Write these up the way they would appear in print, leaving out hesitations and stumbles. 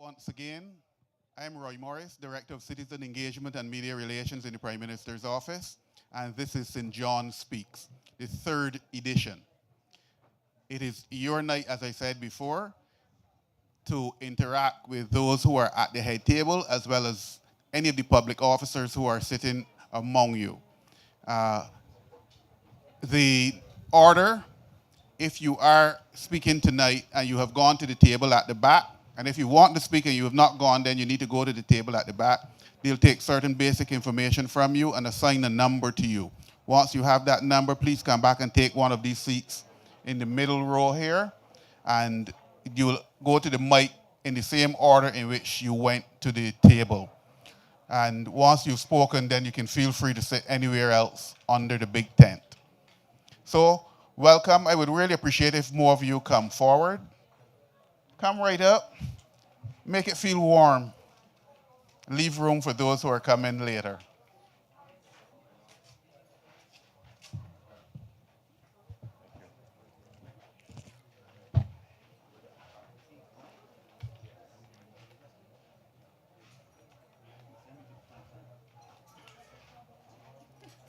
Once again, I'm Roy Morris, Director of Citizen Engagement and Media Relations in the Prime Minister's Office, and this is St. John Speaks, the third edition. It is your night, as I said before, to interact with those who are at the head table as well as any of the public officers who are sitting among you. Uh, the order, if you are speaking tonight and you have gone to the table at the back, and if you want to speak and you have not gone, then you need to go to the table at the back. They'll take certain basic information from you and assign a number to you. Once you have that number, please come back and take one of these seats in the middle row here, and you'll go to the mic in the same order in which you went to the table. And once you've spoken, then you can feel free to sit anywhere else under the big tent. So, welcome. I would really appreciate if more of you come forward. Come right up. Make it feel warm. Leave room for those who are coming later.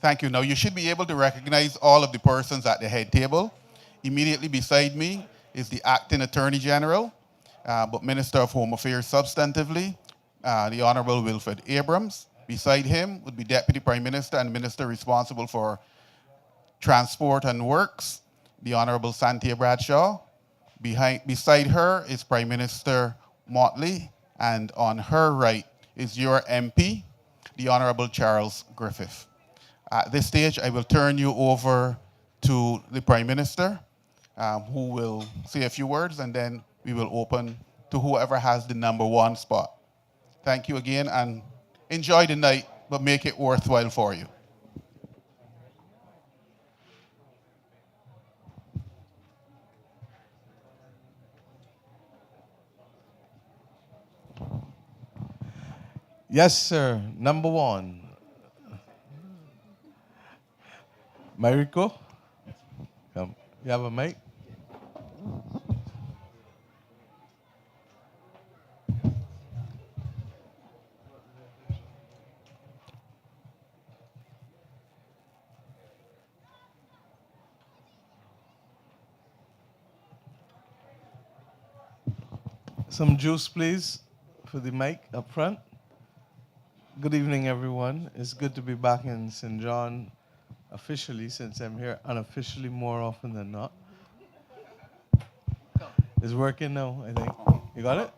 Thank you. Now, you should be able to recognize all of the persons at the head table. Immediately beside me is the Acting Attorney General, but Minister of Home Affairs substantively, the Honorable Wilfred Abrams. Beside him would be Deputy Prime Minister and Minister responsible for Transport and Works, the Honorable Santia Bradshaw. Beside her is Prime Minister Motley, and on her right is your MP, the Honorable Charles Griffith. At this stage, I will turn you over to the Prime Minister, who will say a few words, and then we will open to whoever has the number one spot. Thank you again, and enjoy the night, but make it worthwhile for you. Yes, sir. Number one. Mariko? Come. You have a mic? Some juice, please, for the mic up front. Good evening, everyone. It's good to be back in St. John officially, since I'm here unofficially more often than not. It's working now, I think. You got it?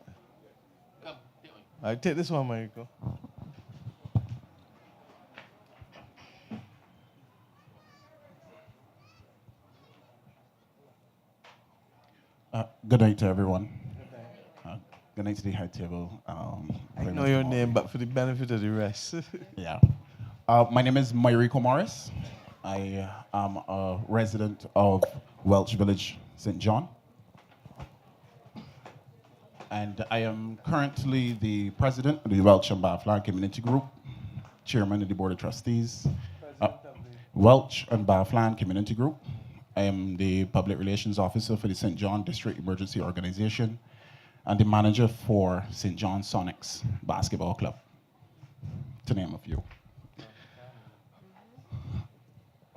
All right, take this one, Mariko. Good night to everyone. Good night to the head table. I know your name, but for the benefit of the rest. Yeah. My name is Mariko Morris. I am a resident of Welch Village, St. John. And I am currently the president of the Welch and Barflan Community Group, chairman of the Board of Trustees. Welch and Barflan Community Group. I am the public relations officer for the St. John District Emergency Organization and the manager for St. John Sonics Basketball Club, to name a few.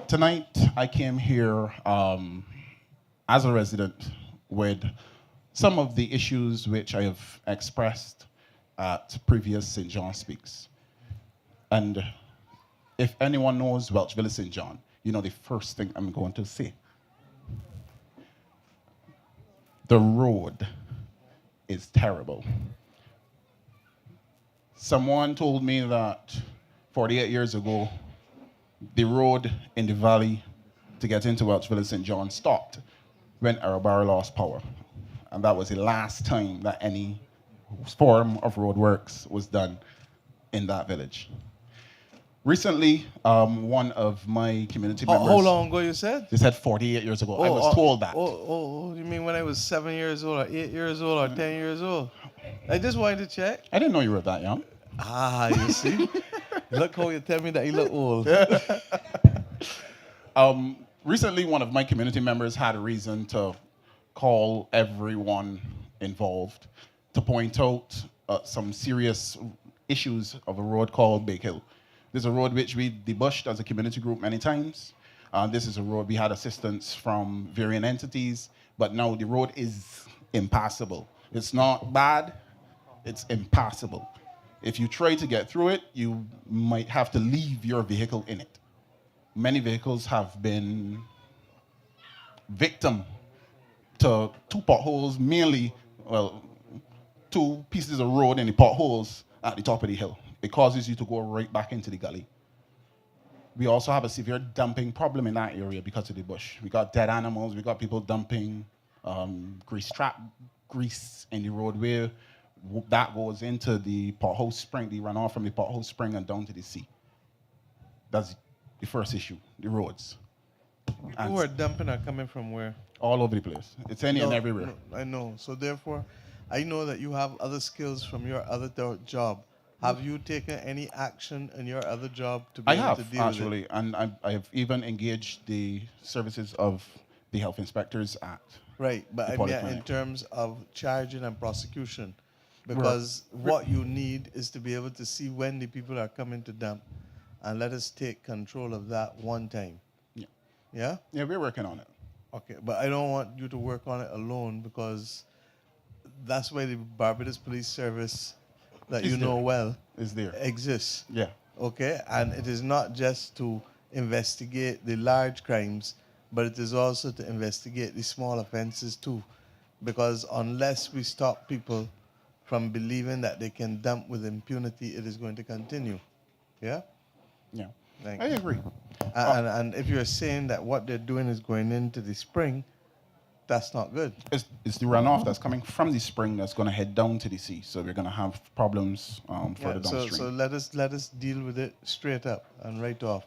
Tonight, I came here as a resident with some of the issues which I have expressed at previous St. John Speaks. And if anyone knows Welch Village St. John, you know the first thing I'm going to say. The road is terrible. Someone told me that 48 years ago, the road in the valley to get into Welch Village St. John stopped when Arabara lost power. And that was the last time that any form of roadworks was done in that village. Recently, one of my community members... How long ago you said? They said 48 years ago. I was told that. You mean when I was 7 years old, or 8 years old, or 10 years old? I just wanted to check. I didn't know you were that young. Ah, you see? Look how you tell me that you look old. Recently, one of my community members had a reason to call everyone involved to point out some serious issues of a road called Big Hill. This is a road which we debushed as a community group many times. This is a road we had assistance from varying entities, but now the road is impassable. It's not bad, it's impassable. If you try to get through it, you might have to leave your vehicle in it. Many vehicles have been victim to two potholes, mainly, well, two pieces of road and the potholes at the top of the hill. It causes you to go right back into the gully. We also have a severe dumping problem in that area because of the bush. We got dead animals, we got people dumping grease in the roadway. That goes into the pothole spring, the runoff from the pothole spring and down to the sea. That's the first issue, the roads. People who are dumping are coming from where? All over the place. It's any and everywhere. No, I know. So therefore, I know that you have other skills from your other job. Have you taken any action in your other job to be able to deal with it? And I have even engaged the services of the Health Inspectors Act. Right, but I mean in terms of charging and prosecution, because what you need is to be able to see when the people are coming to dump, and let us take control of that one time. Yeah. Yeah? Yeah, we're working on it. Okay, but I don't want you to work on it alone, because that's why the Barbados Police Service that you know well is there. Exists. Yeah. Okay, and it is not just to investigate the large crimes, but it is also to investigate the small offenses too, because unless we stop people from believing that they can dump with impunity, it is going to continue. Yeah? Yeah. Thank I you. agree. And if you're saying that what they're doing is going into the spring, that's not good. It's the runoff that's coming from the spring that's going to head down to the sea. So we're going to have problems further downstream. So let us deal with it straight up and right off.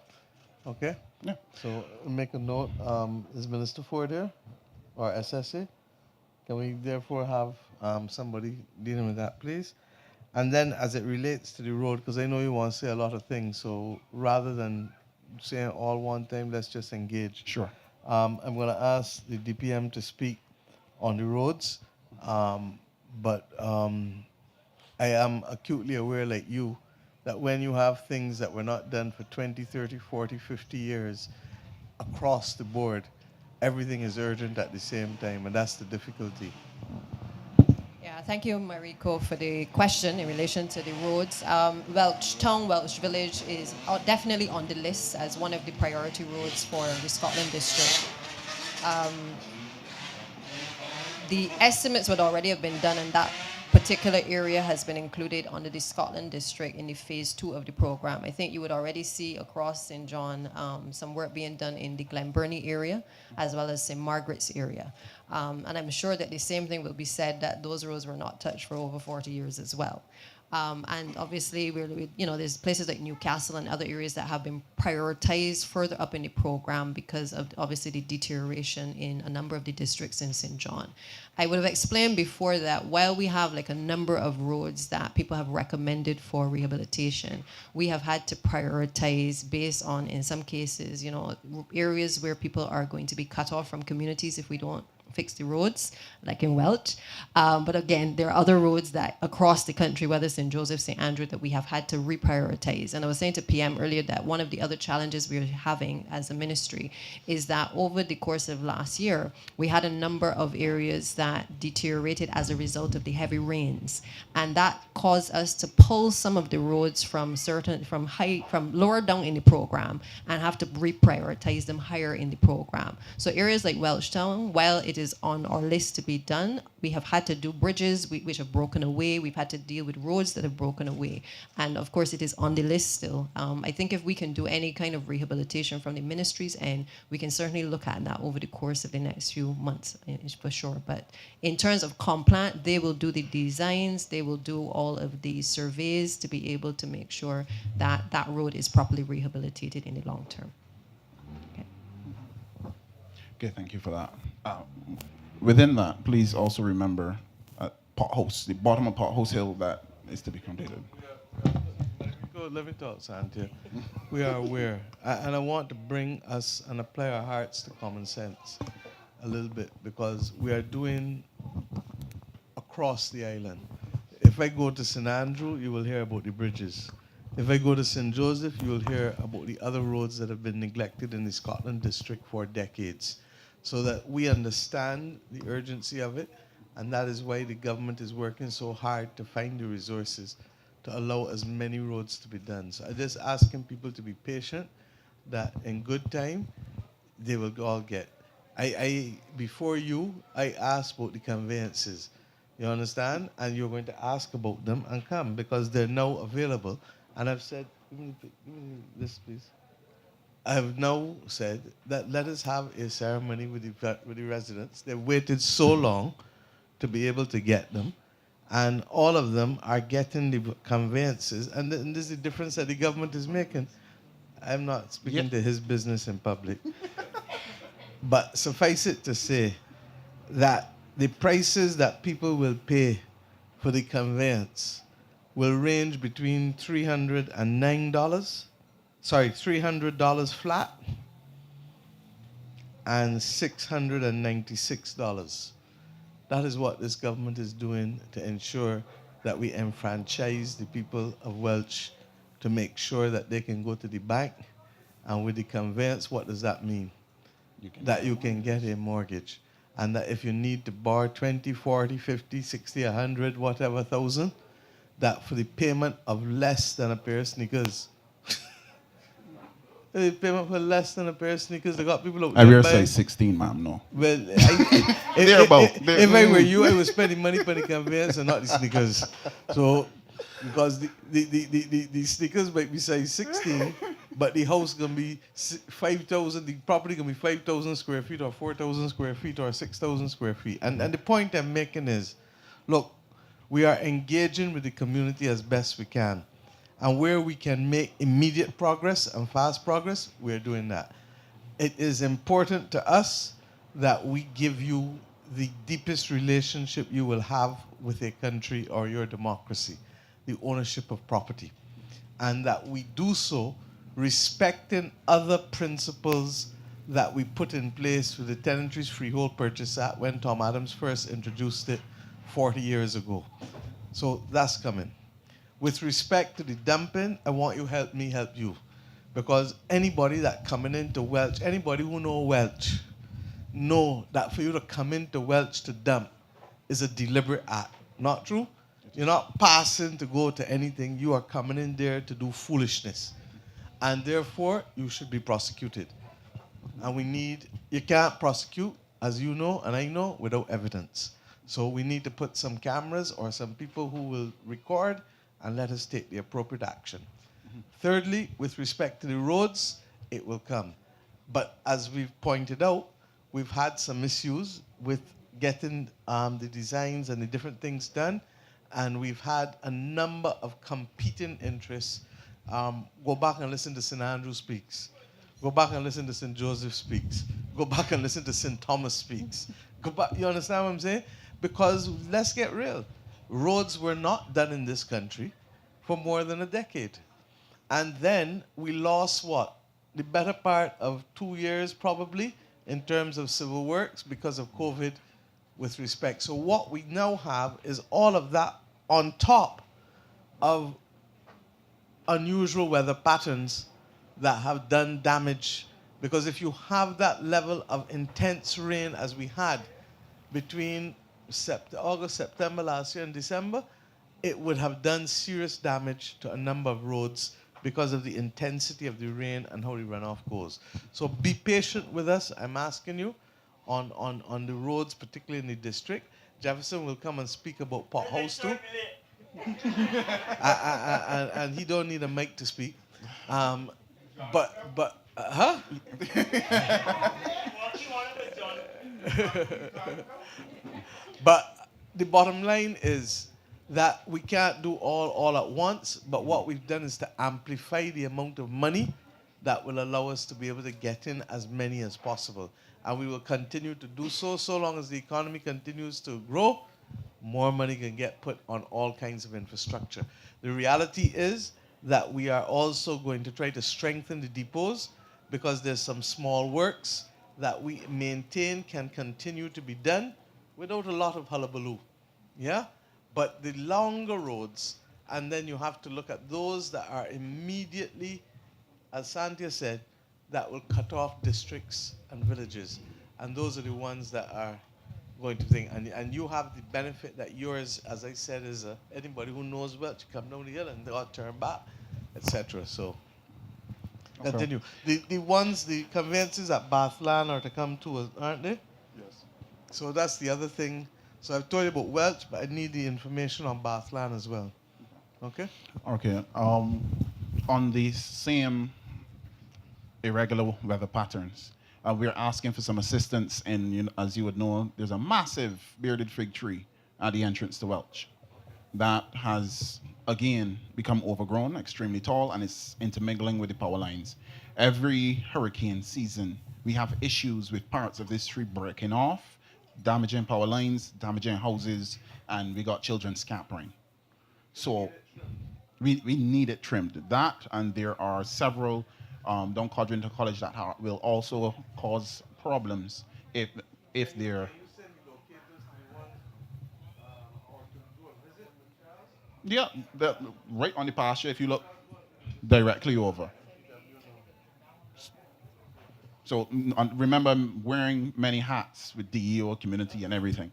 Okay? Yeah. So make a note. Is Minister Ford here? Or SSA? Can we therefore have somebody dealing with that, please? And then as it relates to the road, because I know you want to say a lot of things, so rather than saying all one time, let's just engage. Sure. I'm going to ask the DPM to speak on the roads, but I am acutely aware, like you, that when you have things that were not done for 20, 30, 40, 50 years across the board, everything is urgent at the same time, and that's the difficulty. Yeah, thank you, Mariko, for the question in relation to the roads. Welch Town, Welch Village is definitely on the list as one of the priority roads for the Scotland District. The estimates would already have been done, and that particular area has been included under the Scotland District in the phase 2 of the program. I think you would already see across St. John some work being done in the Glenburnie area as well as St. Margaret's area. And I'm sure that the same thing will be said that those roads were not touched for over 40 years as well. And obviously, there's places like Newcastle and other areas that have been prioritized further up in the program because of obviously the deterioration in a number of the districts in St. John. I would have explained before that while we have like a number of roads that people have recommended for rehabilitation, we have had to prioritize based on, in some cases, areas where people are going to be cut off from communities if we don't fix the roads, like in Welch. But again, there are other roads that across the country, whether St. Joseph, St. Andrew, that we have had to reprioritize. And I was saying to PM earlier that one of the other challenges we're having as a ministry is that over the course of last year, we had a number of areas that deteriorated as a result of the heavy rains. And that caused us to pull some of the roads from lower down in the program and have to reprioritize them higher in the program. So areas like Welchtown, while it is on our list to be done, we have had to do bridges which have broken away. We've had to deal with roads that have broken away. And of course, it is on the list still. I think if we can do any kind of rehabilitation from the ministry's end, we can certainly look at that over the course of the next few months, for sure. But in terms of Complant, they will do the designs, they will do all of the surveys to be able to make sure that that road is properly rehabilitated in the long term. Okay, thank you for that. Within that, please also remember potholes, the bottom of Pothouse Hill that is to be completed. Let me talk, Santia. We are aware. And I want to bring us and apply our hearts to common sense a little bit, because we are doing across the island. If I go to St. Andrew, you will hear about the bridges. If I go to St. Joseph, you will hear about the other roads that have been neglected in the Scotland district for decades. So that we understand the urgency of it, and that is why the government is working so hard to find the resources to allow as many roads to be done. So I just asking people to be patient, that in good time, they will all get. Before you, I asked about the conveyances. You understand? And you're going to ask about them and come because they're now available. And I've said, give me this, please. I have now said that let us have a ceremony with the residents. They've waited so long to be able to get them. And all of them are getting the conveyances. And this is the difference that the government is making. I'm not speaking to his business in public. But suffice it to say that the prices that people will pay for the conveyance will range between $309, $300 flat, and $696. That is what this government is doing to ensure that we enfranchise the people of Welch to make sure that they can go to the bank. And with the conveyance, what does that mean? That you can get a mortgage. And that if you need to borrow 20, 40, 50, 60, 100, whatever thousand, that for the payment of less than a pair of sneakers. The payment for less than a pair of sneakers, they got people out I there wear buying- size 16, ma'am, no. Well, They're if I were you, I would spend the money for the conveyance and not the sneakers. So, because the sneakers might be size 16, but the house can be 5,000, the property can be 5,000 square feet or 4,000 square feet or 6,000 square feet. And the point I'm making is, look, we are engaging with the community as best we can. And where we can make immediate progress and fast progress, we're doing that. It is important to us that we give you the deepest relationship you will have with a country or your democracy, the ownership of property. And that we do so respecting other principles that we put in place with the Tenantries Freehold Purchase Act when Tom Adams first introduced it 40 years ago. So that's coming. With respect to the dumping, I want you to help me help you. Because anybody that coming into Welch, anybody who know Welch, know that for you to come into Welch to dump is a deliberate act. Not true? You're not passing to go to anything. You are coming in there to do foolishness. And therefore, you should be prosecuted. And you can't prosecute, as you know and I know, without evidence. So we need to put some cameras or some people who will record and let us take the appropriate action. Thirdly, with respect to the roads, it will come. But as we've pointed out, we've had some issues with getting the designs and the different things done, and we've had a number of competing interests. Go back and listen to St. Andrew Speaks. Go back and listen to St. Joseph Speaks. Go back and listen to St. Thomas Speaks. Go back, you understand what I'm saying? Because let's get real. Roads were not done in this country for more than a decade. And then we lost what? The better part of 2 years probably in terms of civil works because of COVID with respect. So what we now have is all of that on top of unusual weather patterns that have done damage. Because if you have that level of intense rain as we had between August, September last year and December, it would have done serious damage to a number of roads because of the intensity of the rain and how the runoff goes. So be patient with us, I'm asking you, on the roads, particularly in the district. Jefferson will come and speak about potholes too. And he don't need a mic to speak. Huh? But the bottom line is that we can't do all at once, but what we've done is to amplify the amount of money that will allow us to be able to get in as many as possible. And we will continue to do so long as the economy continues to grow, more money can get put on all kinds of infrastructure. The reality is that we are also going to try to strengthen the depots because there's some small works that we maintain can continue to be done without a lot of hullabaloo. Yeah? But the longer roads, and then you have to look at those that are immediately, as Santia said, that will cut off districts and villages. And those are the ones that are going to think. And you have the benefit that yours, as I said, is anybody who knows Welch, come down the hill and they'll turn back, etc. So Okay. continue. The conveyances at Bathland are to come to us, aren't they? Yes. So that's the other thing. So I've told you about Welch, but I need the information on Bathland as well. Okay? Okay. On the same irregular weather patterns, we're asking for some assistance. And as you would know, there's a massive bearded fig tree at the entrance to Welch that has again become overgrown, extremely tall, and it's intermingling with the power lines. Every hurricane season, we have issues with parts of this tree breaking off, damaging power lines, damaging houses, and we got children scampering. So we need it trimmed. That, and there are several down Codrington College that will also cause problems if they're. Yeah, right on the pasture if you look directly over. So remember, I'm wearing many hats with DEO, community, and everything.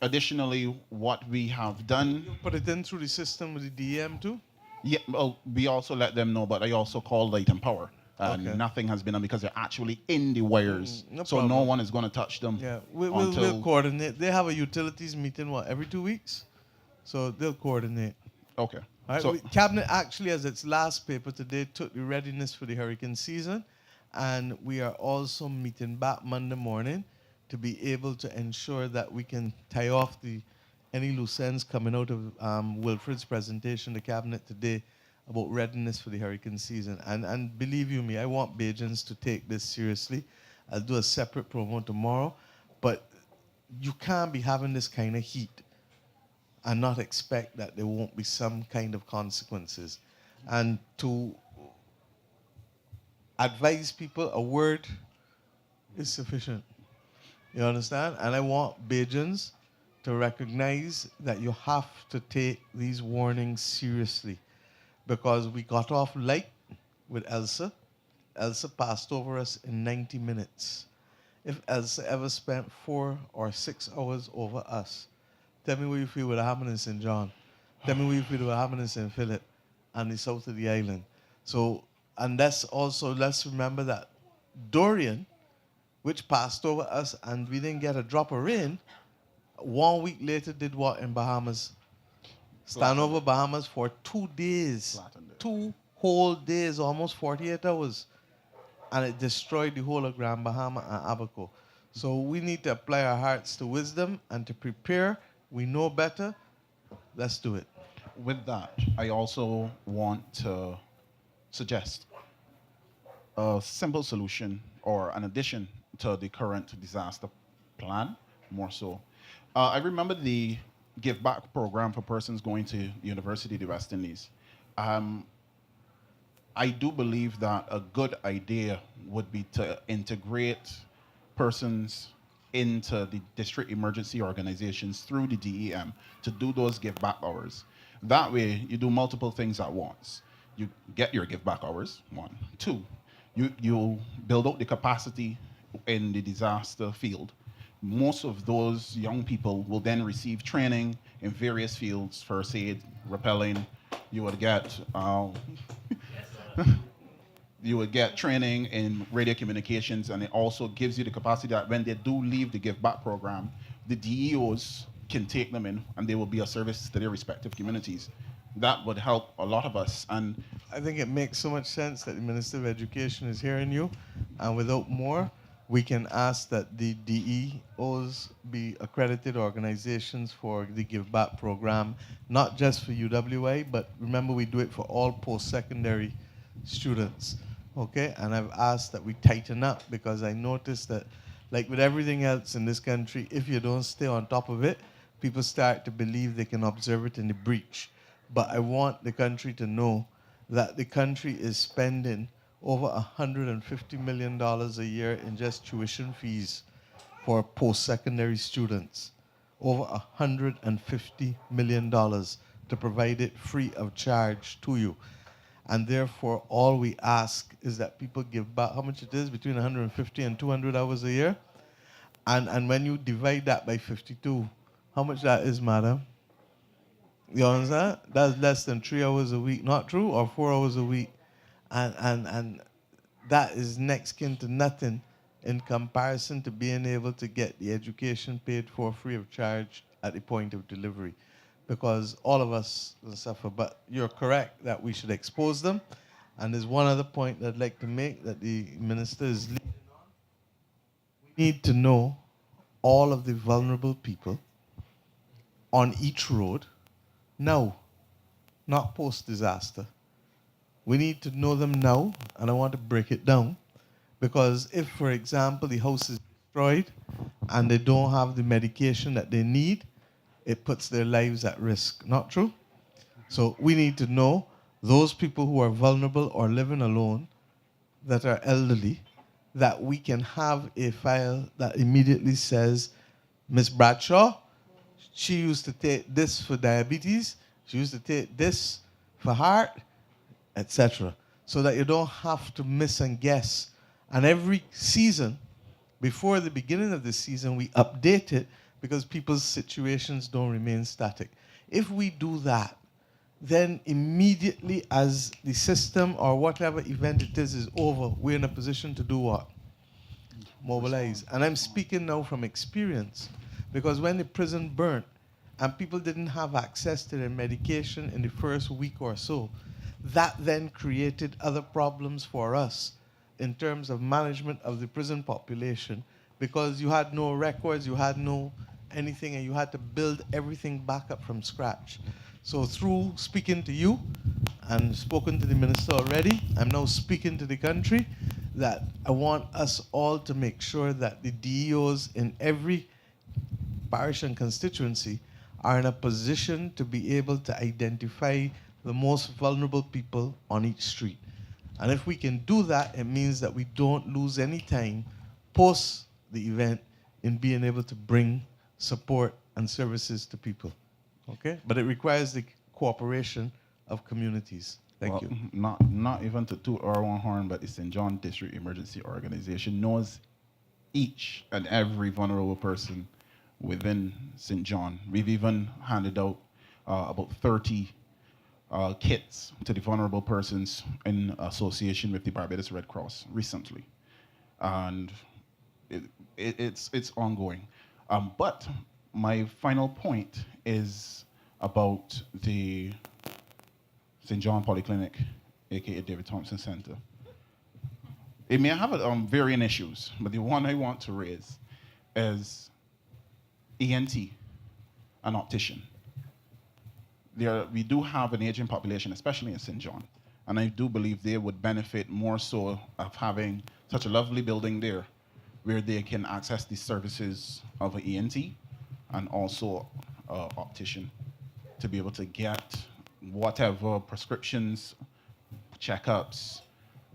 Additionally, what we have done, Put it in through the system with the DM too? yeah, well, we also let them know, but I also call Light and Power. And Okay. nothing has been done because they're actually in the wires. No so no problem. one is going to touch them Yeah, until. we'll coordinate. They have a utilities meeting, every 2 weeks? So they'll coordinate. Okay. All right, So, Cabinet actually, as its last paper today, took the readiness for the hurricane season, and we are also meeting back Monday morning to be able to ensure that we can tie off any loose ends coming out of Wilfred's presentation to Cabinet today about readiness for the hurricane season. And believe you me, I want Bajans to take this seriously. I'll do a separate promo tomorrow, but you can't be having this kind of heat and not expect that there won't be some kind of consequences. And to advise people, a word is sufficient. You understand? And I want Bajans to recognize that you have to take these warnings seriously, because we got off light with Elsa. Elsa passed over us in 90 minutes. If Elsa ever spent 4 or 6 hours over us, tell me what you feel would have happened in St. John. Tell me what you feel would have happened in St. Philip and the south of the island. So, and that's also, let's remember that Dorian, which passed over us and we didn't get a drop of rain, 1 week later did what in Bahamas? Stand over Bahamas for 2 days. Flattened it. 2 whole days, almost 48 hours. And it destroyed the whole of Grand Bahama and Abaco. So we need to apply our hearts to wisdom and to prepare. We know better. Let's do it. with that, I also want to suggest a simple solution or an addition to the current disaster plan, more so. I remember the Give Back program for persons going to University of the West Indies. I do believe that a good idea would be to integrate persons into the district emergency organizations through the DEM to do those give back hours. That way, you do multiple things at once. You get your give back hours, 1. 2, you build out the capacity in the disaster field. Most of those young people will then receive training in various fields, first aid, rappelling. You would get you would get training in radio communications, and it also gives you the capacity that when they do leave the Give Back program, the DEOs can take them in and they will be a service to their respective communities. That would help a lot of us. And I think it makes so much sense that the Minister of Education is hearing you, and without more, we can ask that the DEOs be accredited organizations for the Give Back program, not just for UWI, but remember we do it for all post-secondary students, okay? And I've asked that we tighten up, because I noticed that, like with everything else in this country, if you don't stay on top of it, people start to believe they can observe it in the breach. But I want the country to know that the country is spending over $150 million a year in just tuition fees for post-secondary students. over $150 million to provide it free of charge to you. And therefore, all we ask is that people give back how much it is, between 150 and 200 hours a year. And when you divide that by 52, how much that is, madam? You understand? That's less than 3 hours a week, not true? Or 4 hours a week. And that is next kin to nothing in comparison to being able to get the education paid for free of charge at the point of delivery. Because all of us will suffer. But you're correct that we should expose them. And there's one other point that I'd like to make that the minister is leading on. We need to know all of the vulnerable people on each road now, not post-disaster. We need to know them now, and I want to break it down. Because if, for example, the house is destroyed and they don't have the medication that they need, it puts their lives at risk. Not true? So we need to know those people who are vulnerable or living alone, that are elderly, that we can have a file that immediately says, Miss Bradshaw, she used to take this for diabetes, she used to take this for heart, etc. So that you don't have to miss and guess. And every season, before the beginning of the season, we update it because people's situations don't remain static. If we do that, then immediately as the system or whatever event it is over, we're in a position to do what? Mobilize. And I'm speaking now from experience, because when the prison burnt and people didn't have access to their medication in the first week or so, that then created other problems for us in terms of management of the prison population, because you had no records, you had no anything, and you had to build everything back up from scratch. So through speaking to you, and spoken to the minister already, I'm now speaking to the country, that I want us all to make sure that the DEOs in every parish and constituency are in a position to be able to identify the most vulnerable people on each street. And if we can do that, it means that we don't lose any time post the event in being able to bring support and services to people. Okay? But it requires the cooperation of communities. Thank you. Not even to toot our own horn, but the St. John District Emergency Organization knows each and every vulnerable person within St. John. We've even handed out about 30 kits to the vulnerable persons in association with the Barbados Red Cross recently. And it's ongoing. But my final point is about the St. John Polyclinic, aka David Thompson Center. It may have varying issues, but the one I want to raise is ENT, an optician. We do have an aging population, especially in St. John, and I do believe they would benefit more so of having such a lovely building there where they can access the services of an ENT and also an optician to be able to get whatever prescriptions, checkups,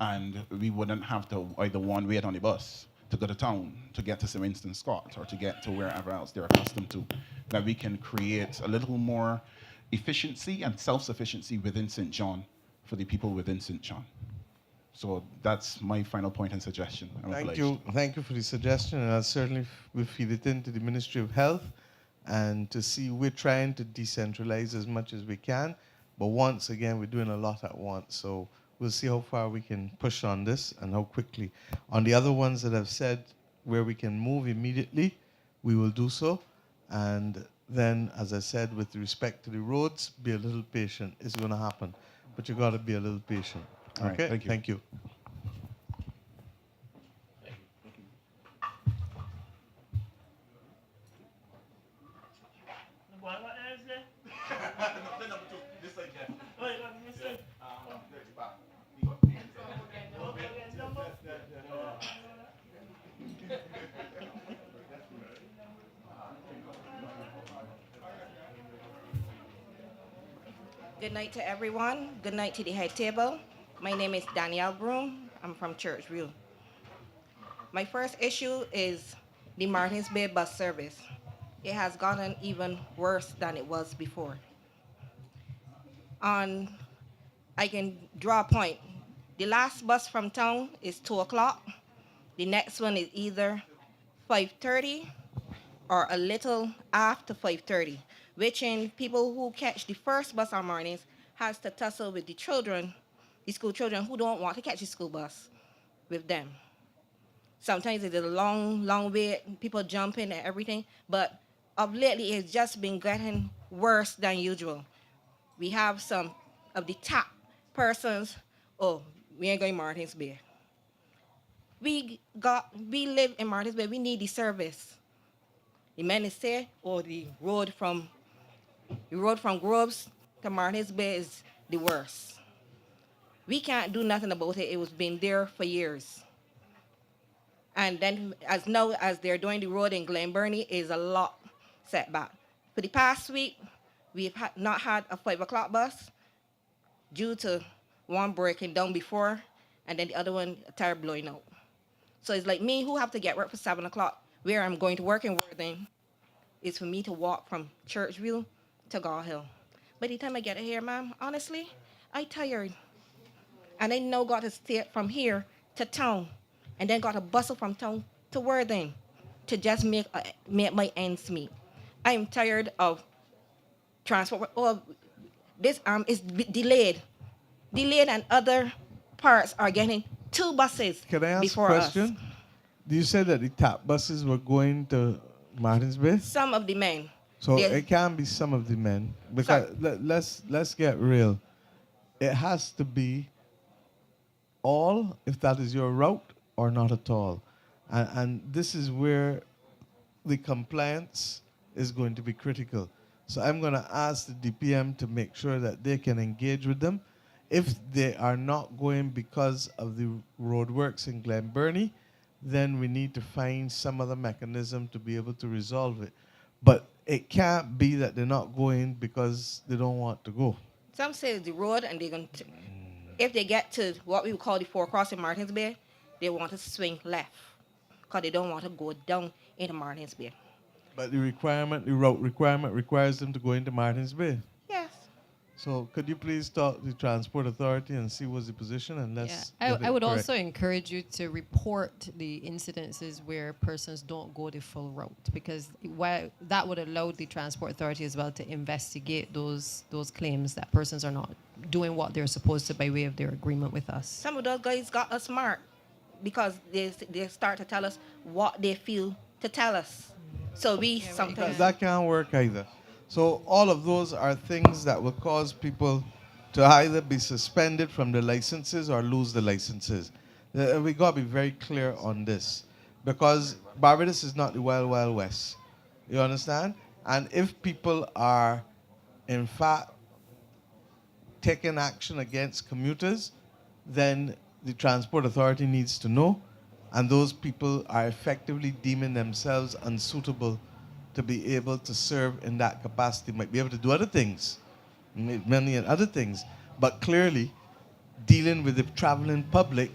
and we wouldn't have to either one wait on the bus to go to town to get to St. Winston Scott or to get to wherever else they're accustomed to, that we can create a little more efficiency and self-sufficiency within St. John for the people within St. John. So that's my final point and suggestion. Thank you. Thank you for the suggestion, and I'll certainly will feed it into the Ministry of Health, and to see, we're trying to decentralize as much as we can, but once again, we're doing a lot at once. So we'll see how far we can push on this and how quickly. On the other ones that I've said where we can move immediately, we will do so. And then, as I said, with respect to the roads, be a little patient. It's going to happen, but you got to be a little patient. Okay? All right, thank you. Good night to everyone. Good night to the head table. My name is Danielle Broom. I'm from Churchview. My first issue is the Martins Bay bus service. it has gotten even worse than it was before. On, I can draw a point. The last bus from town is 2 o'clock. The next one is either 5:30 or a little after 5:30, which in people who catch the first bus on mornings has to tussle with the children, the school children who don't want to catch the school bus with them. Sometimes it's a long, long wait, people jumping and everything, but of lately it's just been getting worse than usual. We have some of the top persons, oh, we ain't going to Martins Bay. We live in Martins Bay, we need the service. The men is there, or the road from Groves to Martins Bay is the worst. We can't do nothing about it. It was been there for years. And then as now as they're doing the road in Glen Burnie is a lot setback. For the past week, we've not had a 5 o'clock bus due to one breaking down before, and then the other one a tire blowing out. So it's like me who have to get work for 7 o'clock, where I'm going to work in Worthing, is for me to walk from Churchville to Gall Hill. By the time I get here, ma'am, honestly, I tired. And I now got to stay from here to town, and then got to bustle from town to Worthing to just make my ends meet. I am tired of transport. Oh, this is delayed. Delayed, and other parts are getting 2 buses Can I ask a before question? us. You said that the tap buses were going to Martins Bay? Some of the men. So they- it can be some of the men. Because let's get real. It has to be all, if that is your route, or not at all. And this is where the compliance is going to be critical. So I'm going to ask the DPM to make sure that they can engage with them. If they are not going because of the roadworks in Glen Burnie, then we need to find some other mechanism to be able to resolve it. But it can't be that they're not going because they don't want to go. Some say it's the road, and they're going to, if they get to what we would call the four cross in Martins Bay, they want to swing left because they don't want to go down into Martins Bay. But the route requirement requires them to go into Martins Bay. Yes. So could you please talk to the Transport Authority and see what's the position, and let's Yeah, get it I would correct. also encourage you to report the incidences where persons don't go the full route, because that would allow the transport authority as well to investigate those claims that persons are not doing what they're supposed to by way of their agreement with us. Some of those guys got us smart because they start to tell us what they feel to tell us. So we sometimes That can't work either. So all of those are things that will cause people to either be suspended from the licenses or lose the licenses. We got to be very clear on this, because Barbados is not the Wild Wild West. You understand? And if people are, in fact, taking action against commuters, then the Transport Authority needs to know, and those people are effectively deeming themselves unsuitable to be able to serve in that capacity. Might be able to do other things, many and other things, but clearly dealing with the traveling public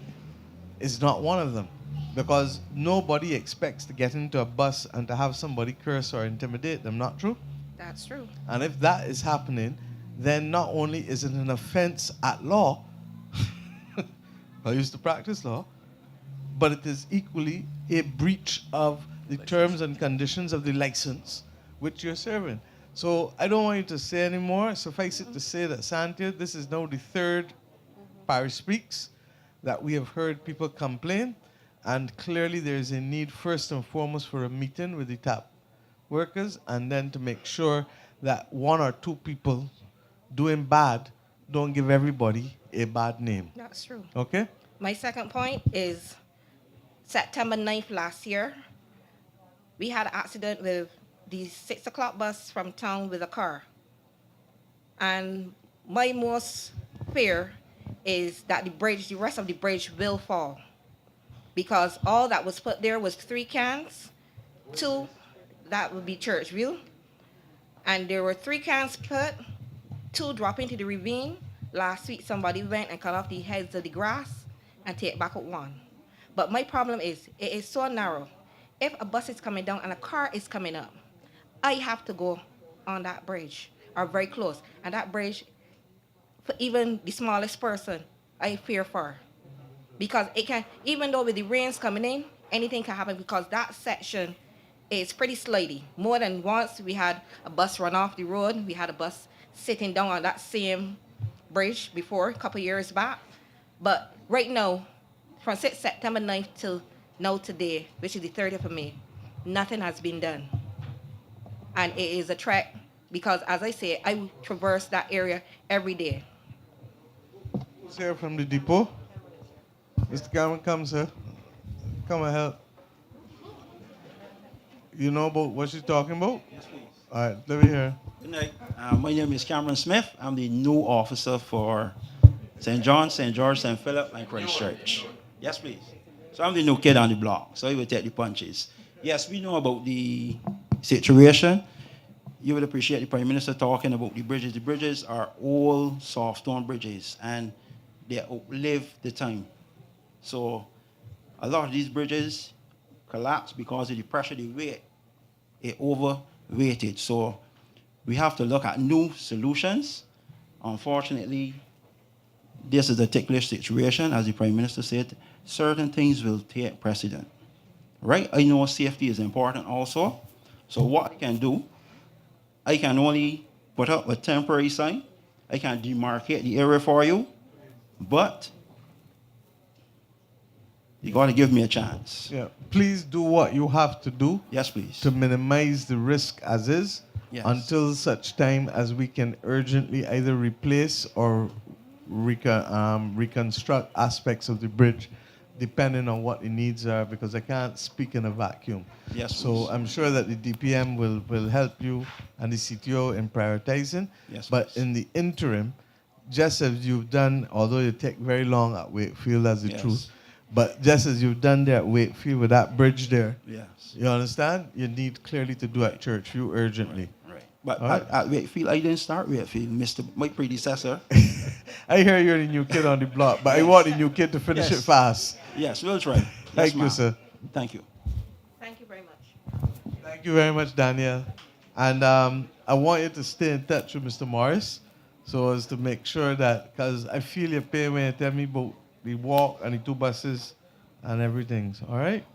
is not one of them, because nobody expects to get into a bus and to have somebody curse or intimidate them, not true? that's true. And if that is happening, then not only is it an offense at law, I used to practice law, but it is equally a breach of the terms and conditions of the license which you're serving. So I don't want you to say anymore. Suffice it to say that, Santia, this is now the third Parish Speaks that we have heard people complain, and clearly there is a need first and foremost for a meeting with the TAP workers, and then to make sure that one or two people doing bad don't give everybody a bad name. That's true. Okay? My second point is September 9th last year, we had an accident with the 6 o'clock bus from town with a car. And my most fear is that the rest of the bridge will fall, because all that was put there was 3 cans, 2 that would be Churchville, and there were 3 cans put, 2 drop into the ravine. Last week somebody went and cut off the heads of the grass and take back up 1. But my problem is it is so narrow. If a bus is coming down and a car is coming up, I have to go on that bridge, or very close. And that bridge, for even the smallest person, I fear for. Because it can, even though with the rains coming in, anything can happen because that section is pretty slidey. More than once, we had a bus run off the road. We had a bus sitting down on that same bridge before, a couple years back. But right now, from September 9th till now today, which is the 30th of May, nothing has been done. And it is a trek because, as I say, I traverse that area every day. Who's here from the depot? Mr. Cameron, come, sir. Come and help. You know about what she's talking about? Yes, please. All right, let me hear. Good night. My name is Cameron Smith. I'm the new officer for St. John, St. George, St. Philip, and Christ Church. Yes, please. So I'm the new kid on the block, so he will take the punches. Yes, we know about the situation. You would appreciate the Prime Minister talking about the bridges. The bridges are all soft stone bridges, and they outlive the time. So a lot of these bridges collapse because of the pressure, the weight. It overweighted. So we have to look at new solutions. Unfortunately, this is a ticklish situation, as the Prime Minister said. Certain things will take precedent. Right? I know safety is important also. So what I can do, I can only put up a temporary sign. I can demarcate the area for you, but you got to give me a chance. Yeah. Please do what you have to do Yes, please. to minimize the risk as is Yes. until such time as we can urgently either replace or reconstruct aspects of the bridge depending on what the needs are, because I can't speak in a vacuum. Yes, So please. I'm sure that the DPM will help you and the CTO in prioritizing. Yes, but please. in the interim, just as you've done, although you take very long at Wakefield, that's the Yes. truth, but just as you've done there at Wakefield with that bridge there, Yes. you understand? You need clearly to do at Churchview urgently. Right. But All right. at Wakefield, I didn't start Wakefield. My predecessor. I hear you're the new kid on the block, but I want the new kid to finish Yes. it fast. Yes, we'll try. Yes, Thank you, ma'am. sir. Thank you. Thank you very much. Thank you very much, Daniel. And I want you to stay in touch with Mr. Morris so as to make sure that, because I feel your pain when you tell me about the walk and the two buses and everything. All right?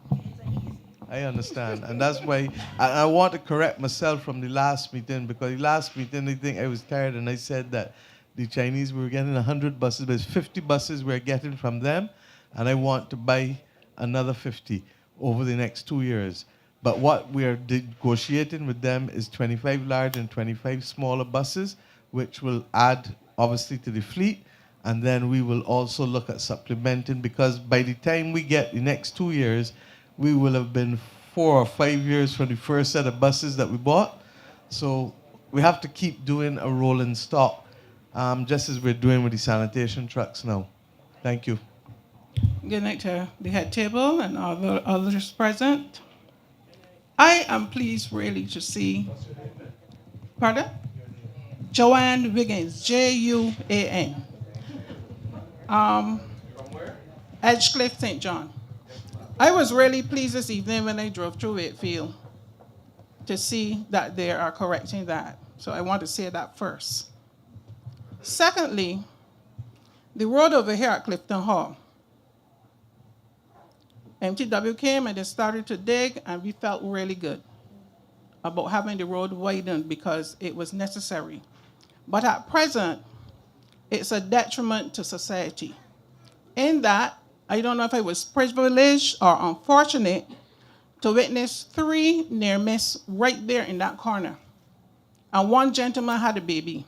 I understand. And that's why I want to correct myself from the last meeting, because the last meeting, I think I was tired and I said that the Chinese were getting 100 buses, but it's 50 buses we're getting from them, and I want to buy another 50 over the next 2 years. But what we are negotiating with them is 25 large and 25 smaller buses, which will add, obviously, to the fleet. And then we will also look at supplementing, because by the time we get the next 2 years, we will have been 4 or 5 years from the first set of buses that we bought. So we have to keep doing a rolling stock, just as we're doing with the sanitation trucks now. Thank you. Good night to the head table and all the others present. I am pleased really to see, pardon? Joanne Wiggins, Juan. Edgecliff, St. John. I was really pleased this evening when I drove through Wakefield to see that they are correcting that. So I want to say that first. Secondly, the road over here at Clifton Hall. MTW came and they started to dig, and we felt really good about having the road widened because it was necessary. But at present, it's a detriment to society. In that, I don't know if I was privileged or unfortunate to witness 3 near miss right there in that corner. And one gentleman had a baby.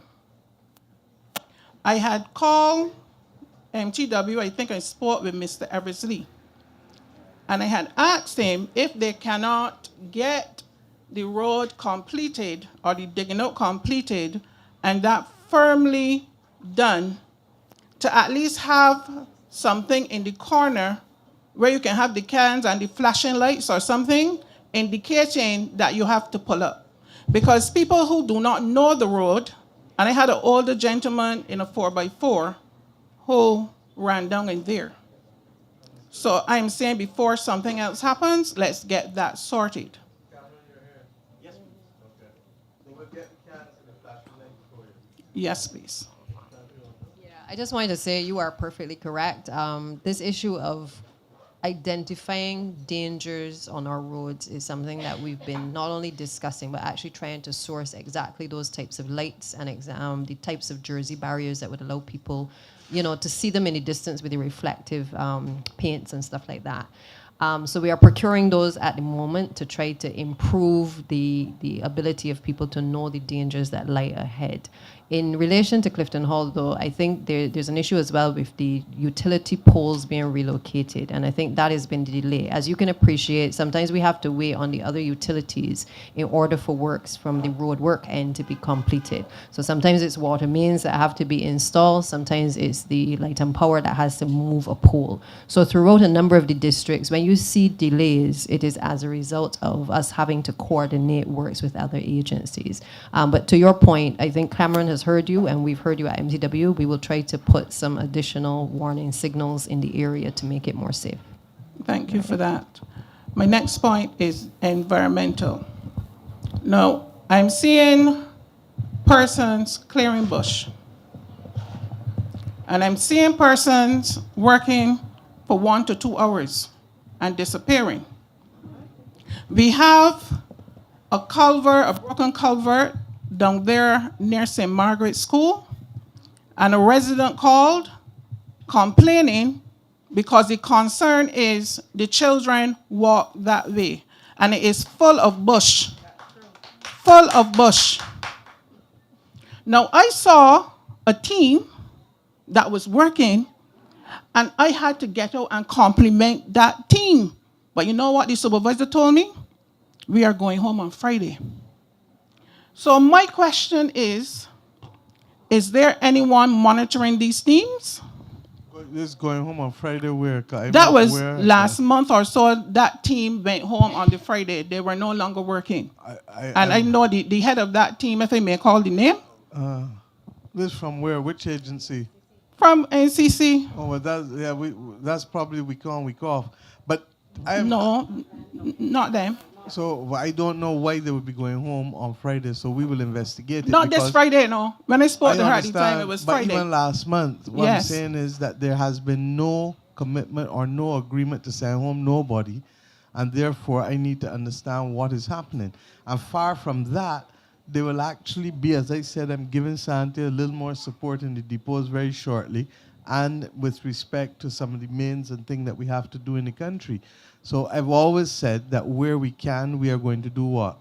I had called MTW, I think I spoke with Mr. Eversley. And I had asked him if they cannot get the road completed or the digging out completed and that firmly done to at least have something in the corner where you can have the cans and the flashing lights or something indicating that you have to pull up. Because people who do not know the road, and I had an older gentleman in a 4x4 who ran down in there. So I'm saying before something else happens, let's get that sorted. Yes, please. I just wanted to say you are perfectly correct. This issue of identifying dangers on our roads is something that we've been not only discussing, but actually trying to source exactly those types of lights and the types of jersey barriers that would allow people, to see them in the distance with the reflective paints and stuff like that. So we are procuring those at the moment to try to improve the ability of people to know the dangers that lie ahead. In relation to Clifton Hall, though, I think there's an issue as well with the utility poles being relocated, and I think that has been the delay. As you can appreciate, sometimes we have to wait on the other utilities in order for works from the road work end to be completed. So sometimes it's water mains that have to be installed, sometimes it's the light and power that has to move a pole. So throughout a number of the districts, when you see delays, it is as a result of us having to coordinate works with other agencies. But to your point, I think Cameron has heard you, and we've heard you at MTW. We will try to put some additional warning signals in the area to make it more safe. Thank you for that. My next point is environmental. Now, I'm seeing persons clearing bush. And I'm seeing persons working for 1 to 2 hours and disappearing. We have a broken culvert down there near St. Margaret's School, and a resident called complaining because the concern is the children walk that way, and it is full of bush. Full of bush. Now, I saw a team that was working, and I had to get out and compliment that team. But you know what the supervisor told me? We are going home on Friday. So my question is there anyone monitoring these teams? This going home on Friday where? That was last month or so. That team went home on the Friday. They were no longer working. I know the head of that team, if I may call the name. This from where? Which agency? From NCC. Oh, well, that's probably week on, week off. But No, not them. So I don't know why they would be going home on Friday, so we will investigate it. Not this Friday, no. When I spoke to her at the time, it was but Friday. even last month, what I'm Yes. saying is that there has been no commitment or no agreement to send home nobody, and therefore I need to understand what is happening. And far from that, they will actually be, as I said, I'm giving Sante a little more support in the depots very shortly, and with respect to some of the mains and things that we have to do in the country. So I've always said that where we can, we are going to do what?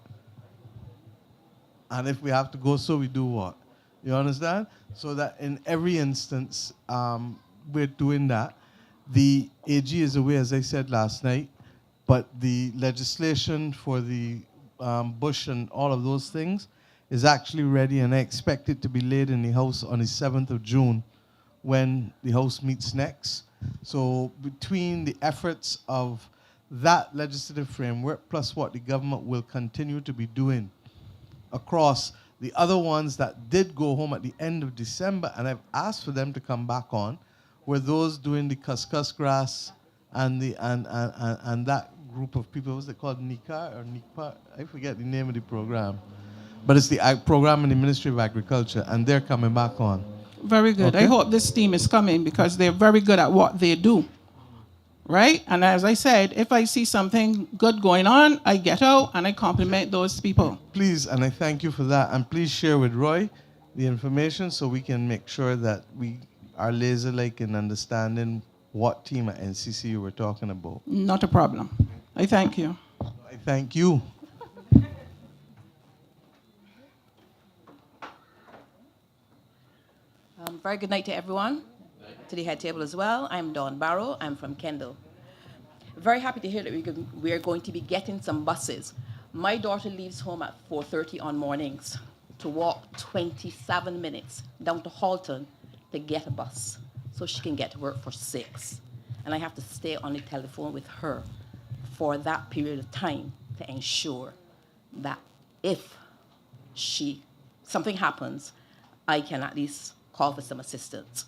And if we have to go so, we do what? You understand? So that in every instance, we're doing that. The AG is away, as I said last night, but the legislation for the bush and all of those things is actually ready, and I expect it to be laid in the House on the 7th of June when the House meets next. So between the efforts of that legislative framework plus what the government will continue to be doing across the other ones that did go home at the end of December, and I've asked for them to come back on, were those doing the cuscus grass and the and that group of people. What's it called? Nika or Nikpa? I forget the name of the program, but it's the program in the Ministry of Agriculture, and they're coming back on. Very good. Okay. I hope this team is coming because they're very good at what they do. Right? And as I said, if I see something good going on, I get out and I compliment those people. Please, and I thank you for that, and please share with Roy the information so we can make sure that we are laser-like in understanding what team at NCC you were talking about. Not a problem. I thank you. I thank you. Very good night to everyone, to the head table as well. I'm Dawn Barrow. I'm from Kendall. Very happy to hear that we are going to be getting some buses. My daughter leaves home at 4:30 on mornings to walk 27 minutes down to Halton to get a bus so she can get to work for 6. And I have to stay on the telephone with her for that period of time to ensure that if something happens, I can at least call for some assistance.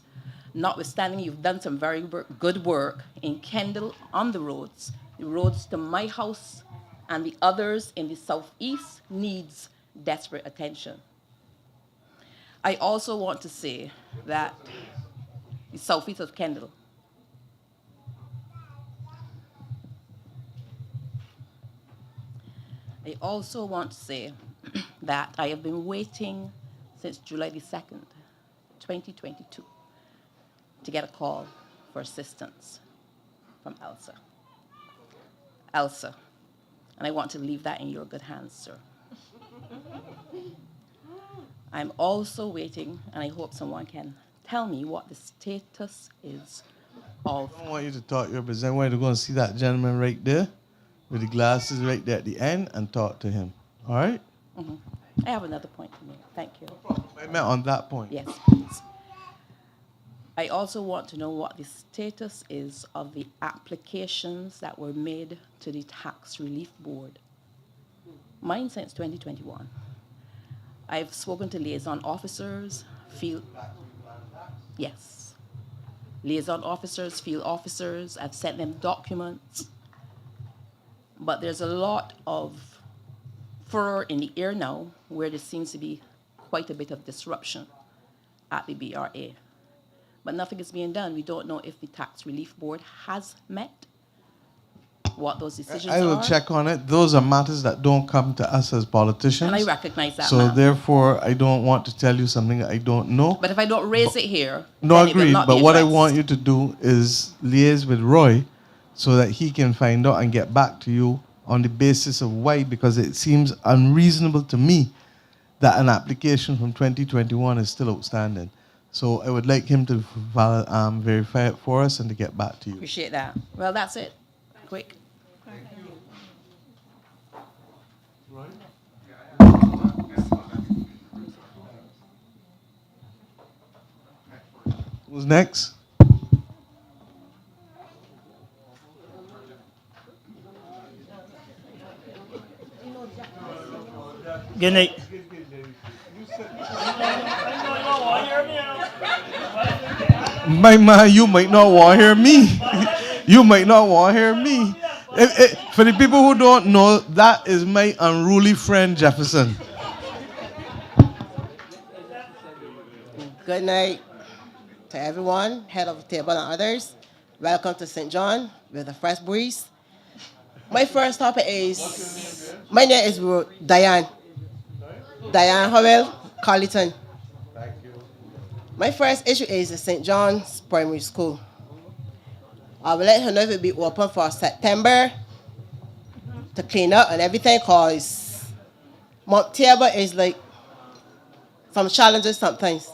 Notwithstanding, you've done some very good work in Kendall on the roads. The roads to my house and the others in the southeast needs desperate attention. I also want to say that the southeast of Kendall, I also want to say that I have been waiting since July the 2nd, 2022, to get a call for assistance from Elsa. Elsa, and I want to leave that in your good hands, sir. I'm also waiting, and I hope someone can tell me what the status is of. I don't want you to talk your business. I want you to go and see that gentleman right there with the glasses right there at the end and talk to him. All right? Mhm. I have another point to make. Thank you. I meant on that point. Yes, please. I also want to know what the status is of the applications that were made to the Tax Relief Board. Mine since 2021. I've spoken to liaison officers, yes. Liaison officers, field officers, I've sent them documents. But there's a lot of furor in the air now where there seems to be quite a bit of disruption at the BRA. But nothing is being done. We don't know if the Tax Relief Board has met, what those decisions are. I will check on it. Those are matters that don't come to us as politicians. And I recognize that, So ma'am. therefore, I don't want to tell you something I don't know. But if I don't raise it here, No, then it will agreed. not But be what I addressed. want you to do is liaise with Roy so that he can find out and get back to you on the basis of why, because it seems unreasonable to me that an application from 2021 is still outstanding. So I would like him to verify it for us and to get back to you. Appreciate that. Well, that's it. Quick. Who's next? Good night. My man, you might not want to hear me. You might not want to hear me. For the people who don't know, that is my unruly friend Jefferson. Good night to everyone, head of the table and others. Welcome to St. John with a fresh breeze. My first topic is, my name is Diane. Diane Howell, Carleton. My first issue is the St. John's Primary School. I will let her know if it will be open for September to clean up and everything, because Mount Tabor is like some challenges sometimes.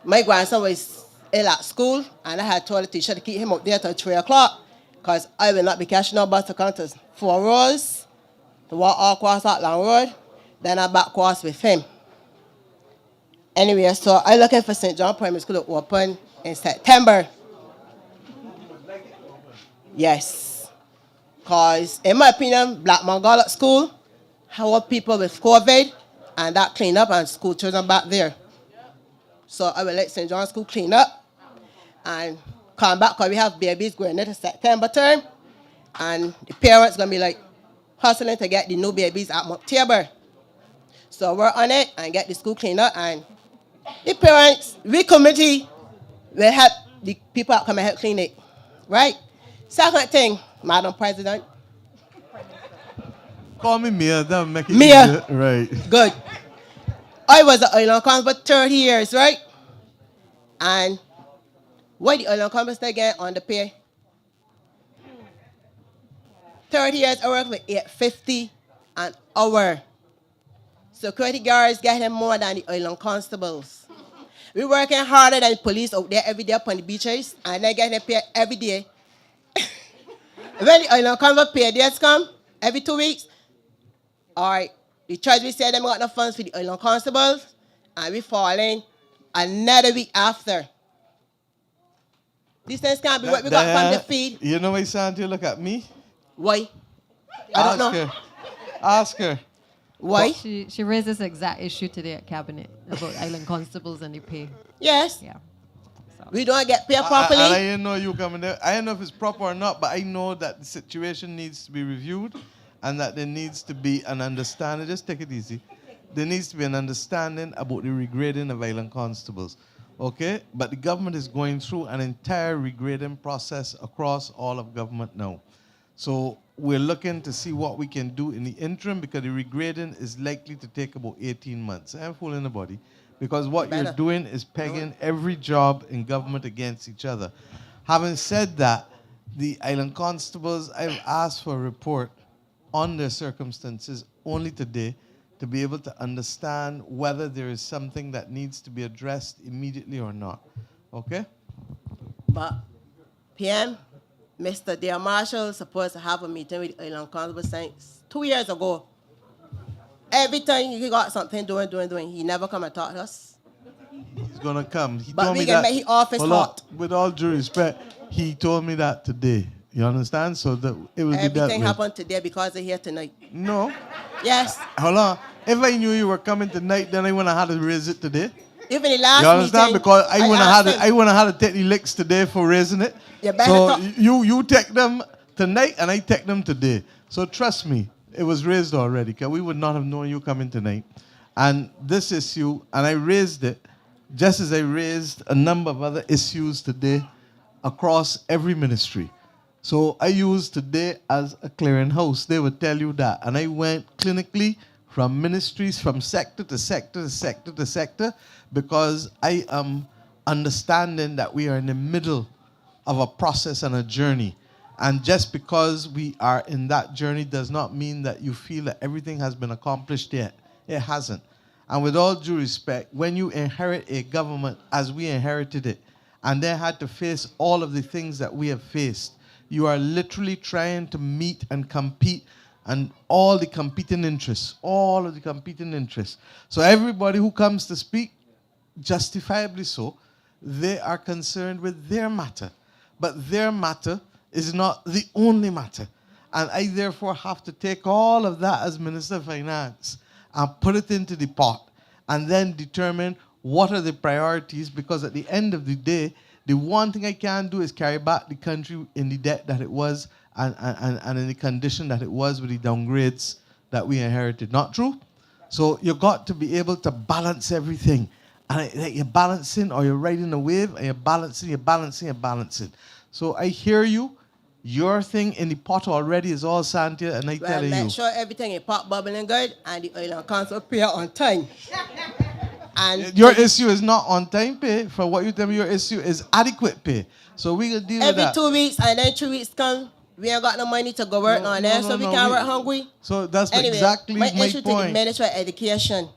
My grandson was ill at school, and I had told the teacher to keep him up there till 3 o'clock, because I will not be catching no bus to come to 4 rows to walk all across that long road, then I back across with him. Anyway, so I'm looking for St. John Primary School to open in September. Yes. Because, in my opinion, Black Gall at school, how people with COVID, and that clean up and school children back there. So I will let St. John's School clean up and come back, because we have babies going into September term, and the parents going to be like hustling to get the new babies at Mount Tabor. So we're on it and get the school cleaned up, and the parents, we committee will help the people that come and help clean it. Right? Second thing, Madam President. Call me Mia, that will make it Mia. easier. Right. Good. I was at Island Conference for 30 years, right? And what the Island Conference they get on the pay? 30 years I work with $8.50 an hour. Security guards getting more than the island constables. We working harder than the police out there every day upon the beaches, and they getting paid every day. When the island conference pay days come, every 2 weeks, all right, the treasury said them got no funds for the island constables, and we falling another week after. These things can't be what we got from the feed. You know why Santi look at me? Why? I don't know. Her. Ask her. Why? She raised this exact issue today at cabinet about island constables and the pay. Yes. Yeah. So. We don't get paid properly. I didn't know you coming there. I don't know if it's proper or not, but I know that the situation needs to be reviewed and that there needs to be an understanding. Just take it easy. there needs to be an understanding about the regrading of island constables. Okay? But the government is going through an entire regrading process across all of government now. So we're looking to see what we can do in the interim, because the regrading is likely to take about 18 months. I ain't fooling anybody. Because what you're doing is pegging every job in government against each other. Having said that, the island constables, I've asked for a report on their circumstances only today to be able to understand whether there is something that needs to be addressed immediately or not. Okay? But PM, Mr. Dear Marshall is supposed to have a meeting with Island Constable since 2 years ago. Every time he got something doing, he never come and talk to us. He's gonna come. He But told we me can that. make his office Hold on. hot. With all due respect, he told me that today. You understand? So that it will be dealt Everything with. happened today because they're here tonight. No. Yes. Hold on. If I knew you were coming tonight, then I wouldn't have had to raise it today. Even the last You understand? meeting, Because I wouldn't have asked had to, I wouldn't have had to take the licks today for raising it. You better So talk. you take them tonight and I take them today. So trust me, it was raised already, because we would not have known you coming tonight. And this issue, and I raised it just as I raised a number of other issues today across every ministry. So I used today as a clearinghouse. They would tell you that. And I went clinically from ministries, from sector to sector to sector to sector, because I am understanding that we are in the middle of a process and a journey. And just because we are in that journey does not mean that you feel that everything has been accomplished yet. It hasn't. And with all due respect, when you inherit a government as we inherited it, and then had to face all of the things that we have faced, you are literally trying to meet and compete and all the competing interests, all of the competing interests. So everybody who comes to speak, justifiably so, they are concerned with their matter. But their matter is not the only matter. And I therefore have to take all of that as Minister of Finance and put it into the pot and then determine what are the priorities, because at the end of the day, the one thing I can't do is carry back the country in the debt that it was and in the condition that it was with the downgrades that we inherited. Not true? So you got to be able to balance everything. And like you're balancing, or you're riding a wave, and you're balancing. So I hear you. Your thing in the pot already is all Santia, and I Well, tell you. make sure everything is pot bubbling good and the Island Council pay on time. And Your issue is not on time pay. For what you tell me, your issue is adequate pay. So we will deal with every that. 2 weeks, and then 3 weeks come, we ain't got no money to go work on there, so we can't work hungry. So that's Anyway, exactly my my issue to the point. Minister of Education.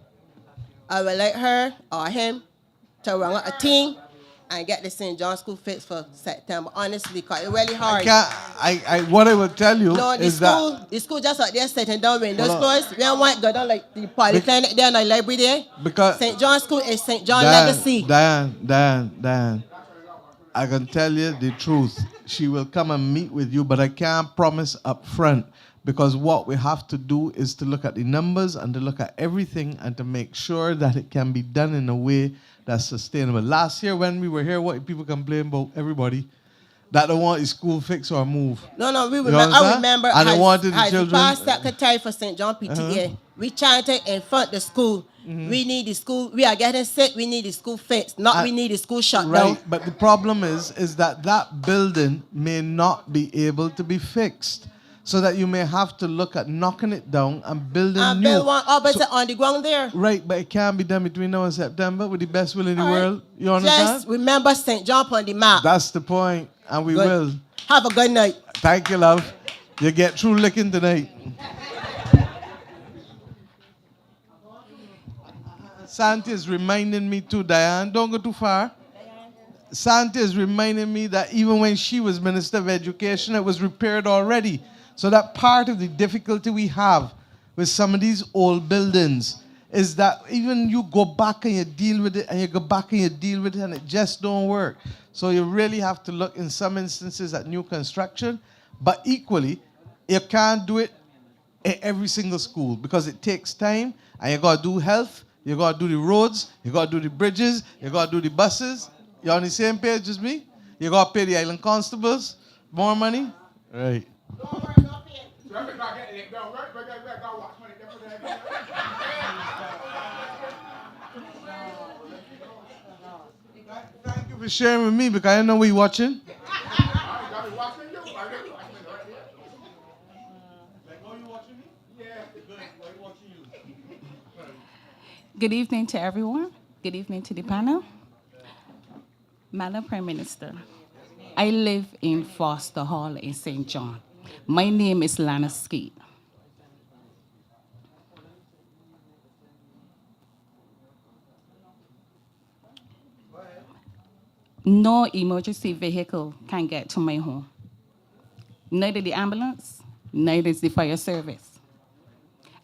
I would like her or him to run out a team and get the St. John School fixed for September. Honestly, because it's really hard. What I will tell you No, is that the school just out there sitting down windows Hold on. closed. We don't want to go down like the polyclinic there and the library there. because St. John School is St. John Legacy. Diane, I can tell you the truth. She will come and meet with you, but I can't promise up front, because what we have to do is to look at the numbers and to look at everything and to make sure that it can be done in a way that's sustainable. Last year when we were here, what did people complain about? Everybody that don't want the school fix or move. No, we You remember. I understand? remember And I wanted the as the children. past secretary for St. John PTA. We chanted in front of the school. We need the school. We are getting sick. We need the school fixed. Not we need the school shut Right, down. but the problem is that building may not be able to be fixed. So that you may have to look at knocking it down and building And new. build one opposite on the ground there. Right, but it can't be done between now and September with the best will in the All right. world. You understand? Just remember St. John on the map. That's the point, and we Good. will. Have a good night. Thank you, love. You get through licking tonight. Santi is reminding me too, Diane. Don't go too far. Santi is reminding me that even when she was Minister of Education, it was repaired already. So that part of the difficulty we have with some of these old buildings is that even you go back and you deal with it, and you go back and you deal with it, and it just don't work. So you really have to look in some instances at new construction, but equally, you can't do it in every single school because it takes time, and you got to do health, you got to do the roads, you got to do the bridges, you got to do the buses. You on the same page as me? You got to pay the island constables more money? Right. Thank you for sharing with me because I didn't know we watching. Good evening to everyone. Good evening to the panel. Madam Prime Minister, I live in Foster Hall in St. John. My name is Lana Skeet. No emergency vehicle can get to my home. Neither the ambulance, neither is the fire service.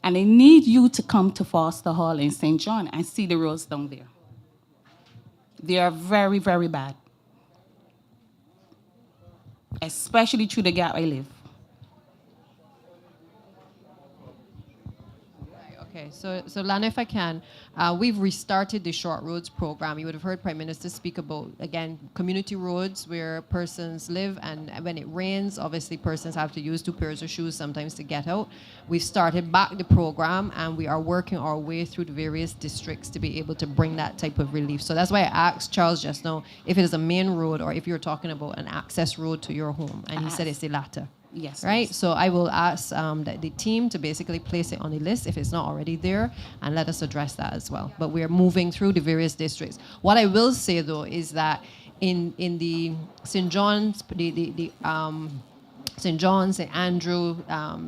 And I need you to come to Foster Hall in St. John and see the roads down there. They are very, very bad, especially through the gap I live. Okay, so Lana, if I can, we've restarted the short roads program. You would have heard Prime Minister speak about, again, community roads where persons live, and when it rains, obviously persons have to use 2 pairs of shoes sometimes to get out. We've started back the program, and we are working our way through the various districts to be able to bring that type of relief. So that's why I asked Charles just now if it is a main road or if you're talking about an access road to your home, and he said it's the latter. Yes. Right, please. so I will ask the team to basically place it on the list if it's not already there, and let us address that as well. But we're moving through the various districts. What I will say though is that in the St. John's, St. John, St. Andrew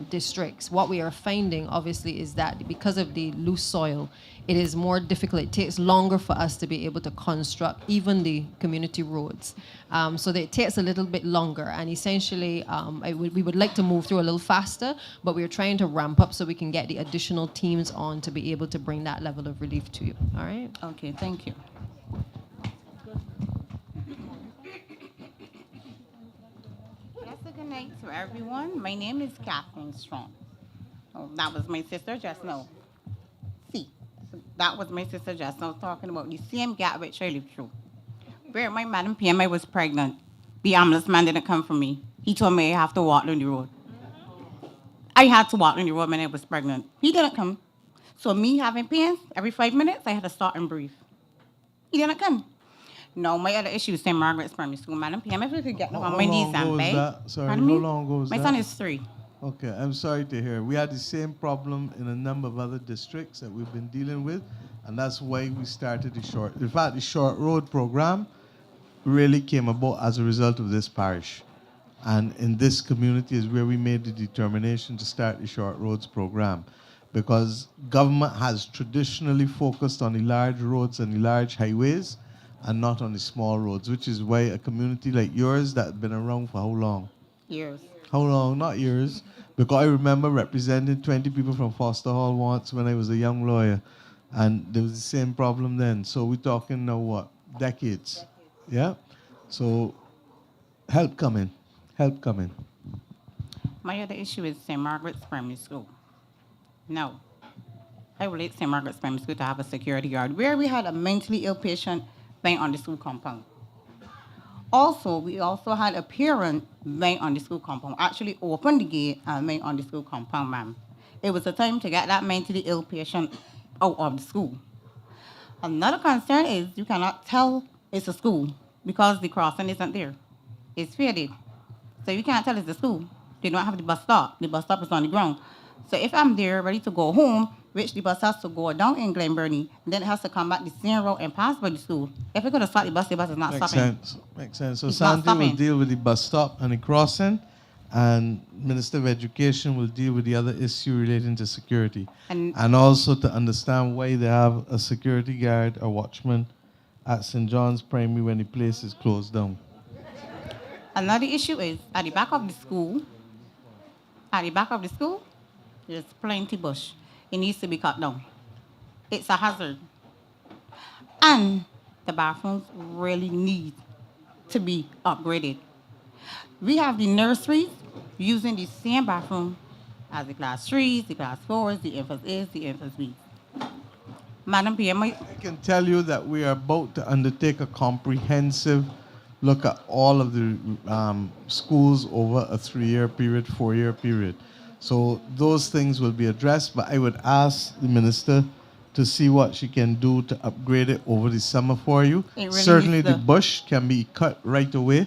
districts, what we are finding obviously is that because of the loose soil, it is more difficult. It takes longer for us to be able to construct even the community roads. So that it takes a little bit longer. And essentially, we would like to move through a little faster, but we're trying to ramp up so we can get the additional teams on to be able to bring that level of relief to you. All right? Okay, thank you. Yes, good night to everyone. My name is Kathleen Strong. Oh, that was my sister just now. See, so that was my sister just now talking about the same gap which I lived through. Where my Madam PM, I was pregnant. The ambulance man didn't come for me. He told me I have to walk down the road. I had to walk down the road when I was pregnant. He didn't come. So me having pains every 5 minutes, I had to stop and breathe. He didn't come. No, my other issue is St. Margaret's Primary School. Madam PM, if we could get on my knees and beg. Sorry, Pardon how me? long ago was My that? son is 3. Okay, I'm sorry to hear. We had the same problem in a number of other districts that we've been dealing with, and that's why we started the short. In fact, the short road program really came about as a result of this parish. And in this community is where we made the determination to start the short roads program, because government has traditionally focused on the large roads and the large highways and not on the small roads, which is why a community like yours that's been around for how long? Years. How long? Not years. Because I remember representing 20 people from Foster Hall once when I was a young lawyer, and there was the same problem then. So we're talking now, what, decades? Yeah? So help coming. Help coming. My other issue is St. Margaret's Primary School. No. I would like St. Margaret's Primary School to have a security guard where we had a mentally ill patient lying on the school compound. Also, we also had a parent lying on the school compound, actually opened the gate and lying on the school compound, ma'am. It was a time to get that mentally ill patient out of the school. Another concern is you cannot tell it's a school because the crossing isn't there. It's faded. So you can't tell it's a school. They don't have the bus stop. The bus stop is on the ground. So if I'm there ready to go home, which the bus has to go down in Glen Burnie, then it has to come back the same route and pass by the school. If we're going to stop the bus is not Makes stopping. sense. Makes sense. So It's not Sandy will stopping. deal with the bus stop and the crossing, and Minister of Education will deal with the other issue relating to security. And Also to understand why they have a security guard or watchman at St. John's Primary when the place is closed down. another issue is at the back of the school, there's plenty bush. It needs to be cut down. It's a hazard. And the bathrooms really need to be upgraded. We have the nurseries using the same bathroom as the class 3s, the class 4s, the infants A's, the infants B's. Madam PM, I can tell you that we are about to undertake a comprehensive look at all of the schools over a 3-year period, 4-year period. So those things will be addressed, but I would ask the minister to see what she can do to upgrade it over the summer for you. It really Certainly needs the the- bush can be cut right away,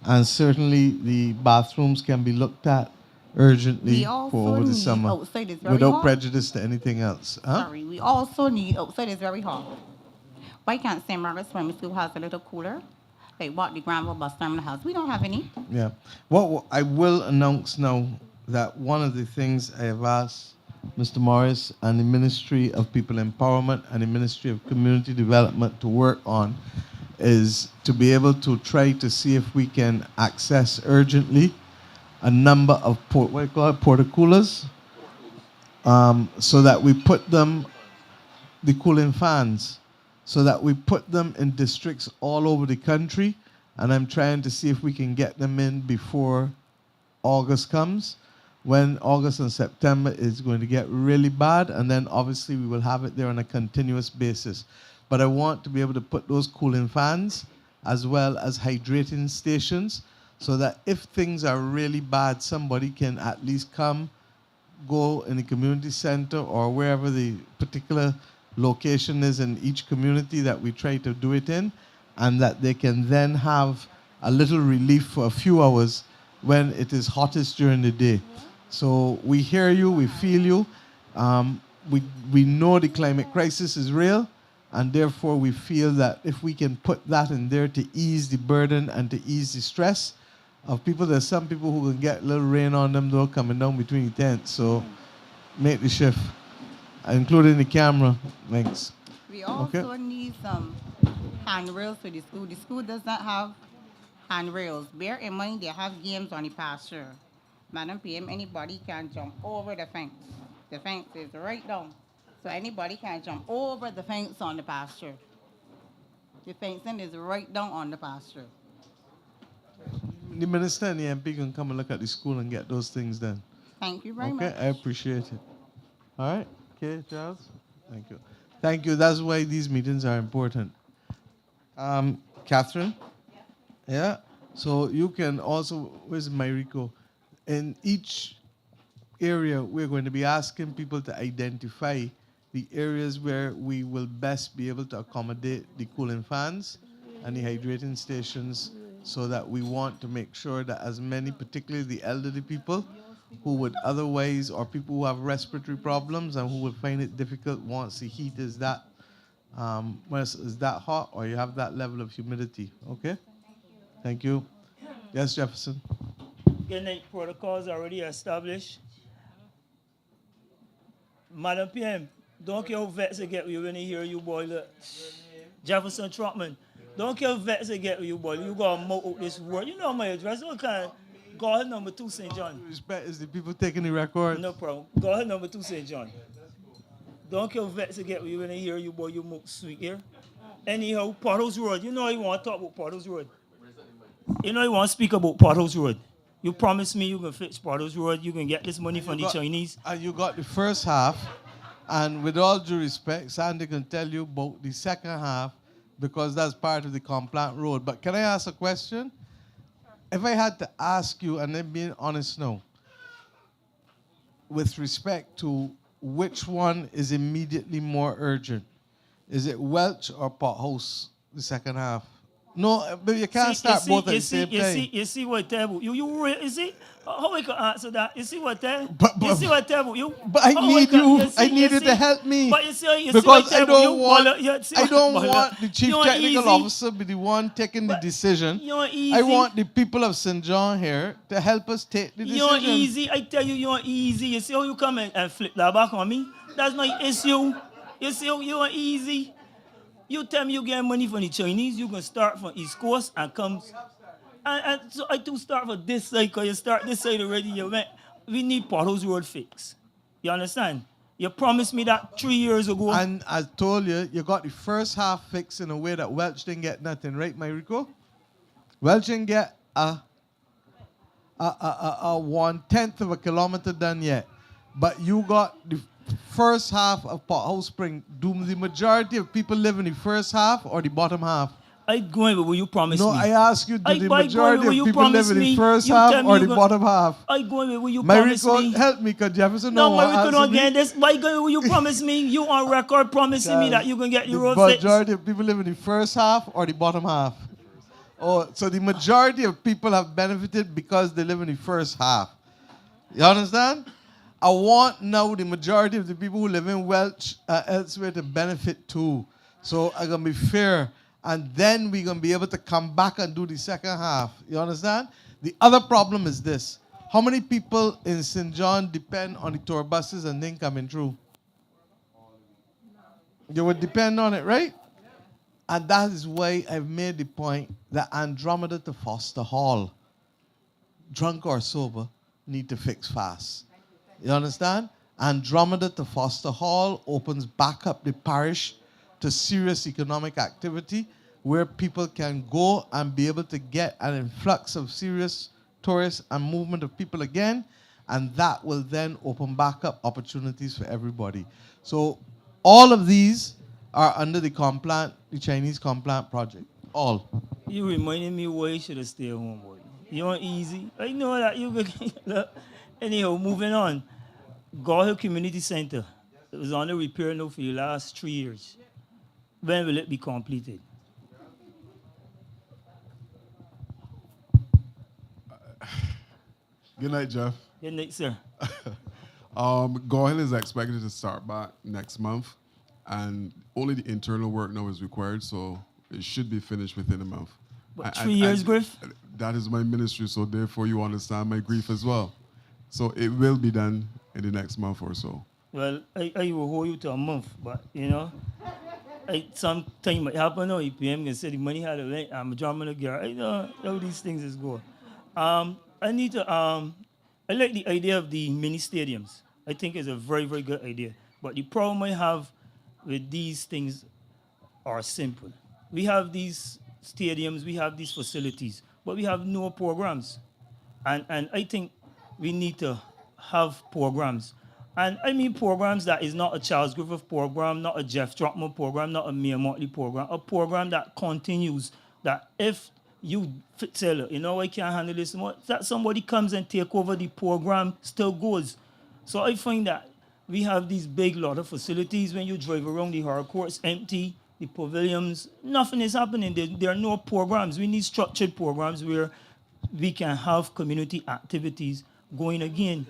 and certainly the bathrooms can be looked at urgently We for also over the need summer outside, it's very without hot. prejudice to anything else. Huh? Sorry, we also need, outside is very hot. Why can't St. Margaret's Primary School has a little cooler? Like what the Granville bus terminal has. We don't have any. Yeah. What I will announce now that one of the things I have asked Mr. Morris and the Ministry of People Empowerment and the Ministry of Community Development to work on is to be able to try to see if we can access urgently a number of porta coolers, so that we put them, the cooling fans, so that we put them in districts all over the country, and I'm trying to see if we can get them in before August comes, when August and September is going to get really bad, and then obviously we will have it there on a continuous basis. But I want to be able to put those cooling fans as well as hydrating stations, so that if things are really bad, somebody can at least come, go in the community center or wherever the particular location is in each community that we try to do it in, and that they can then have a little relief for a few hours when it is hottest during the day. So we hear you, we feel you. We know the climate crisis is real, and therefore we feel that if we can put that in there to ease the burden and to ease the stress of people, there's some people who can get a little rain on them though coming down between the tents. So make the shift, including the camera. Thanks. We also need some handrails for the school. The school does not have handrails. Bear in mind they have games on the pasture. Madam PM, anybody can jump over the fence. The fence is right down. So anybody can jump over the fence on the pasture. The fencing is right down on the pasture. The minister and the MP can come and look at the school and get those things done. Thank you very Okay, much. I appreciate it. All right, okay, Charles. Thank you. Thank you. That's why these meetings are important. Catherine? Yeah? So you can also, where's Mairico? In each area, we're going to be asking people to identify the areas where we will best be able to accommodate the cooling fans and the hydrating stations, so that we want to make sure that as many, particularly the elderly people, who would otherwise, or people who have respiratory problems and who would find it difficult once the heat is that, is that hot, or you have that level of humidity. Okay? Thank you. Yes, Jefferson. Good night. Protocols already established. Madam PM, don't care who vets they get you when they hear you, boy. Look. Jefferson Trotman. Don't care who vets they get you, boy. You got to mow out this word. You know my address. Don't kind go ahead, number 2, St. John. Respect is the people taking the record. No problem. Go ahead, number 2, St. John. Don't care who vets they get you when they hear you, boy. You mow sweet here. Anyhow, Potholes Road. You know you want to talk about Potholes Road. You know you want to speak about Potholes Road. You promised me you can fix Potholes Road. You can get this money from the Chinese. And you got the first half. And with all due respect, Sandy can tell you about the second half, because that's part of the Complant Road. But can I ask a question? If I had to ask you, and I'm being honest now, with respect to which one is immediately more urgent, is it Welch or Pothouse, the second half? No, but you can't start both at the same time. You see what table? You see how we can answer that? You see what table? But- You see what table? You. But I need you. I need you to help me. But you see Because what I table? don't want. I don't Bola. want the chief You're technical easy. officer be the one taking the decision. You're easy. I want the people of St. John here to help us take the decision. You're easy. I tell you, you're easy. You see how you come and flip that back on me? That's not an issue. You see how you're easy. You tell me you get money from the Chinese, you can start from East Coast and come. And so I do start from this side, because you start this side already. We need Potholes Road fix. You understand? You promised me that 3 years ago. And I told you, you got the first half fixed in a way that Welch didn't get nothing, right, Mairico? Welch didn't get a 1/10 of a kilometer done yet. But you got the first half of Pothouse Spring. Do the majority of people live in the first half or the bottom half? I going with what you promised No, me. I ask you, do I the by going majority with what of you people live promised in the me. first You half tell me or you the go- bottom half? I going with what you promised Mariko, me. help me, because Jefferson No, don't want to Mariko, answer don't me. get this. Why going with what you promised me? You on record promising me that you gonna get the The road fixed. majority of people live in the first half or the bottom half? Oh, so the majority of people have benefited because they live in the first half. You understand? I want now the majority of the people who live in Welch elsewhere to benefit too. So I'm going to be fair. And then we're going to be able to come back and do the second half. You understand? The other problem is this. How many people in St. John depend on the tour buses and then coming through? You would depend on it, right? And that is why I've made the point that Andromeda to Foster Hall, drunk or sober, need to fix fast. You understand? Andromeda to Foster Hall opens back up the parish to serious economic activity where people can go and be able to get an influx of serious tourists and movement of people again. And that will then open back up opportunities for everybody. So all of these are under the Complant, the Chinese Complant project. All. You reminding me why you should have stayed home, boy. You want easy? I know that you look. Anyhow, moving on. Gall Community Center. It was on the repair note for the last 3 years. When will it be completed? Good night, Jeff. Good night, sir. Gall Hill is expected to start back next month, and only the internal work now is required, so it should be finished within a month. But 3 years, Griff? That is my ministry, so therefore you understand my grief as well. So it will be done in the next month or so. Well, I will hold you to a month, but you know, something might happen now. EPM can say the money had a link. I'm drumming a girl. I know how these things is going. I need to. I like the idea of the mini stadiums. I think it's a very, very good idea. But the problem I have with these things are simple. We have these stadiums, we have these facilities, but we have no programs. And I think we need to have programs. And I mean programs that is not a Charles Griffith program, not a Jeff Trotman program, not a Mia Motley program, a program that continues, that if you tell her, you know, I can't handle this more, that somebody comes and take over the program still goes. So I find that we have these big lot of facilities. When you drive around, the hard courts empty, the pavilions, nothing is happening. There are no programs. We need structured programs where we can have community activities going again.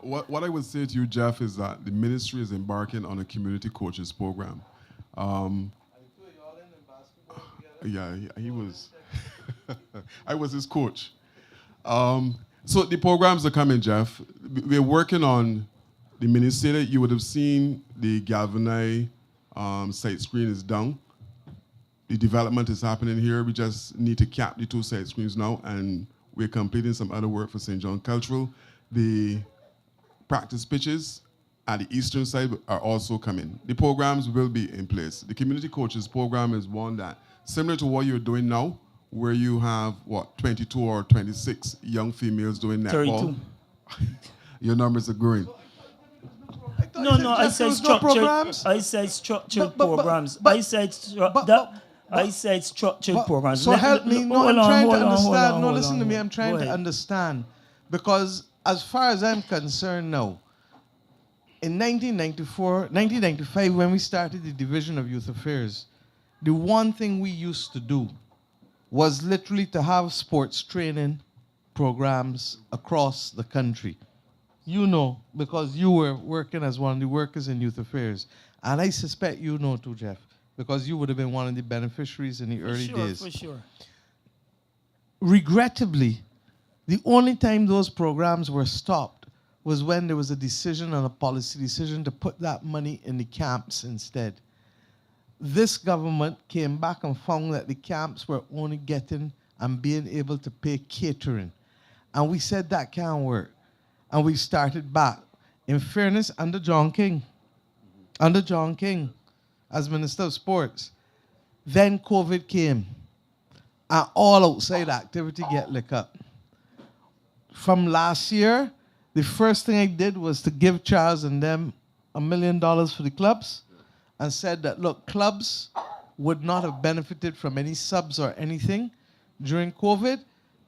What I would say to you, Jeff, is that the ministry is embarking on a community coaches program. Yeah, he was. I was his coach. So the programs are coming, Jeff. We're working on the ministry. You would have seen the Galvanized site screen is down. The development is happening here. We just need to cap the 2 site screens now, and we're completing some other work for St. John Cultural. The practice pitches at the eastern side are also coming. The programs will be in place. The community coaches program is one that, similar to what you're doing now, where you have, 22 or 26 young females doing netball. 32. Your numbers are growing. No, I said structured. I said structured programs. I said structured programs. So help me. No, I'm trying to understand. No, listen to me. Hold on. I'm trying to understand. Because as far as I'm concerned now, in 1995, when we started the Division of Youth Affairs, the one thing we used to do was literally to have sports training programs across the country. You know, because you were working as one of the workers in youth affairs. And I suspect you know too, Jeff, because you would have been one of the beneficiaries in the early days. For sure. Regrettably, the only time those programs were stopped was when there was a decision and a policy decision to put that money in the camps instead. This government came back and found that the camps were only getting and being able to pay catering. And we said that can't work. And we started back. In fairness, under John King, as Minister of Sports, then COVID came, and all outside activity get licked up. from last year, the first thing I did was to give Charles and them $1 million for the clubs and said that, look, clubs would not have benefited from any subs or anything during COVID.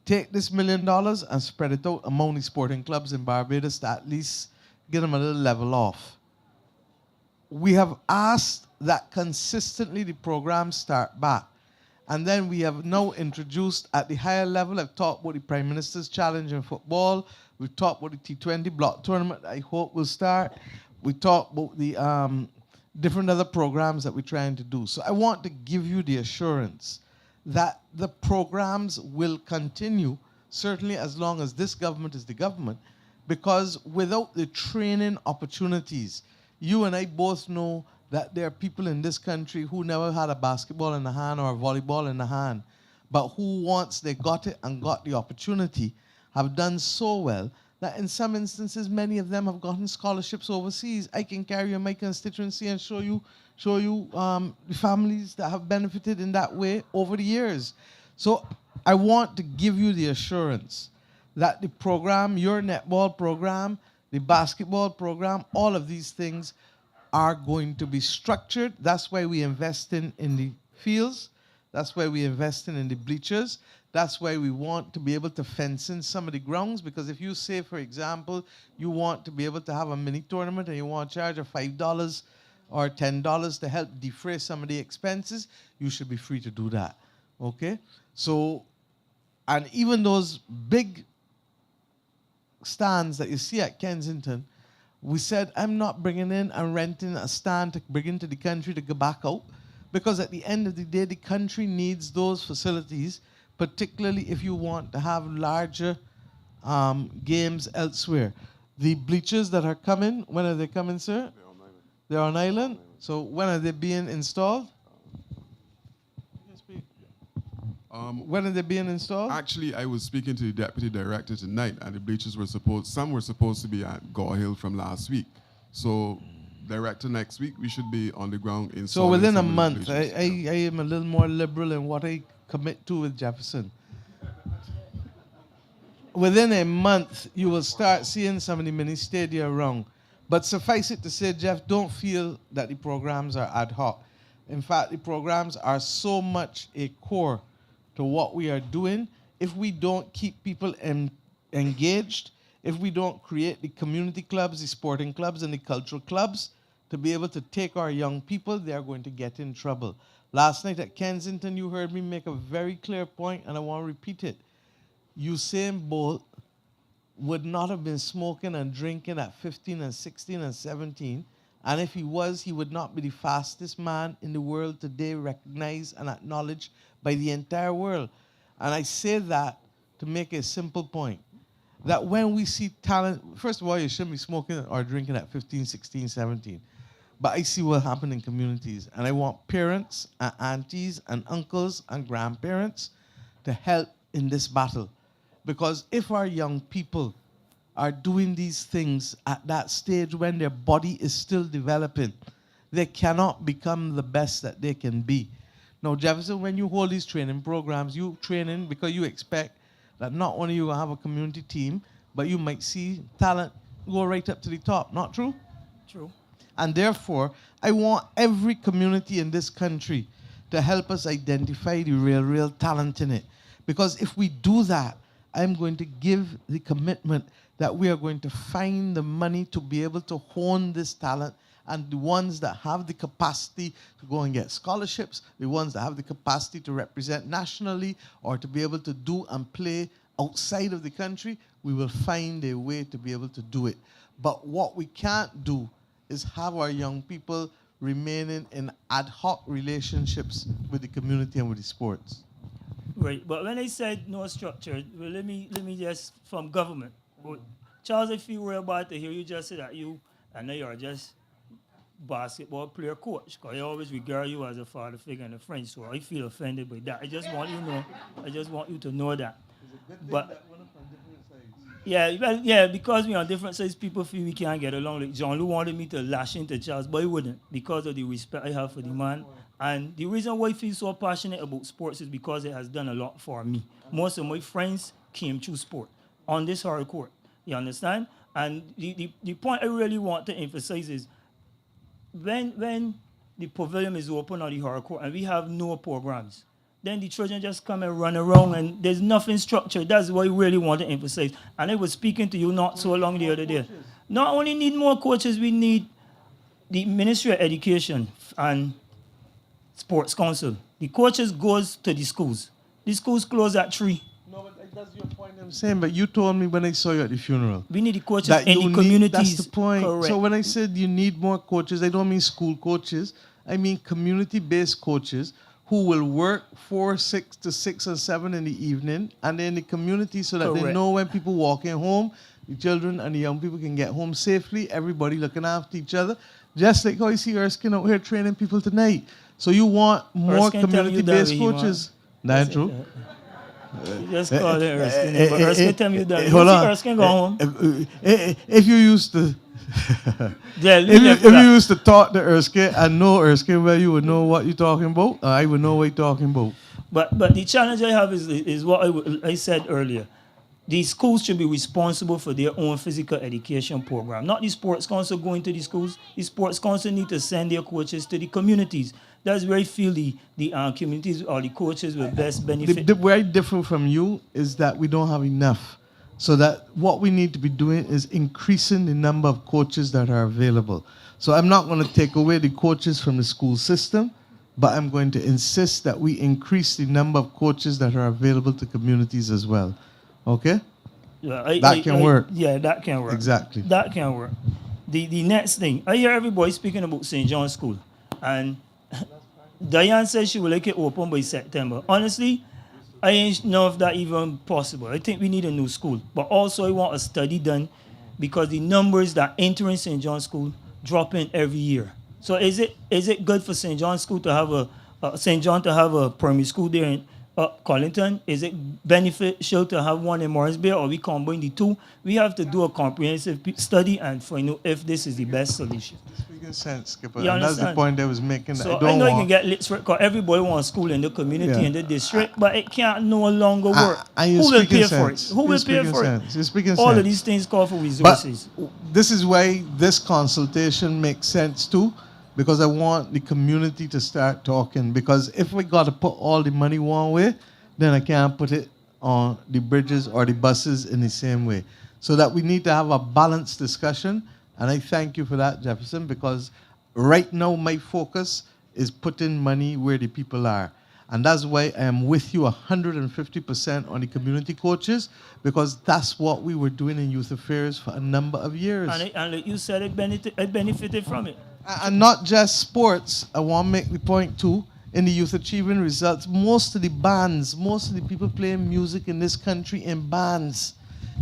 Take this $1 million and spread it out among the sporting clubs in Barbados to at least get them a little level off. We have asked that consistently the programs start back. And then we have now introduced at the higher level, I've talked about the Prime Minister's Challenge in football. We've talked about the T20 block tournament I hope will start. We talked about the different other programs that we're trying to do. So I want to give you the assurance that the programs will continue, certainly as long as this government is the government, because without the training opportunities, you and I both know that there are people in this country who never had a basketball in the hand or a volleyball in the hand, but who once they got it and got the opportunity, have done so well that in some instances, many of them have gotten scholarships overseas. I can carry you in my constituency and show you the families that have benefited in that way over the years. So I want to give you the assurance that the program, your netball program, the basketball program, all of these things are going to be structured. That's why we invest in the fields. That's why we invest in the bleachers. That's why we want to be able to fence in some of the grounds, because if you say, for example, you want to be able to have a mini tournament and you want to charge a $5 or $10 to help defray some of the expenses, you should be free to do that, okay? So, and even those big stands that you see at Kensington, we said, I'm not bringing in and renting a stand to bring into the country to go back out, because at the end of the day, the country needs those facilities, particularly if you want to have larger games elsewhere. The bleachers that are coming, when are they coming, sir? They're on island. So when are they being installed? When are they being installed? Actually, I was speaking to the deputy director tonight, and the bleachers were some were supposed to be at Gall Hill from last week. So, director, next week we should be on the ground installing. So within a some of the month, bleachers. I am a little more liberal in what I commit to with Jefferson. Within a month, you will start seeing some of the mini stadia around. But suffice it to say, Jeff, don't feel that the programs are ad hoc. In fact, the programs are so much a core to what we are doing. If we don't keep people engaged, if we don't create the community clubs, the sporting clubs, and the cultural clubs to be able to take our young people, they are going to get in trouble. Last night at Kensington, you heard me make a very clear point, and I want to repeat it. Usain Bolt would not have been smoking and drinking at 15 and 16 and 17, and if he was, he would not be the fastest man in the world today, recognized and acknowledged by the entire world. And I say that to make a simple point, that when we see talent, first of all, you shouldn't be smoking or drinking at 15, 16, 17. But I see what happens in communities, and I want parents and aunties and uncles and grandparents to help in this battle. Because if our young people are doing these things at that stage when their body is still developing, they cannot become the best that they can be. Now, Jefferson, when you hold these training programs, you training because you expect that not only you will have a community team, but you might see talent go right up to the top. Not true? True. And therefore, I want every community in this country to help us identify the real talent in it. Because if we do that, I'm going to give the commitment that we are going to find the money to be able to hone this talent, and the ones that have the capacity to go and get scholarships, the ones that have the capacity to represent nationally or to be able to do and play outside of the country, we will find a way to be able to do it. But what we can't do is have our young people remaining in ad hoc relationships with the community and with the sports. Right, but when I said no structure, well, let me just from government. But Charles, I feel real bad to hear you just say that you are just basketball player coach, because I always regard you as a father figure and a friend, so I feel offended by that. I just want you to know that. But yeah, because we are different size, people feel we can't get along. Like John Lou wanted me to lash into Charles, but he wouldn't, because of the respect I have for the man. And the reason why I feel so passionate about sports is because it has done a lot for me. Most of my friends came through sport. on this hard court. You understand? And the point I really want to emphasize is when the pavilion is open or the hard court and we have no programs, then the children just come and run around and there's nothing structured. That's what I really want to emphasize. And I was speaking to you not so long the other day. Not only need more coaches, we need the Ministry of Education and Sports Council. The coaches goes to the schools. The schools close at 3. No, but that's your point I'm saying. But you told me when I saw you at the funeral. We need the coaches that in you the communities. That's the point. Correct. So when I said you need more coaches, I don't mean school coaches. I mean community-based coaches who will work 4, 6 to 6 or 7 in the evening and in the community so that they Correct. know when people walking home, the children and the young people can get home safely, everybody looking after each other. Just like how you see Erskine out here training people tonight. So you want more Erskine tell you that community-based he coaches. That's true. You just call it Erskine. But Erskine tell you that. Hold You see on. Erskine go home. If you used to... Yeah, if you used to talk to Erskine and know Erskine, well, you would know what you're talking about. I would know what you're talking about. But the challenge I have is what I said earlier. The schools should be responsible for their own physical education program. Not the sports council going to the schools. The sports council need to send their coaches to the communities. That's where I feel the communities or the coaches will best benefit. The way different from you is that we don't have enough. So that what we need to be doing is increasing the number of coaches that are available. So I'm not going to take away the coaches from the school system, but I'm going to insist that we increase the number of coaches that are available to communities as well. Okay? Yeah, that can work. Yeah, that can work. Exactly. That can work. The next thing, I hear everybody speaking about St. John's School. And Diane says she will like it open by September. Honestly, I ain't know if that even possible. I think we need a new school. But also I want a study done because the numbers that enter in St. John's School drop in every year. So is it good for St. John's School to have St. John to have a primary school there in Collington? Is it beneficial to have one in Morris Bay, or we combine the two? We have to do a comprehensive study and find out if this is the best solution. It's making sense, Skipper. You And that's the understand? point I was making. So I I know you want, can get lit because everybody wants school in the community, Yeah. in the district, but it can't no longer work. and you're Who will speaking pay for it? sense. Who You're will pay speaking for sense. it? You're speaking All sense. of these things call for resources. But this is why this consultation makes sense too, because I want the community to start talking. Because if we got to put all the money one way, then I can't put it on the bridges or the buses in the same way. So that we need to have a balanced discussion. And I thank you for that, Jefferson, because right now my focus is putting money where the people are. And that's why I am with you 150% on the community coaches, because that's what we were doing in youth affairs for a number of years. And like you said, I benefited from it. And not just sports. I want to make the point too. In the youth achieving results, most of the bands, most of the people playing music in this country in bands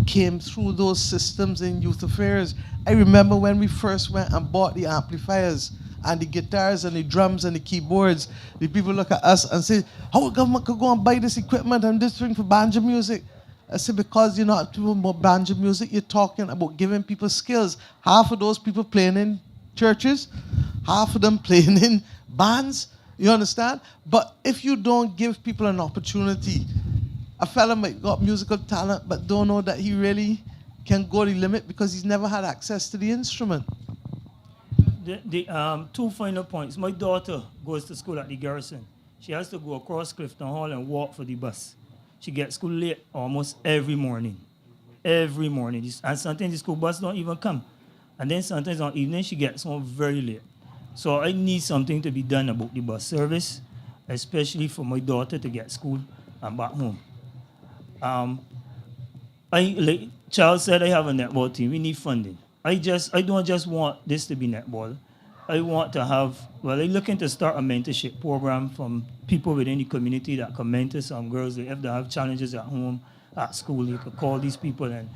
came through those systems in youth affairs. I remember when we first went and bought the amplifiers and the guitars and the drums and the keyboards, the people look at us and say, how the government could go and buy this equipment and this thing for banjo music? I said, because you're not talking about banjo music, you're talking about giving people skills. Half of those people playing in churches, half of them playing in bands. You understand? But if you don't give people an opportunity, a fella might got musical talent but don't know that he really can go the limit because he's never had access to the instrument. The two final points. My daughter goes to school at the Garrison. She has to go across Clifton Hall and walk for the bus. She gets school late almost every morning. Every morning. And sometimes the school bus don't even come. And then sometimes on evening she gets home very late. So I need something to be done about the bus service, especially for my daughter to get school and back home. Like Charles said, I have a netball team. We need funding. I don't just want this to be netball. I want to have, I'm looking to start a mentorship program from people within the community that can mentor some girls. If they have challenges at home, at school, you could call these people and,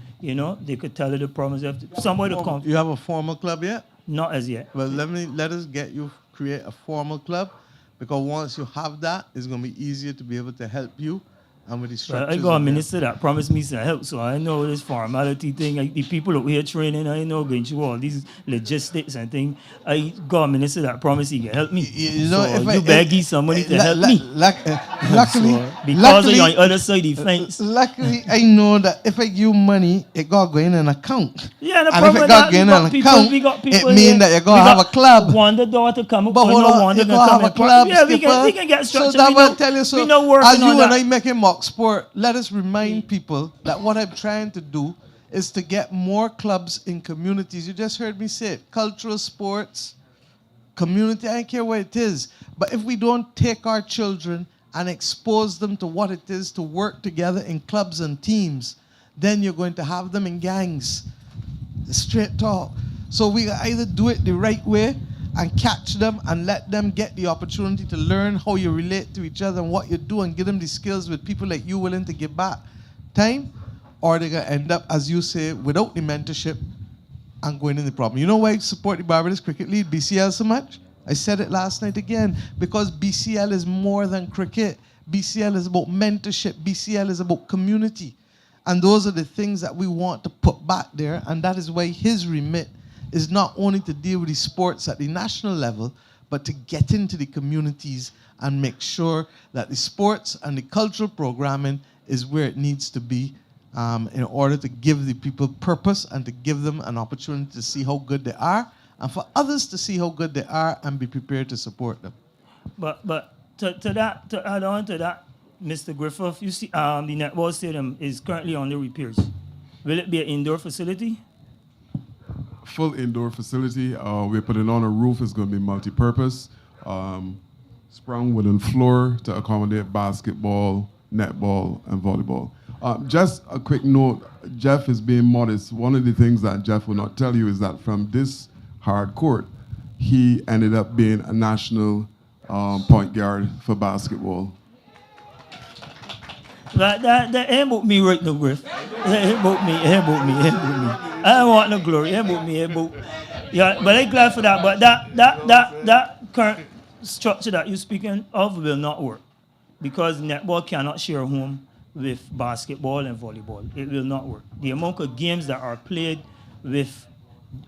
they could tell you the problems. If somebody to come. You have a formal club yet? Not as yet. Well, let us get you create a formal club, because once you have that, it's going to be easier to be able to help you and with the structures. I got a minister that promised me some help, so I know this formality thing. The people over here training, I know going through all these logistics and things. I got a minister that promised he can help me. You know, so beg some money to help me. Luckily, because of your other side defense. Luckily, I know that if I give money, it got go in an account. Yeah, the and if it got go in an account, it means that you're going to have a club. Want the door to come up, but hold on, you're going to have a club. Yeah, we can get structured. So that will tell you, so we know working as you on and that. I making mock sport, let us remind people that what I'm trying to do is to get more clubs in communities. You just heard me say it, cultural sports, community, I don't care what it is. But if we don't take our children and expose them to what it is to work together in clubs and teams, then you're going to have them in gangs. Straight talk. So we either do it the right way and catch them and let them get the opportunity to learn how you relate to each other and what you do and give them the skills with people like you willing to give back time, or they're going to end up, as you say, without the mentorship and going in the problem. You know why I support the Barbados Cricket League, BCL, so much? I said it last night again, because BCL is more than cricket. BCL is about mentorship. BCL is about community. And those are the things that we want to put back there, and that is why his remit is not only to deal with the sports at the national level, but to get into the communities and make sure that the sports and the cultural programming is where it needs to be, in order to give the people purpose and to give them an opportunity to see how good they are, and for others to see how good they are and be prepared to support them. But to add on to that, Mr. Griffith, you see, the netball stadium is currently under repairs. Will it be an indoor facility? Full indoor facility. We're putting on a roof. It's going to be multi-purpose. Sprung wooden floor to accommodate basketball, netball, and volleyball. Just a quick note, Jeff is being modest. One of the things that Jeff will not tell you is that from this hard court, he ended up being a national point guard for basketball. That ain't about me right now, Griff. It ain't about me. I don't want no glory. It ain't about me. Yeah, but I'm glad for that. But that current structure that you're speaking of will not work, because netball cannot share a home with basketball and volleyball. It will not work. The amount of games that are played with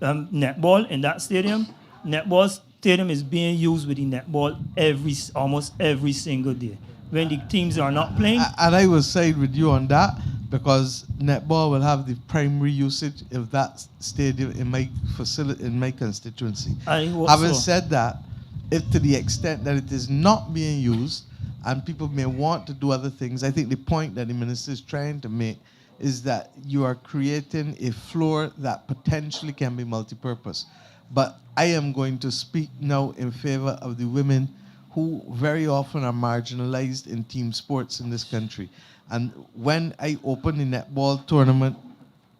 netball in that stadium, netball stadium is being used with the netball almost every single day. When the teams are not playing. And I will side with you on that, because netball will have the primary usage of that stadium in my facility, in my constituency. Having said that, if to the extent that it is not being used and people may want to do other things, I think the point that the minister is trying to make is that you are creating a floor that potentially can be multi-purpose. But I am going to speak now in favor of the women who very often are marginalized in team sports in this country. And when I opened the netball tournament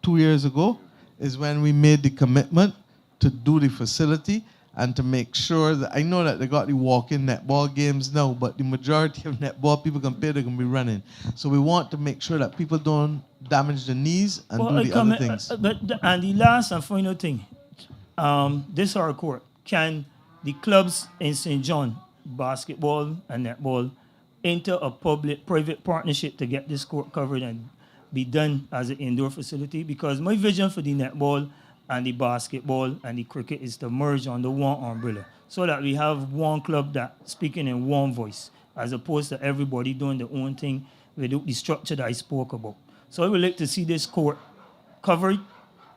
2 years ago is when we made the commitment to do the facility and to make sure that, I know that they got the walk-in netball games now, but the majority of netball people can play, they're going to be running. So we want to make sure that people don't damage the knees and do the other things. And the last and final thing, this our court, can the clubs in St. John, basketball and netball, enter a public-private partnership to get this court covered and be done as an indoor facility? Because my vision for the netball and the basketball and the cricket is to merge under one umbrella, so that we have one club that speaking in one voice, as opposed to everybody doing their own thing without the structure that I spoke about. So I would like to see this court covered,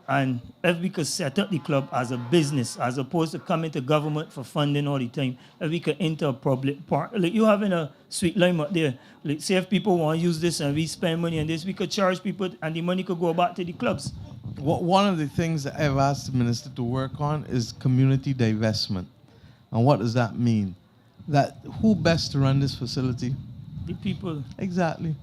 and if we could set up the club as a business, as opposed to coming to government for funding all the time, if we could enter a public part, like you having a sweet lime up there, like say if people want to use this and we spend money on this, we could charge people and the money could go back to the clubs. One of the things that I've asked the minister to work on is community divestment. And what does that mean? That who best to run this facility? The people. Exactly.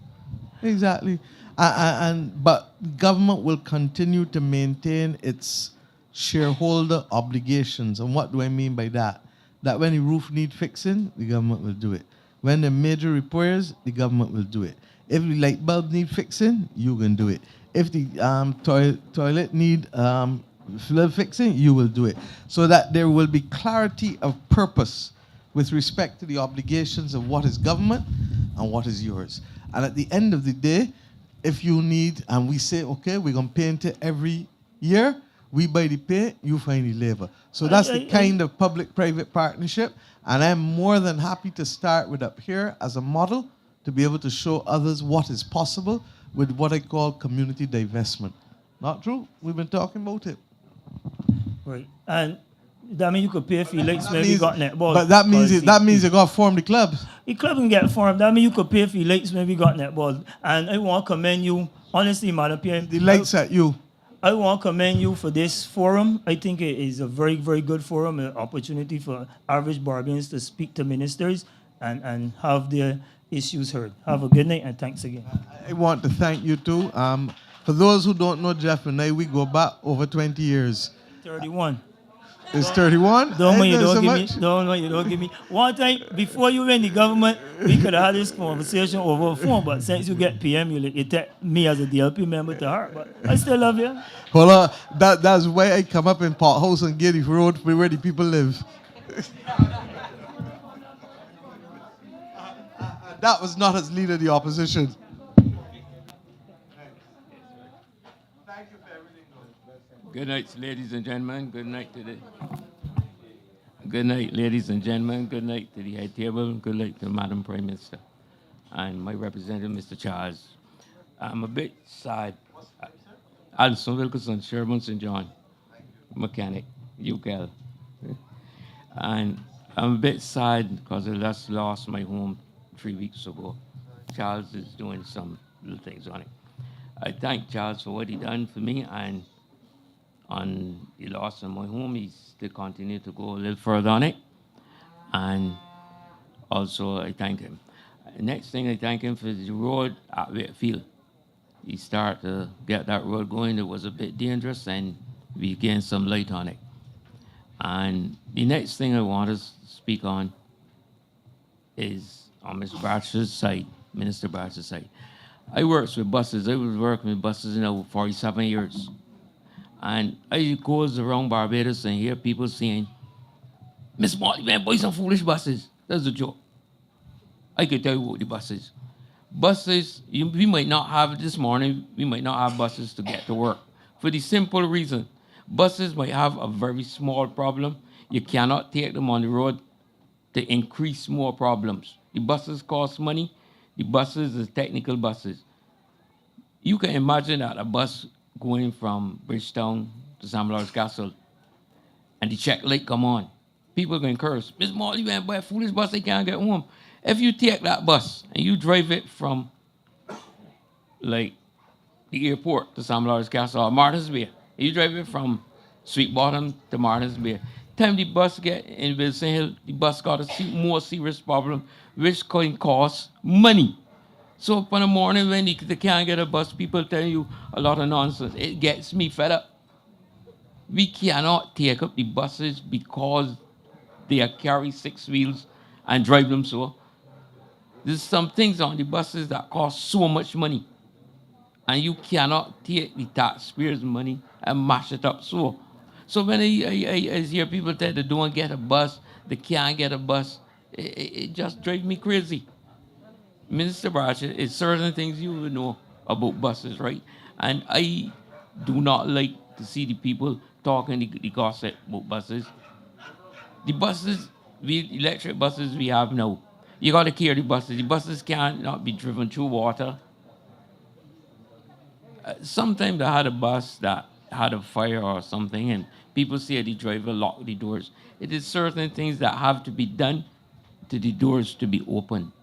But government will continue to maintain its shareholder obligations. And what do I mean by that? That when the roof needs fixing, the government will do it. When the major repairs, the government will do it. If the light bulb need fixing, you can do it. If the toilet need fixing, you will do it. So that there will be clarity of purpose with respect to the obligations of what is government and what is yours. And at the end of the day, if you need, and we say, okay, we're going to paint it every year, we buy the paint, you find the labor. So that's the kind of public-private partnership, and I'm more than happy to start with up here as a model to be able to show others what is possible with what I call community divestment. Not true? We've been talking about it. Right. And that means you could pay for your legs when we got netball. But that means you got to form the clubs. The club can get formed. That means you could pay for your legs when we got netball. And I want to commend you, honestly, Madam PM. The lights at you. I want to commend you for this forum. I think it is a very, very good forum, an opportunity for average Barbarians to speak to ministers and have their issues heard. Have a good night and thanks again. I want to thank you too. For those who don't know Jeff and I, we go back over 20 years. 31. It's 31? Don't give me. One time, before you were in the government, we could have had this conversation over the phone, but since you get PM, you take me as a DLP member to heart, but I still love you. Well, that's why I come up in Port House and Giddy Road where the people live. That was not as leader of the opposition. Good night, ladies and gentlemen. Good night to the. Good night, ladies and gentlemen. Good night to the head table. Good night to Madam Prime Minister and my representative, Mr. Charles. I'm a bit sad. Alison Wilkinson, Sherman St. John, mechanic, Gall. And I'm a bit sad because I just lost my home 3 weeks ago. Charles is doing some little things on it. I thank Charles for what he done for me, and on the loss of my home, he still continue to go a little further on it. And also, I thank him. Next thing, I thank him for the road at Wakefield. He started to get that road going. It was a bit dangerous, and we gained some light on it. And the next thing I want to speak on is on Mr. Barcher's side, Minister Barcher's side. I worked with buses. I was working with buses for 47 years. And I goes around Barbados and hear people saying, Miss Marty, man, buy some foolish buses. That's a joke. I can tell you what the buses. Buses, we might not have this morning, we might not have buses to get to work. For the simple reason, buses might have a very small problem. You cannot take them on the road to increase more problems. The buses cost money. The buses are technical buses. You can imagine that a bus going from Bridgetown to Sam Lord's Castle, and the check light come on. People are going to curse. Miss Molly, man, buy a foolish bus, they can't get home. If you take that bus and you drive it from, like, the airport to Sam Lord's Castle or Martins Bay, you drive it from Sweet Bottom to Martins Bay, time the bus get in Wilson Hill, the bus got a more serious problem, which can cost money. So up in the morning when they can't get a bus, people tell you a lot of nonsense. It gets me fed up. We cannot take up the buses because they carry 6 wheels and drive them so. There's some things on the buses that cost so much money. And you cannot take the taxpayers' money and mash it up so. So when I hear people tell they don't get a bus, they can't get a bus, it just drives me crazy. Minister Barcher, it's certain things you would know about buses, right? And I do not like to see the people talking the gossip about buses. The buses, the electric buses we have now, you got to carry the buses. The buses cannot be driven through water. Sometimes I had a bus that had a fire or something, and people say the driver locked the doors. It is certain things that have to be done to the doors to be opened.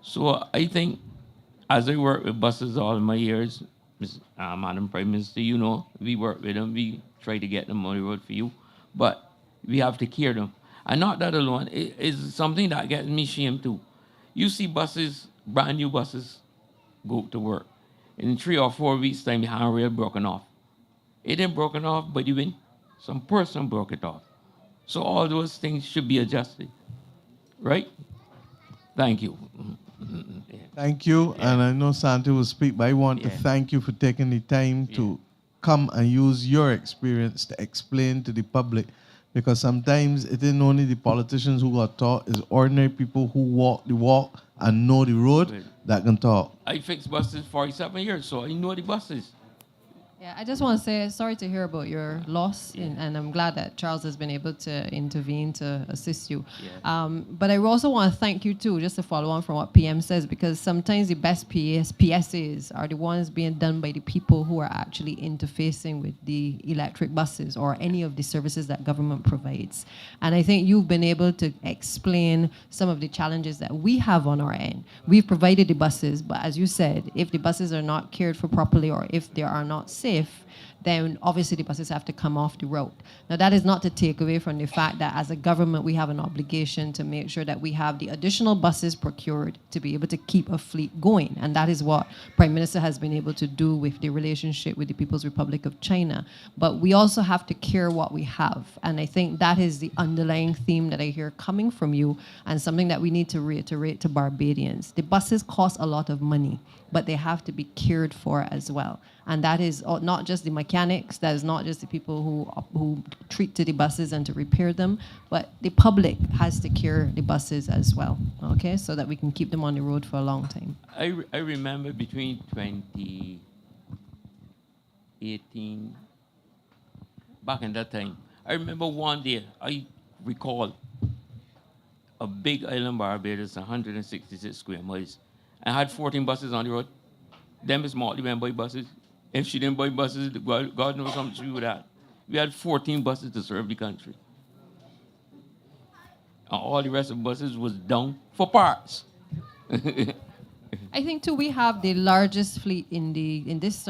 So I think, as I work with buses all my years, Madam Prime Minister, we work with them, we try to get them on the road for you, but we have to care them. And not that alone, it is something that gets me shamed too. You see buses, brand new buses, go to work. In 3 or 4 weeks' time, the handrail broken off. It ain't broken off by the wind. Some person broke it off. So all those things should be adjusted, right? Thank you. Thank you, and I know Santi will speak, but I want to thank you for taking the time to come and use your experience to explain to the public, because sometimes it isn't only the politicians who got taught, it's ordinary people who walk the walk and know the road that can talk. I fixed buses 47 years, so I know the buses. Yeah, I just want to say sorry to hear about your loss, and I'm glad that Charles has been able to intervene to assist you. But I also want to thank you too, just to follow on from what PM says, because sometimes the best PSAs are the ones being done by the people who are actually interfacing with the electric buses or any of the services that government provides. And I think you've been able to explain some of the challenges that we have on our end. We've provided the buses, but as you said, if the buses are not cared for properly or if they are not safe, then obviously the buses have to come off the road. Now, that is not to take away from the fact that as a government, we have an obligation to make sure that we have the additional buses procured to be able to keep a fleet going. And that is what Prime Minister has been able to do with the relationship with the People's Republic of China. But we also have to care what we have. And I think that is the underlying theme that I hear coming from you, and something that we need to reiterate to Barbadians. The buses cost a lot of money, but they have to be cared for as well. And that is not just the mechanics, that is not just the people who treat to the buses and to repair them, but the public has to care the buses as well, okay, so that we can keep them on the road for a long time. I remember between 2018, back in that time, I remember one day, I recall a big island Barbados, 166 square miles, and had 14 buses on the road. Them is Motley went buy buses. If she didn't buy buses, God knows how much we would have. We had 14 buses to serve the country. And all the rest of the buses was down for parts. I think too we have the largest fleet in this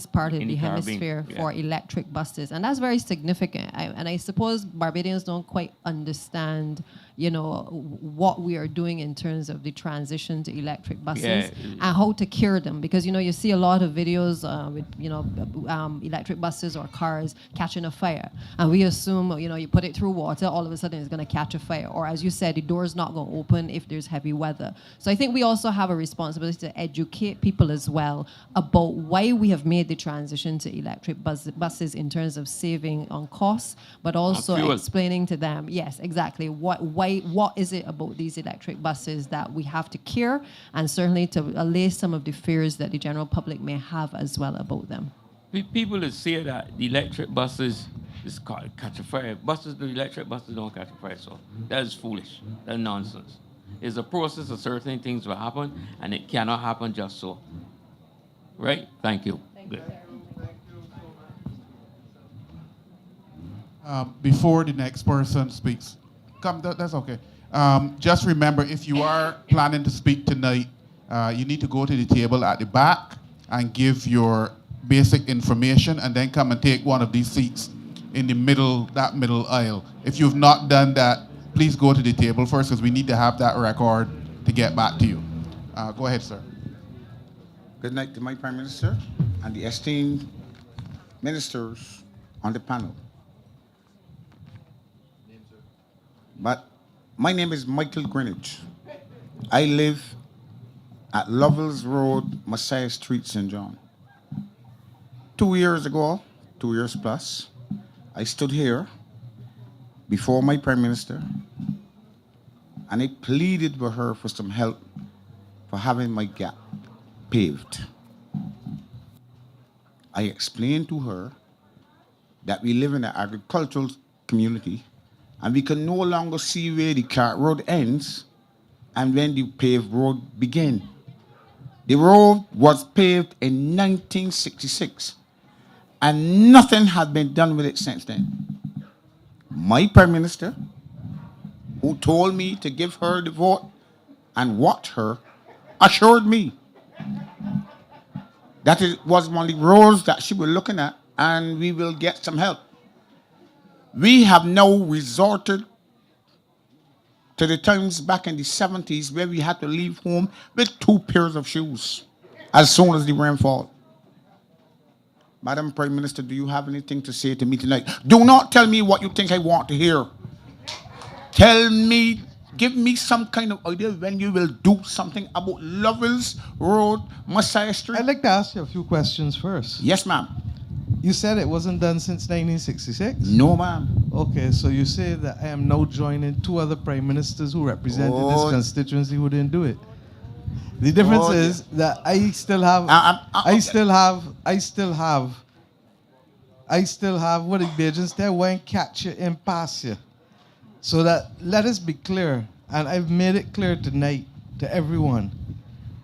part of the hemisphere for electric buses, and that's very significant. And I suppose Barbadians don't quite understand, what we are doing in terms of the transition to electric buses and how to cure them, because you see a lot of videos with electric buses or cars catching a fire, and we assume you put it through water, all of a sudden it's going to catch a fire, or as you said, the door's not going to open if there's heavy weather. So I think we also have a responsibility to educate people as well about why we have made the transition to electric buses in terms of saving on costs, but also explaining to them, yes, exactly, what is it about these electric buses that we have to care, and certainly to allay some of the fears that the general public may have as well about them. People that say that the electric buses catch a fire. The electric buses don't catch a fire, so that is foolish. That's nonsense. It's a process of certain things will happen, and it cannot happen just so. Right? Thank you. Good. Before the next person speaks, that's okay. Just remember, if you are planning to speak tonight, you need to go to the table at the back and give your basic information, and then come and take one of these seats in the middle aisle. If you've not done that, please go to the table first, because we need to have that record to get back to you. Go ahead, sir. Good night to my Prime Minister and the esteemed ministers on the panel. But my name is Michael Greenwich. I live at Lovell's Road, Messiah Street, St. John. 2 years ago, 2 years plus, I stood here before my Prime Minister, and I pleaded with her for some help for having my gap paved. I explained to her that we live in an agricultural community, and we can no longer see where the cart road ends and when the paved road began. The road was paved in 1966, and nothing has been done with it since then. My Prime Minister, who told me to give her the vote and watch her, assured me that it was one of the roads that she was looking at, and we will get some help. We have now resorted to the times back in the 70s where we had to leave home with 2 pairs of shoes as soon as the rain fall. Madam Prime Minister, do you have anything to say to me tonight? Do not tell me what you think I want to hear. Tell me, give me some kind of idea when you will do something about Lovell's Road, Messiah Street. I'd like to ask you a few questions first. Yes, ma'am. You said it wasn't done since 1966? No, ma'am. Okay, so you say that I am now joining 2 other prime ministers who represented this constituency who didn't do it. The difference is that I still have I still have what the Bajans there won't catch you and pass you. So that let us be clear, and I've made it clear tonight to everyone,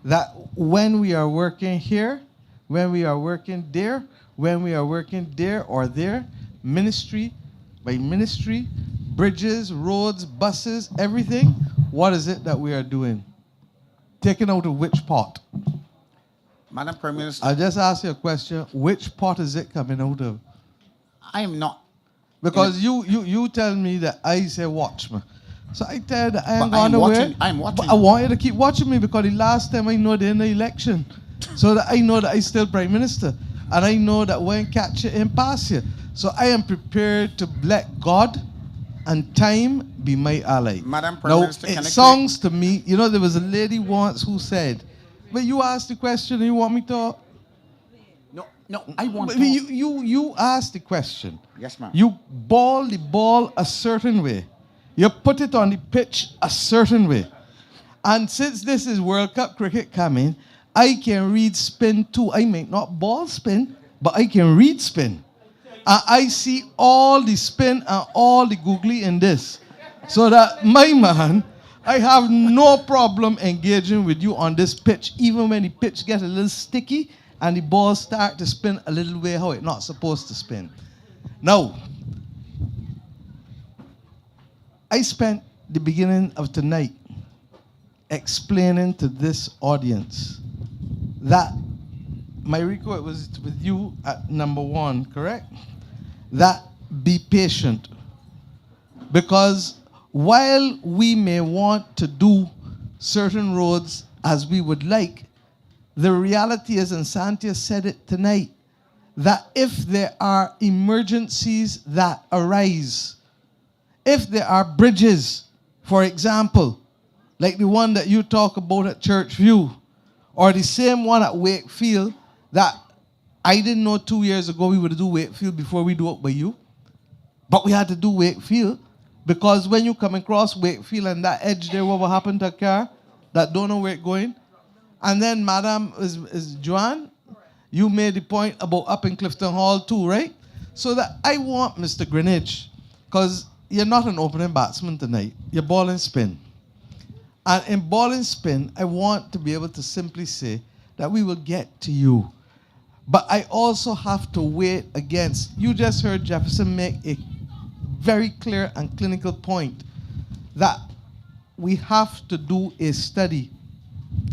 that when we are working here, when we are working there, when we are working there or there, ministry by ministry, bridges, roads, buses, everything, what is it that we are doing? Taken out of which pot? Madam Prime Minister, I'll just ask you a question. Which pot is it coming out of? I am not. Because you tell me that I say watch me. So I tell you that I ain't But I'm going nowhere. watching- I'm watching. But I want you to keep watching me because the last time I know they're in the election. So that I know that I still Prime Minister. And I know that when catch you and pass you. So I am prepared to let God and time be my ally. Madam Prime Now, Minister, can it I sounds to me, you know, there was a lady once who said, but you asked the question and you want me to... No, I want But to. you asked the question. Yes, ma'am. You ball the ball a certain way. You put it on the pitch a certain way. And since this is World Cup cricket coming, I can read spin too. I may not ball spin, but I can read spin. And I see all the spin and all the googly in this. So that, my man, I have no problem engaging with you on this pitch, even when the pitch gets a little sticky and the ball start to spin a little way how it's not supposed to spin. Now, I spent the beginning of tonight explaining to this audience that my request was with you at number 1, correct? That be patient. Because while we may want to do certain roads as we would like, the reality is, and Santia said it tonight, that if there are emergencies that arise, if there are bridges, for example, like the one that you talk about at Church View, or the same one at Wakefield that I didn't know 2 years ago we would do Wakefield before we do it by you. But we had to do Wakefield because when you come across Wakefield and that edge there, what will happen to a car that don't know where it's going? And then, Madam, is Joanne, you made the point about up in Clifton Hall too, right? So that I want Mr. Greenwich, because you're not an opening batsman tonight. You're ball and spin. And in ball and spin, I want to be able to simply say that we will get to you. But I also have to wait against, you just heard Jefferson make a very clear and clinical point that we have to do a study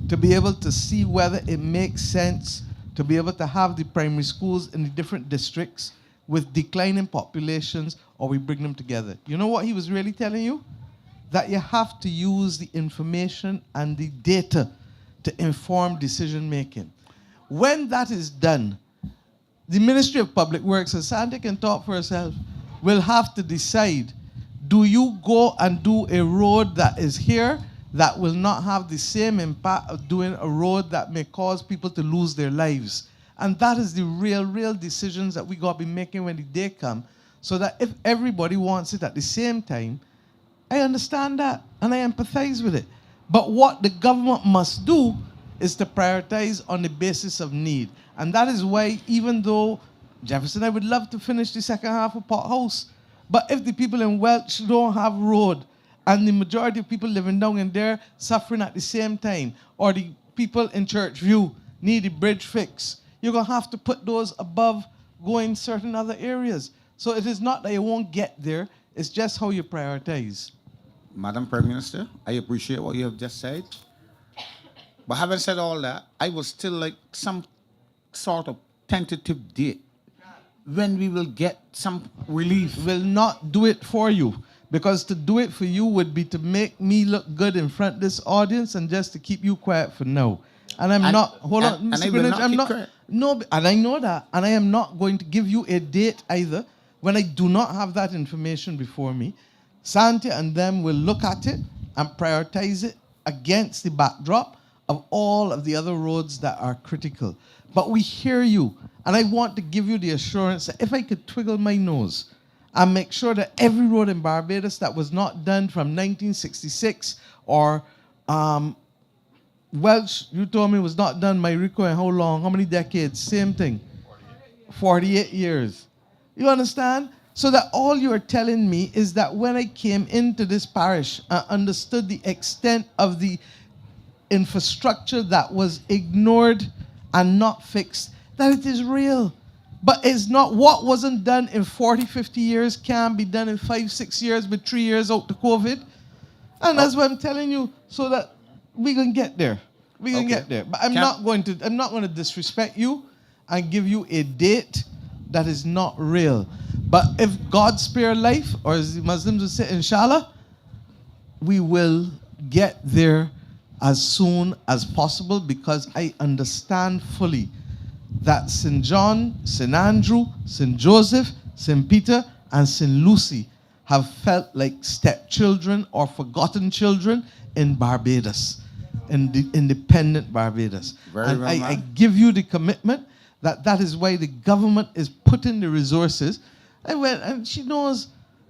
to be able to see whether it makes sense to be able to have the primary schools in the different districts with declining populations, or we bring them together. You know what he was really telling you? That you have to use the information and the data to inform decision making. When that is done, the Ministry of Public Works, and Sandy can talk for herself, will have to decide, do you go and do a road that is here that will not have the same impact of doing a road that may cause people to lose their lives? And that is the real decisions that we got to be making when the day comes, so that if everybody wants it at the same time, I understand that and I empathize with it. But what the government must do is to prioritize on the basis of need. And that is why, even though Jefferson, I would love to finish the second half of Pot House, but if the people in Welch don't have road, and the majority of people living down in there suffering at the same time, or the people in Church View need a bridge fix, you're going to have to put those above going certain other areas. So it is not that you won't get there, it's just how you prioritize. Madam Prime Minister, I appreciate what you have just said. But having said all that, I would still like some sort of tentative date when we will get some relief. Will not do it for you. Because to do it for you would be to make me look good in front of this audience and just to keep you quiet for now. And I'm not, hold on, and Mr. I will Greenwich, not I'm keep not, quiet. no, and I know that. And I am not going to give you a date either when I do not have that information before me. Santi and them will look at it and prioritize it against the backdrop of all of the other roads that are critical. But we hear you, and I want to give you the assurance that if I could twiggle my nose and make sure that every road in Barbados that was not done from 1966 or Welsh, you told me was not done, my Rico, in how long? How many decades? Same thing. 48 years. You understand? So that all you are telling me is that when I came into this parish, I understood the extent of the infrastructure that was ignored and not fixed, that it is real. But it's not what wasn't done in 40, 50 years can be done in 5, 6 years with 3 years out to COVID. And that's what I'm telling you, so that we can get there. We can get there. But I'm not going to disrespect you and give you a date that is not real. But if God spare life, or as the Muslims would say, inshallah, we will get there as soon as possible, because I understand fully that St. John, St. Andrew, St. Joseph, St. Peter, and St. Lucy have felt like stepchildren or forgotten children in Barbados, in the independent Barbados. Very well, I give you the commitment that is why the government is putting the resources. And she knows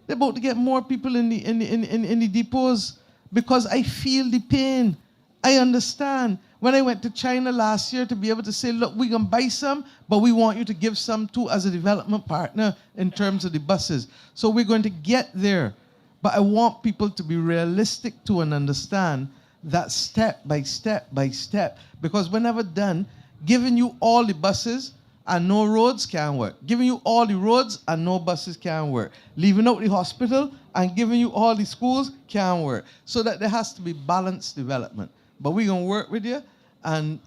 they're about to get more people in the depots, because I feel the pain. I understand. When I went to China last year to be able to say, look, we can buy some, but we want you to give some too as a development partner in terms of the buses. So we're going to get there. But I want people to be realistic too and understand that step by step by step. Because whenever done, giving you all the buses and no roads can work. Giving you all the roads and no buses can work. Leaving out the hospital and giving you all the schools can work. So that there has to be balanced development. But we're going to work with you, and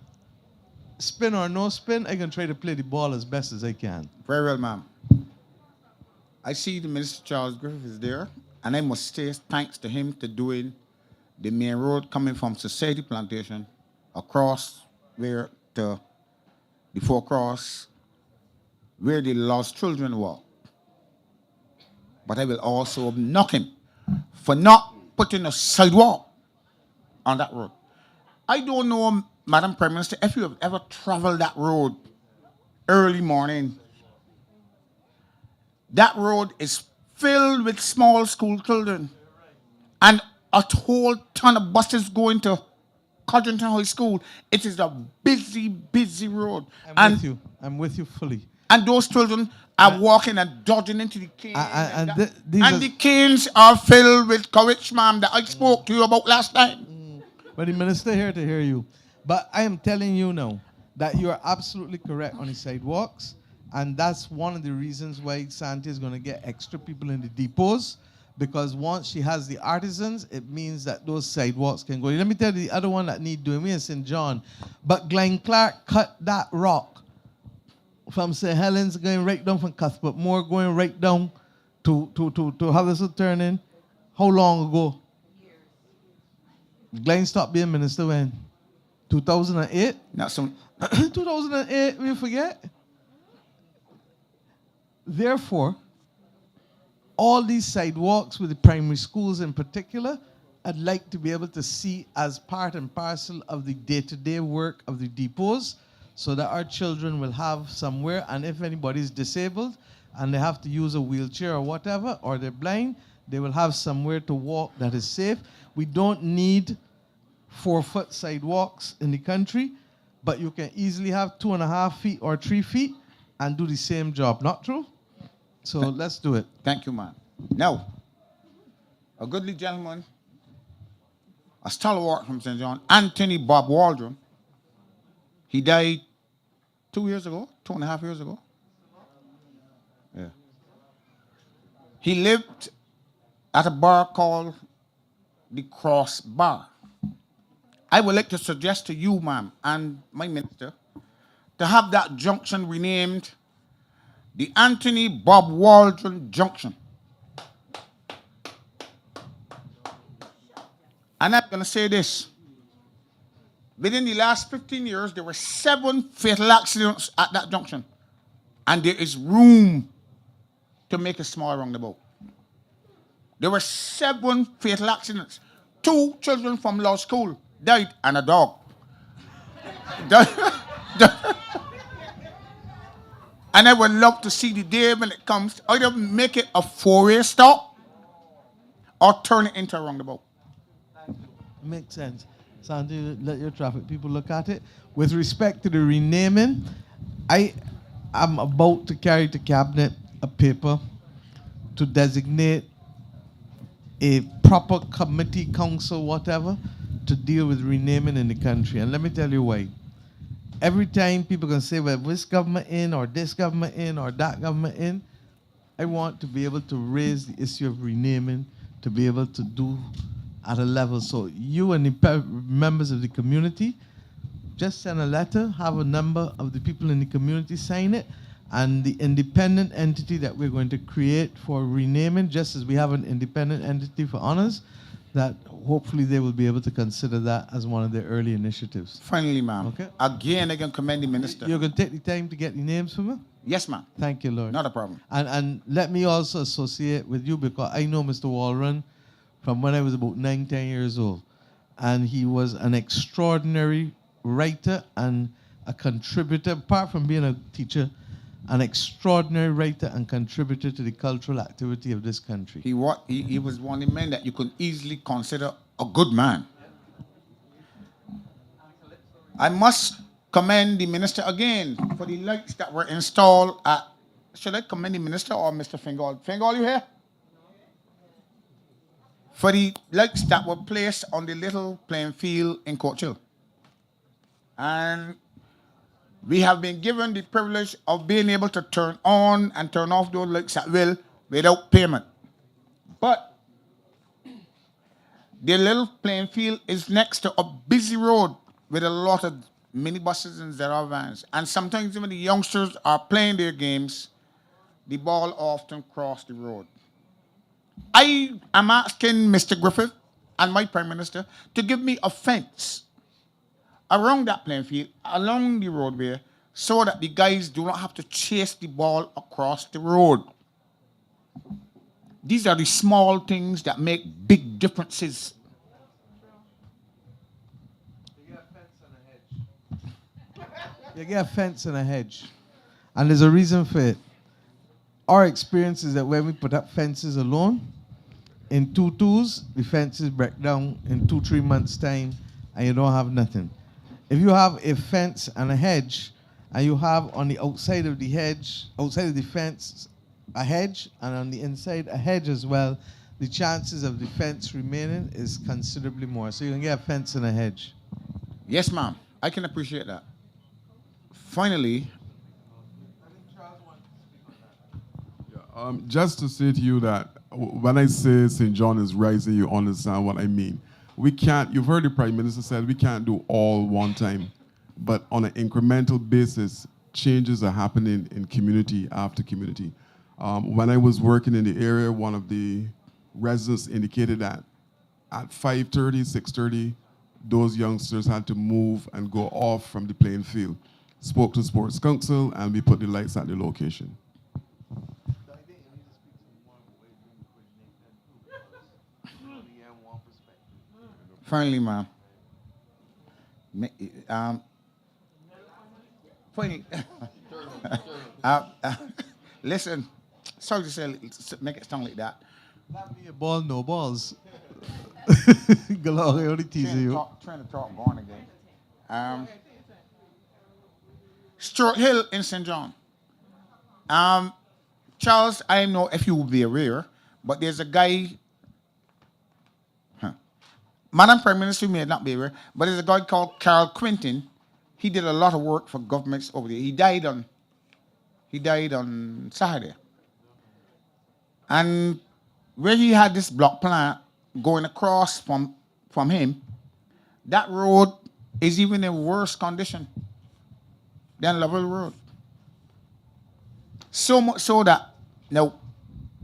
spin or no spin, I can try to play the ball as best as I can. Very well, ma'am. I see the Minister Charles Griffith is there, and I must say thanks to him to doing the main road coming from Society Plantation across where to the forecross where the lost children walk. But I will also knock him for not putting a sidewalk on that road. I don't know, Madam Prime Minister, if you have ever traveled that road early morning. That road is filled with small school children. And a whole ton of buses going to Codrington High School. It is a busy, busy road. I'm with you fully. And those children are walking and dodging into the canes. And the canes are filled with courage, ma'am, that I spoke to you about last time. But the minister here to hear you. But I am telling you now that you are absolutely correct on the sidewalks. And that's one of the reasons why Santi is going to get extra people in the depots. Because once she has the artisans, it means that those sidewalks can go. Let me tell you the other one that need doing. We in St. John. But Glenn Clark cut that rock from St. Helens going right down from Cuthbert Moore going right down to Huddersfield turning. How long ago? Glenn stopped being minister when? 2008? Not so. 2008, we forget. Therefore, all these sidewalks with the primary schools in particular, I'd like to be able to see as part and parcel of the day-to-day work of the depots, so that our children will have somewhere, and if anybody's disabled and they have to use a wheelchair or whatever, or they're blind, they will have somewhere to walk that is safe. We don't need 4-foot sidewalks in the country, but you can easily have 2.5 feet or 3 feet and do the same job. Not true? So let's do it. Thank you, man. Now, a goodly gentleman, a stalwart from St. John, Anthony Bob Waldron, he died 2 years ago, 2.5 years ago. Yeah. He lived at a bar called the Cross Bar. I would like to suggest to you, ma'am, and my minister, to have that junction renamed the Anthony Bob Waldron Junction. And I'm going to say this. Within the last 15 years, there were 7 fatal accidents at that junction. And there is room to make a small roundabout. There were 7 fatal accidents. 2 children from law school died, and a dog. And I would love to see the day when it comes, either make it a 4-way stop or turn it into a roundabout. Makes sense. Sandy, let your traffic people look at it. With respect to the renaming, I am about to carry to cabinet a paper to designate a proper committee, council, whatever, to deal with renaming in the country. And let me tell you why. Every time people can say, well, this government in, or this government in, or that government in, I want to be able to raise the issue of renaming, to be able to do at a level. So you and the members of the community, just send a letter, have a number of the people in the community sign it, and the independent entity that we're going to create for renaming, just as we have an independent entity for honors, that hopefully they will be able to consider that as one of their early initiatives. Finally, ma'am. Okay. Again, I can commend the minister. You're going to take the time to get the names for me? Yes, ma'am. Thank you, Lord. Not a problem. And let me also associate with you, because I know Mr. Walron from when I was about 9, 10 years old. And he was an extraordinary writer and a contributor, apart from being a teacher, an extraordinary writer and contributor to the cultural activity of this country. He was one of the men that you could easily consider a good man. I must commend the minister again for the lights that were installed at, should I commend the minister or Mr. Fingal? Fingal, you here? For the lights that were placed on the little playing field in Court Hill. And we have been given the privilege of being able to turn on and turn off those lights at will without payment. But the little playing field is next to a busy road with a lot of minibuses and Zara vans. And sometimes when the youngsters are playing their games, the ball often crosses the road. I am asking Mr. Griffith and my Prime Minister to give me a fence around that playing field, along the roadway, so that the guys do not have to chase the ball across the road. These are the small things that make big differences. You get a fence and a hedge. And there's a reason for it. Our experience is that when we put up fences alone, in 2 twos, the fences break down in 2-3 months' time, and you don't have nothing. If you have a fence and a hedge, and you have on the outside of the hedge, outside of the fence, a hedge, and on the inside a hedge as well, the chances of the fence remaining is considerably more. So you can get a fence and a hedge. Yes, ma'am. I can appreciate that. Finally, just to say to you that when I say St. John is rising, you understand what I mean. We can't, you've heard the Prime Minister said we can't do all one time, but on an incremental basis, changes are happening in community after community. When I was working in the area, one of the residents indicated that at 5:30, 6:30, those youngsters had to move and go off from the playing field. Spoke to Sports Council, and we put the lights at the location. finally, ma'am. Finally, listen, sorry to say, make it sound like that. That be a ball, no balls. Gall, I only teasing you. Trying to talk born again. Stuart Hill in St. John. Charles, I don't know if you will be aware, but there's a guy, Madam Prime Minister may not be aware, but there's a guy called Carl Quintin. He did a lot of work for governments over there. He died on Saturday. And where he had this block plant going across from him, that road is even in worse condition than Lovell Road. So much so that now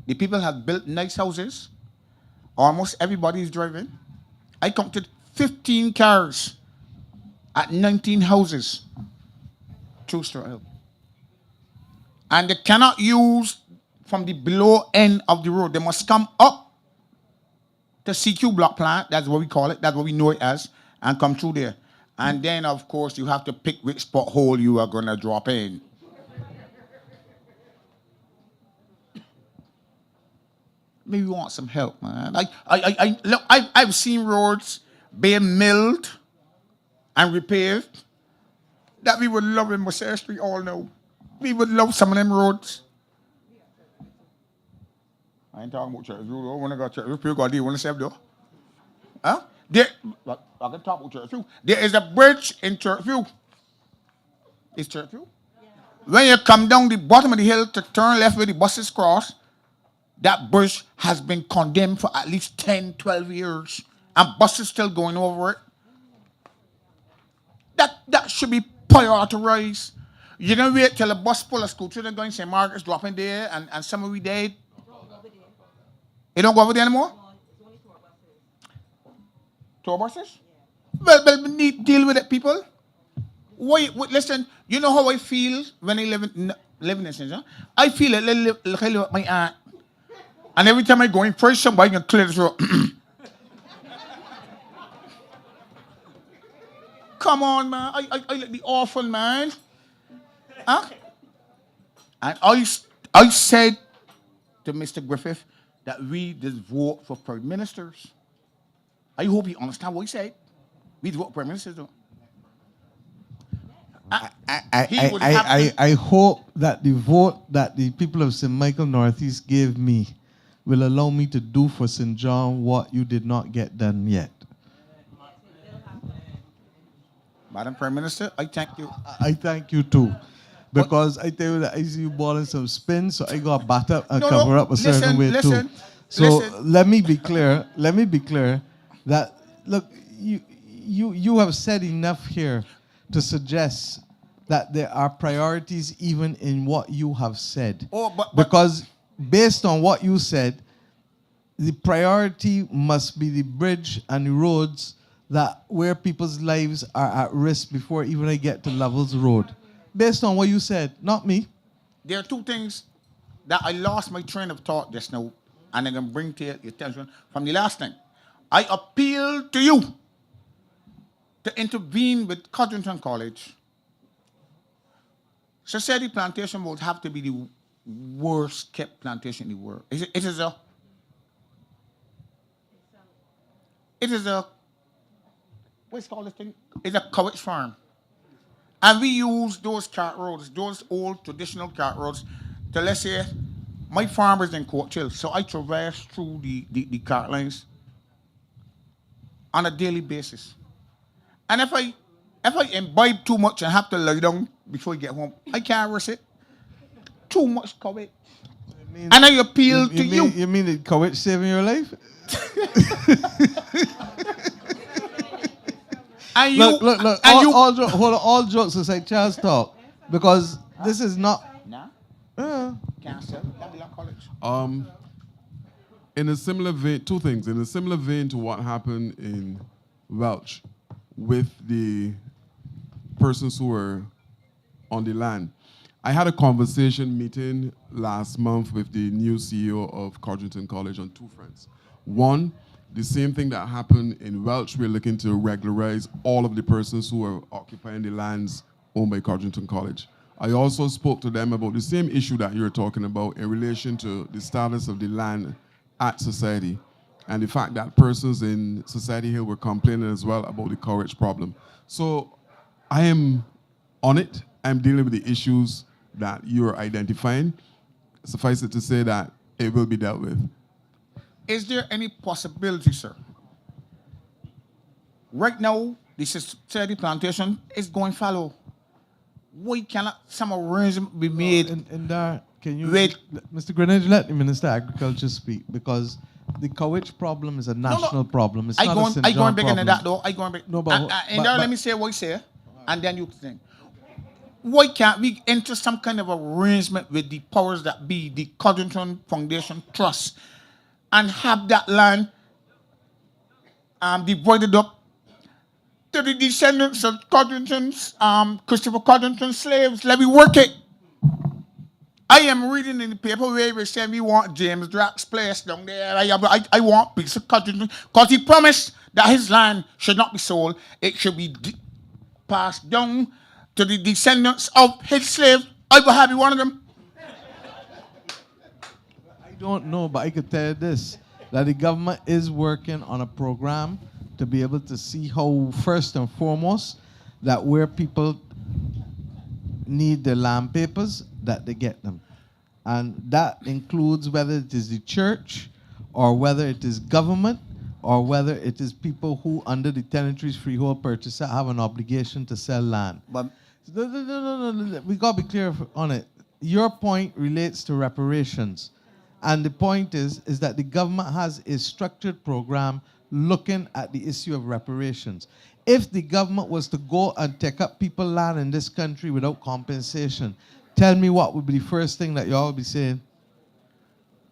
the people have built nice houses. Almost everybody is driving. I counted 15 cars at 19 houses through Stuart Hill. And they cannot use from the below end of the road. They must come up to CQ block plant, that's what we call it, that's what we know it as, and come through there. And then, of course, you have to pick which spot hole you are going to drop in. Maybe you want some help, man. I've seen roads being milled and repaired that we would love in Mercer Street all now. We would love some of them roads. I ain't talking about church rule. I want to go to church rule. God, do you want to save though? Huh? There, I can talk about church rule. There is a bridge in church rule. Is church rule? When you come down the bottom of the hill to turn left where the buses cross, that bridge has been condemned for at least 10, 12 years. And buses still going over it. That should be prioritized. You don't wait till a bus full of school children going St. Margaret's dropping there and some of we dead. It don't go over there anymore? Tour buses? Well, we need to deal with it, people. Listen, you know how I feel when I live in this, huh? I feel a little like my aunt. And every time I go in, first somebody can clear the road. Come on, man. I like the orphan, man. Huh? And I said to Mr. Griffith that we just vote for prime ministers. I hope you understand what he said. We vote for prime ministers, though. I hope that the vote that the people of St. Michael Northeast gave me will allow me to do for St. John what you did not get done yet. Madam Prime Minister, I thank you. I thank you too. Because I tell you that I see you balling some spin, so I got bat up and cover up a certain way too. So let me be clear. Let me be clear that look, you have said enough here to suggest that there are priorities even in what you have said. Because based on what you said, the priority must be the bridge and the roads that where people's lives are at risk before even I get to Levels Road. Based on what you said, not me. There are two things that I lost my train of thought just now, and I'm going to bring to your attention from the last thing. I appeal to you to intervene with Codrington College. Society Plantation would have to be the worst kept plantation in the world. It is a what's called this thing? It's a coverage farm. And we use those cart roads, those old traditional cart roads, to, let's say, my farm is in Court Hill, so I traverse through the cart lines on a daily basis. And if I imbibe too much and have to lie down before I get home, I can't risk it. Too much coverage. And I appeal to you. You mean the coverage saving your life? And look. All jokes aside, Charles talk, because this is not. Cancel. College. In a similar vein, two things. In a similar vein to what happened in Welch with the persons who were on the land. I had a conversation meeting last month with the new CEO of Codrington College on two fronts. One, the same thing that happened in Welch, we're looking to regularize all of the persons who are occupying the lands owned by Codrington College. I also spoke to them about the same issue that you're talking about in relation to the status of the land at Society and the fact that persons in Society Hill were complaining as well about the coverage problem. So I am on it. I'm dealing with the issues that you're identifying. Suffice it to say that it will be dealt with. Is there any possibility, sir? Right now, the Society Plantation is going fallow. Why cannot some arrangement be made? Can you, Mr. Greenidge, let the Minister of Agriculture speak, because the coverage problem is a national problem. It's not a St. John problem. I going big into that though. I going big. No, but let me say what I say, and then you think. Why can't we enter some kind of arrangement with the powers that be, the Codrington Foundation Trust, and have that land divided up to the descendants of Codrington's, Christopher Codrington's slaves? Let me work it. I am reading in the paper where they say we want James Drake's place down there. I want piece of Codrington, because he promised that his land should not be sold. It should be passed down to the descendants of his slave. I will have you one of them. I don't know, but I could tell you this, that the government is working on a program to be able to see how, first and foremost, that where people need their land papers, that they get them. And that includes whether it is the church, or whether it is government, or whether it is people who, under the Tenantries Freehold Purchase Act, have an obligation to sell land. But No. We got to be clear on it. Your point relates to reparations. And the point is that the government has a structured program looking at the issue of reparations. If the government was to go and take up people's land in this country without compensation, tell me what would be the first thing that y'all would be saying?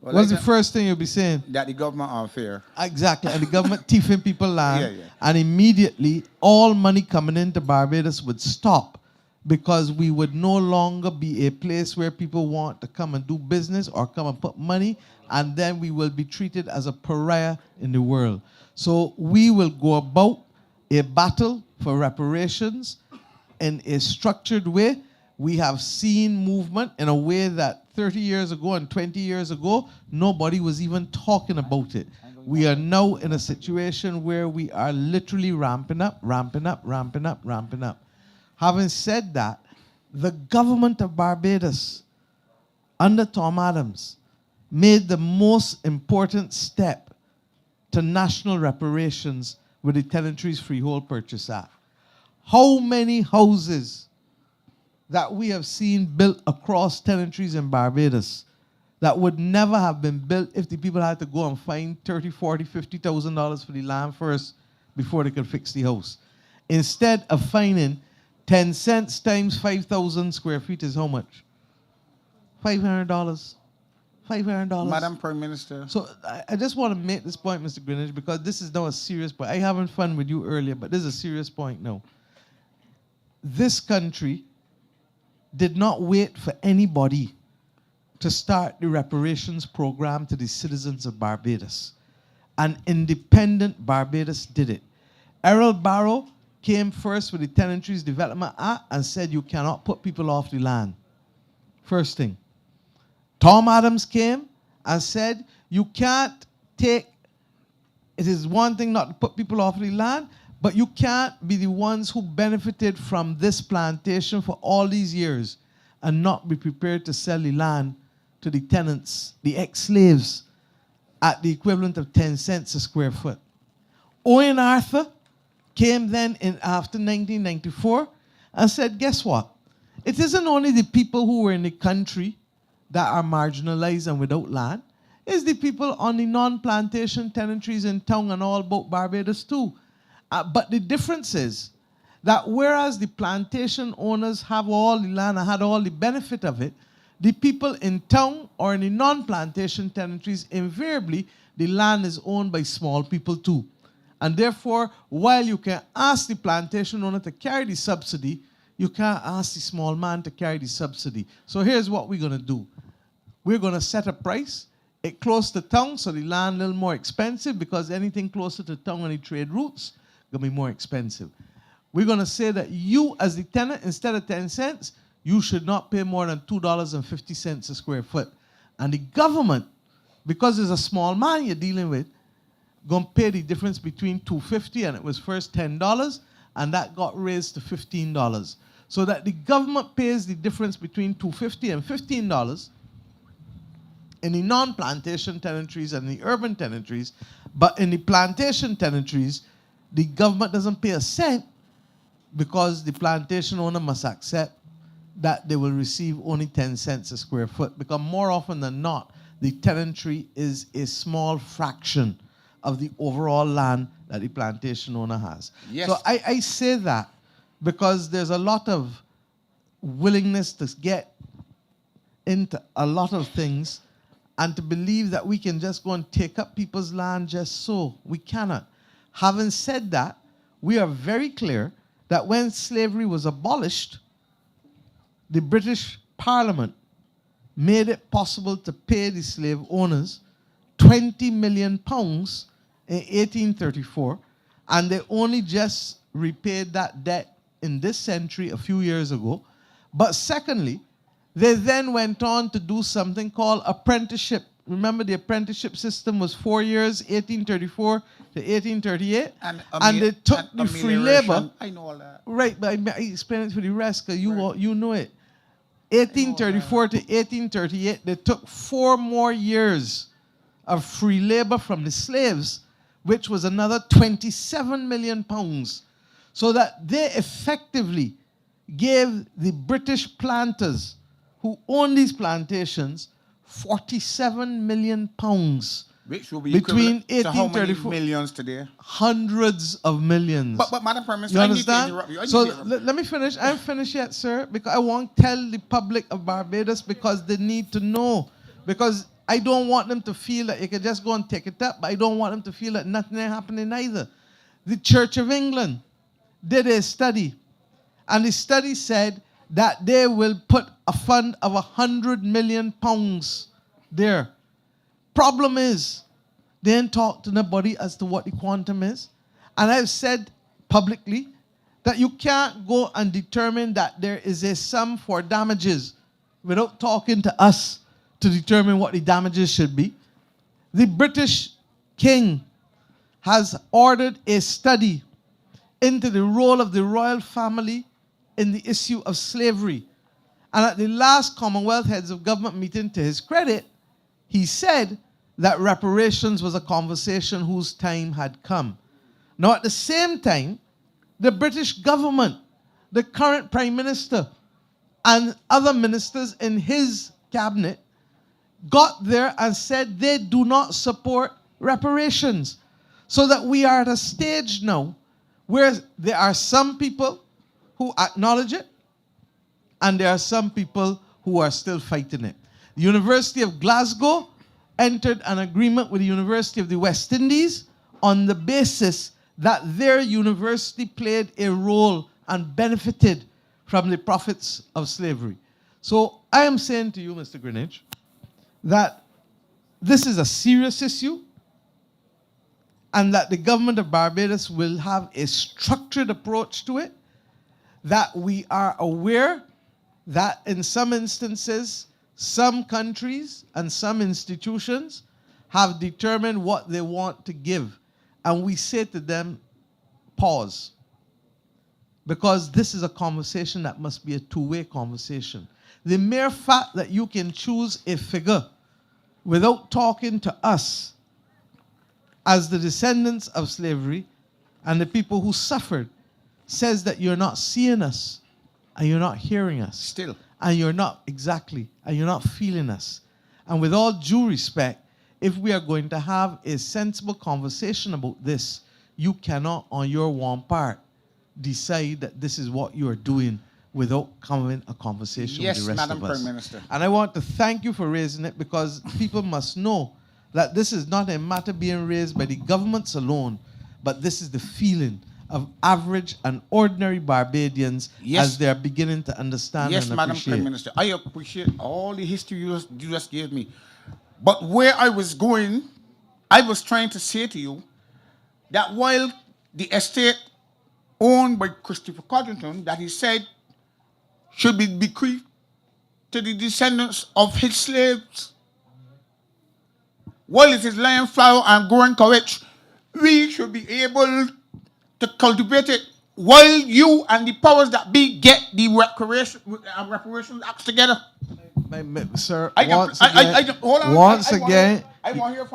Well, What's the first thing you'll be saying? that the government unfair. Exactly. And the government thieving people land. Yeah. And immediately, all money coming into Barbados would stop, because we would no longer be a place where people want to come and do business or come and put money, and then we will be treated as a pariah in the world. So we will go about a battle for reparations in a structured way. We have seen movement in a way that 30 years ago and 20 years ago, nobody was even talking about it. We are now in a situation where we are literally ramping up. Having said that, the government of Barbados, under Tom Adams, made the most important step to national reparations with the Tenantries Freehold Purchase Act. How many houses that we have seen built across tenantries in Barbados that would never have been built if the people had to go and find $30,000, $40,000, $50,000 for the land first before they could fix the house? Instead of finding 10 cents times 5,000 square feet is how much? $500. $500. Madam Prime Minister. So I just want to make this point, Mr. Greenwich, because this is now a serious point. I having fun with you earlier, but this is a serious point now. This country did not wait for anybody to start the reparations program to the citizens of Barbados. An independent Barbados did it. Errol Barrow came first with the Tenantries Development Act and said you cannot put people off the land. First thing. Tom Adams came and said you can't take, it is one thing not to put people off the land, but you can't be the ones who benefited from this plantation for all these years and not be prepared to sell the land to the tenants, the ex-slaves, at the equivalent of 10 cents a square foot. Owen Arthur came then in after 1994 and said, guess what? It isn't only the people who were in the country that are marginalized and without land. It's the people on the non-plantation tenantries in town and all about Barbados too. But the difference is that whereas the plantation owners have all the land and had all the benefit of it, the people in town or in the non-plantation tenantries, invariably, the land is owned by small people too. And therefore, while you can ask the plantation owner to carry the subsidy, you can't ask the small man to carry the subsidy. So here's what we're going to do. We're going to set a price. It close to town, so the land a little more expensive, because anything closer to town on the trade routes going to be more expensive. We're going to say that you, as the tenant, instead of 10 cents, you should not pay more than $2.50 a square foot. And the government, because it's a small man you're dealing with, going to pay the difference between $2.50, and it was first $10, and that got raised to $15. So that the government pays the difference between $2.50 and $15 in the non-plantation tenantries and the urban tenantries. But in the plantation tenantries, the government doesn't pay a cent, because the plantation owner must accept that they will receive only 10 cents a square foot, because more often than not, the tenantry is a small fraction of the overall land that the plantation owner has. Yes. So I say that because there's a lot of willingness to get into a lot of things and to believe that we can just go and take up people's land just so. We cannot. Having said that, we are very clear that when slavery was abolished, the British Parliament made it possible to pay the slave owners £20 million in 1834, and they only just repaid that debt in this century a few years ago. But secondly, they then went on to do something called apprenticeship. Remember, the apprenticeship system was 4 years, 1834 to 1838, and they took the free labor. I know all that. Right, but I explain it for the rest, because you know it. 1834 to 1838, they took 4 more years of free labor from the slaves, which was another 27 million pounds. So that they effectively gave the British planters who owned these plantations 47 million pounds. Which will be between equivalent to how many 1834 millions today? Hundreds of millions. But Madam Prime Minister, You I need to understand? interrupt you. So let me finish. I'm finished yet, sir, because I want to tell the public of Barbados because they need to know. Because I don't want them to feel that you can just go and take it up, but I don't want them to feel that nothing is happening either. The Church of England did a study, and the study said that they will put a fund of 100 million pounds there. Problem is, they ain't talk to nobody as to what the quantum is. And I've said publicly that you can't go and determine that there is a sum for damages without talking to us to determine what the damages should be. The British King has ordered a study into the role of the royal family in the issue of slavery. And at the last Commonwealth Heads of Government meeting, to his credit, he said that reparations was a conversation whose time had come. Now, at the same time, the British government, the current Prime Minister, and other ministers in his cabinet got there and said they do not support reparations. So that we are at a stage now where there are some people who acknowledge it, and there are some people who are still fighting it. The University of Glasgow entered an agreement with the University of the West Indies on the basis that their university played a role and benefited from the profits of slavery. So I am saying to you, Mr. Greenwich, that this is a serious issue, and that the government of Barbados will have a structured approach to it, that we are aware that in some instances, some countries and some institutions have determined what they want to give. And we say to them, pause. Because this is a conversation that must be a two-way conversation. The mere fact that you can choose a figure without talking to us as the descendants of slavery and the people who suffered says that you're not seeing us and you're not hearing us. Still. And you're not, exactly, and you're not feeling us. And with all due respect, if we are going to have a sensible conversation about this, you cannot, on your one part, decide that this is what you're doing without coming a conversation with the rest Madam of us. Prime Minister. And I want to thank you for raising it, because people must know that this is not a matter being raised by the governments alone, but this is the feeling of average and ordinary Barbadians as they're beginning to understand and Madam appreciate. Prime Minister, I appreciate all the history you just gave me. But where I was going, I was trying to say to you that while the estate owned by Christopher Codrington, that he said should be bequeathed to the descendants of his slaves, while it is lying fallow and growing courage, we should be able to cultivate it while you and the powers that be get the reparations acts together. Sir, once again,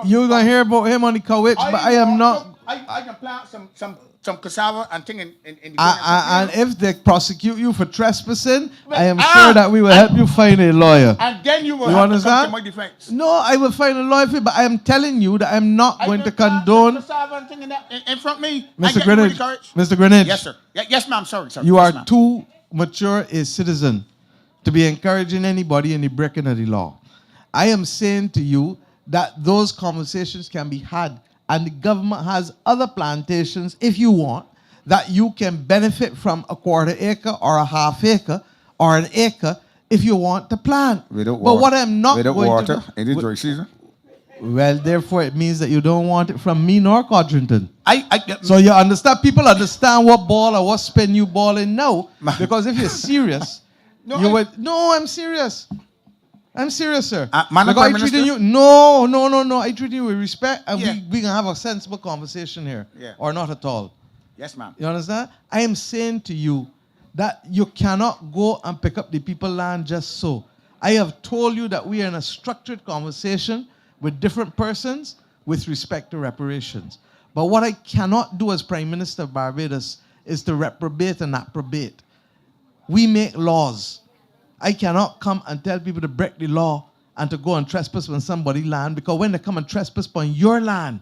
you're going to hear about him on the couch, but I am not. I can plant some cassava and thing in the and if they prosecute you for trespassing, I am sure that we will help you find a lawyer. And then you will have to come to my defense. No, I will find a lawyer for you, but I am telling you that I'm not going to condone. Cassava and thing in front of me. Mr. Greenwich, Mr. Greenwich. Yes, sir. Yes, ma'am. Sorry. You are too mature a citizen to be encouraging anybody in the breaking of the law. I am saying to you that those conversations can be had, and the government has other plantations, if you want, that you can benefit from a quarter acre or a half acre or an acre if you want to plant. Without but what I'm not without going water to do, in the dry season. Well, therefore, it means that you don't want it from me nor Codrington. So you understand? People understand what ball or what spin you ball in now. Because if you're serious, I'm serious. I'm serious, sir. Madam Prime Minister? No. I treat you with respect, and we can have a sensible conversation here. Yeah. Or not at all. Yes, ma'am. You understand? I am saying to you that you cannot go and pick up the people land just so. I have told you that we are in a structured conversation with different persons with respect to reparations. But what I cannot do as Prime Minister of Barbados is to reprobate and approbate. We make laws. I cannot come and tell people to break the law and to go and trespass on somebody's land, because when they come and trespass on your land,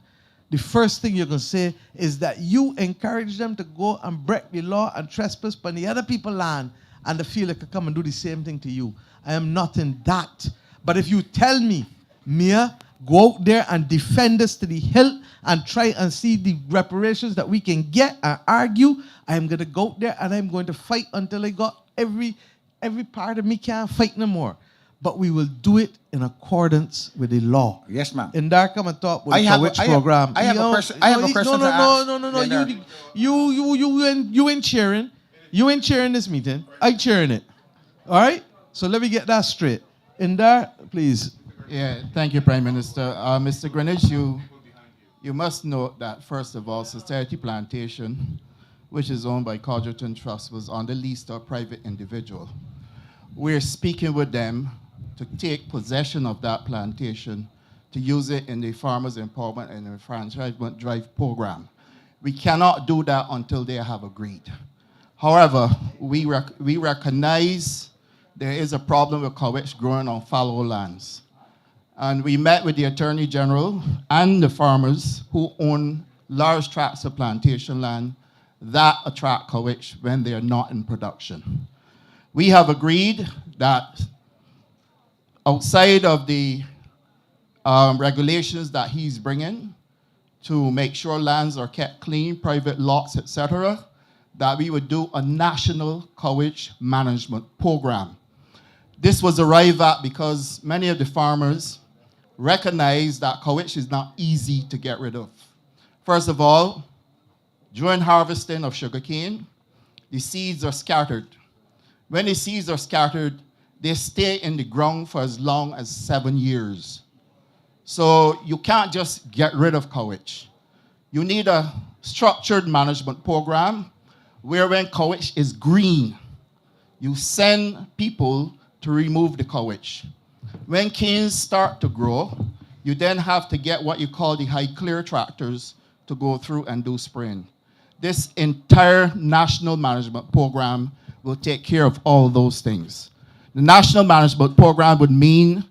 the first thing you're going to say is that you encourage them to go and break the law and trespass on the other people's land, and they feel they could come and do the same thing to you. I am not in that. But if you tell me, Mia, go out there and defend us to the hilt and try and see the reparations that we can get and argue, I am going to go out there and I'm going to fight until I got every part of me can't fight no more. But we will do it in accordance with the law. Yes, ma'am. And there come and talk about the Courage program. I have a question to ask. No. You ain't chairing. You ain't chairing this meeting. I chairing it. All right? So let me get that straight. In there, please. Yeah, thank you, Prime Minister. Mr. Greenwich, you must note that, first of all, Society Plantation, which is owned by Codgerton Trust, was on the lease to a private individual. We're speaking with them to take possession of that plantation, to use it in the Farmers Empowerment and Enfranchisement Drive program. We cannot do that until they have agreed. However, we recognize there is a problem with coverage growing on fallow lands. And we met with the Attorney General and the farmers who own large tracts of plantation land that attract coverage when they are not in production. We have agreed that outside of the regulations that he's bringing to make sure lands are kept clean, private lots, etc., that we would do a national coverage management program. This was arrived at because many of the farmers recognize that coverage is not easy to get rid of. First of all, during harvesting of sugarcane, the seeds are scattered. When the seeds are scattered, they stay in the ground for as long as 7 years. So you can't just get rid of coverage. You need a structured management program where when coverage is green, you send people to remove the coverage. When canes start to grow, you then have to get what you call the high clear tractors to go through and do spraying. This entire national management program will take care of all those things. The national management program would mean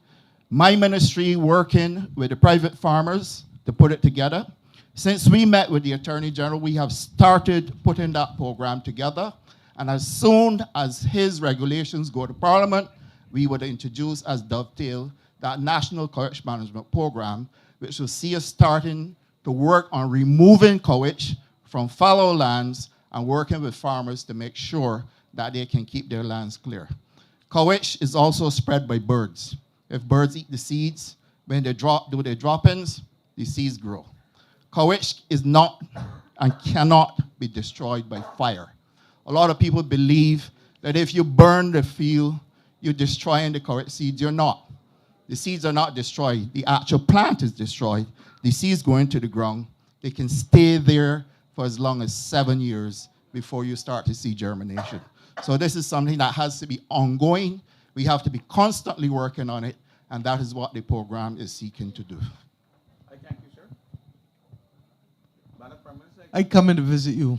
my ministry working with the private farmers to put it together. Since we met with the Attorney General, we have started putting that program together. And as soon as his regulations go to Parliament, we would introduce as dovetail that national coverage management program, which will see us starting to work on removing coverage from fallow lands and working with farmers to make sure that they can keep their lands clear. Coverage is also spread by birds. If birds eat the seeds, when they do their drop-ins, the seeds grow. Coverage is not and cannot be destroyed by fire. A lot of people believe that if you burn the field, you're destroying the coverage seeds. You're not. The seeds are not destroyed. The actual plant is destroyed. The seeds go into the ground. They can stay there for as long as 7 years before you start to see germination. So this is something that has to be ongoing. We have to be constantly working on it, and that is what the program is seeking to do. I thank you, sir. I come in to visit you.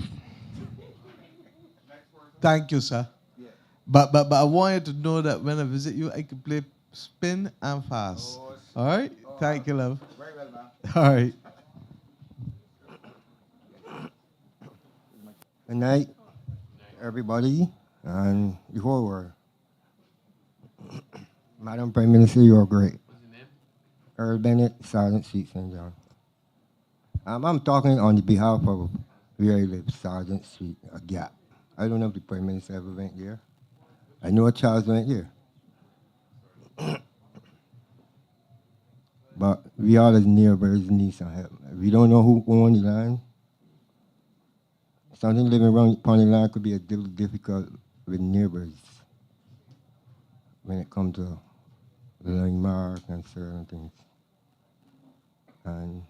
Thank you, sir. But I want you to know that when I visit you, I can play spin and fast. All right? Thank you, love. Very well, man. All right. Good night, everybody, and the whole world. Madam Prime Minister, you are great. What's your name? Earl Bennett, Sergeant Street, St. John. I'm talking on the behalf of where I live, Sergeant Street, a gap. I don't know if the Prime Minister ever went there. I know Charles went there. But we all as neighbors need some help. We don't know who owns the land. Something living around upon the land could be a little difficult with neighbors when it comes to landmark and certain things. And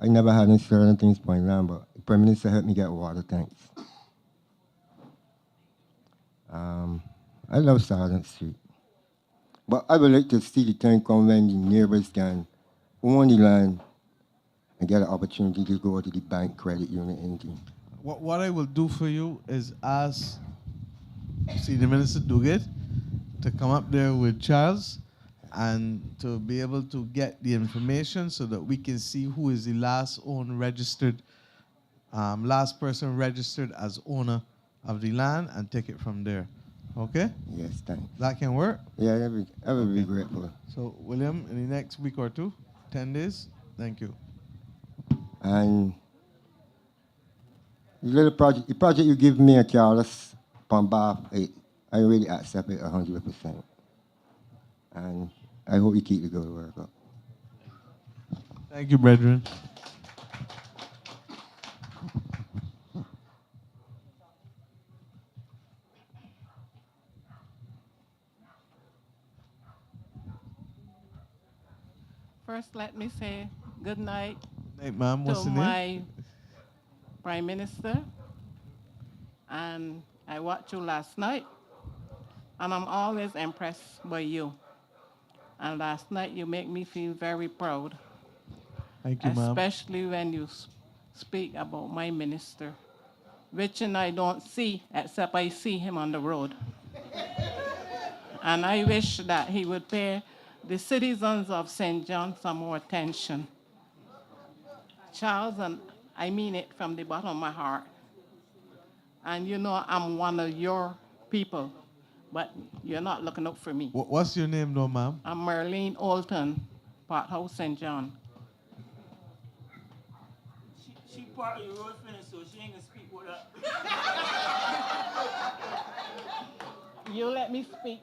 I never had any certain things upon land, but the Prime Minister helped me get water tanks. I love Sergeant Street. But I would like to see the time come when the neighbors can own the land and get an opportunity to go to the bank credit union anything. What I will do for you is ask Senior Minister Duguid to come up there with Charles and to be able to get the information so that we can see who is the last last person registered as owner of the land and take it from there. Okay? Yes, thanks. That can work? Yeah, I would be grateful. So, William, in the next week or two, 10 days, thank you. And the project you give me, Charles, from Bath, I really accept it 100%. And I hope you keep the good work up. Thank you, brethren. First, let me say good night Hey, ma'am, what's to the name? my Prime Minister. And I watched you last night, and I'm always impressed by you. And last night, you make me feel very proud. Thank you, ma'am. Especially when you speak about my minister, which I don't see, except I see him on the road. And I wish that he would pay the citizens of St. John some more attention. Charles, and I mean it from the bottom of my heart. And you know I'm one of your people, but you're not looking out for me. What's your name, though, ma'am? I'm Marlene Alton, Part House St. John. She part of the road finish, so she ain't gonna speak with that. You let me speak.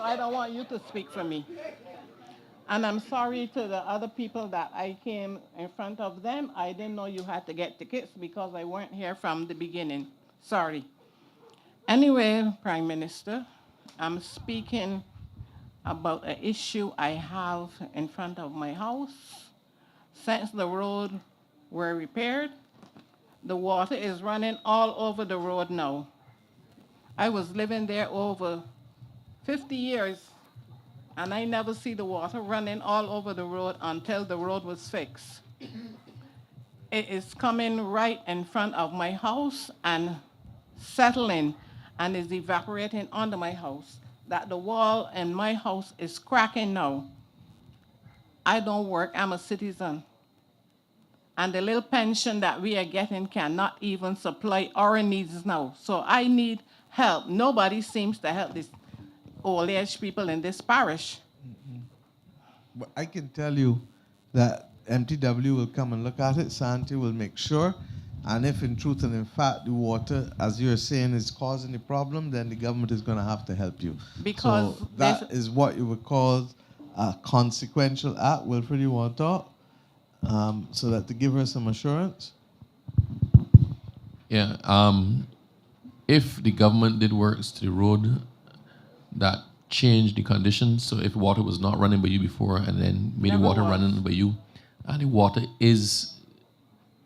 I don't want you to speak for me. And I'm sorry to the other people that I came in front of them. I didn't know you had to get tickets because I weren't here from the beginning. Sorry. Anyway, Prime Minister, I'm speaking about an issue I have in front of my house. Since the road were repaired, the water is running all over the road now. I was living there over 50 years, and I never see the water running all over the road until the road was fixed. It is coming right in front of my house and settling and is evaporating under my house. That the wall in my house is cracking now. I don't work, I'm a citizen. And the little pension that we are getting cannot even supply our needs now. So I need help. Nobody seems to help these old age people in this parish. But I can tell you that MTW will come and look at it. Santi will make sure. And if in truth and in fact the water, as you're saying, is causing the problem, then the government is going to have to help you. Because so that is what you would call a consequential act. Wilfred, you want to talk? So that to give her some assurance? Yeah. If the government did works to the road that changed the conditions, so if water was not running by you before and then made the water running by you, and the water is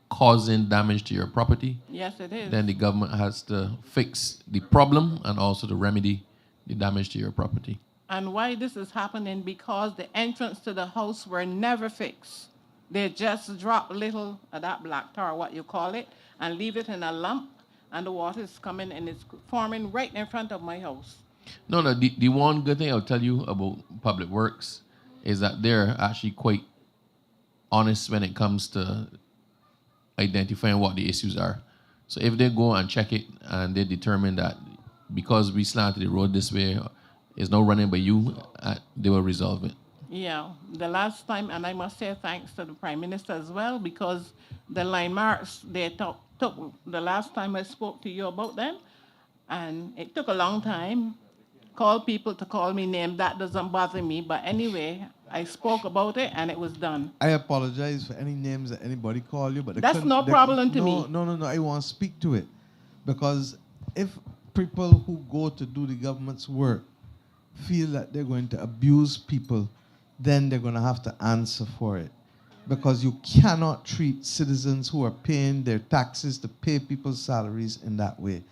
causing damage to your property, yes, it is. then the government has to fix the problem and also to remedy the damage to your property. And why this is happening, because the entrance to the house were never fixed. They just drop a little of that black tar, what you call it, and leave it in a lump, and the water is coming and it's forming right in front of my house. No, the one good thing I'll tell you about Public Works is that they're actually quite honest when it comes to identifying what the issues are. So if they go and check it and they determine that because we slanted the road this way, it's not running by you, they will resolve it. Yeah, the last time, and I must say thanks to the Prime Minister as well, because the landmarks they took the last time I spoke to you about them, and it took a long time. Call people to call me name, that doesn't bother me, but anyway, I spoke about it and it was done. I apologize for any names that anybody call you, but That's no problem to me. No, I want to speak to it. Because if people who go to do the government's work feel that they're going to abuse people, then they're going to have to answer for it. Because you cannot treat citizens who are paying their taxes to pay people's salaries in that way.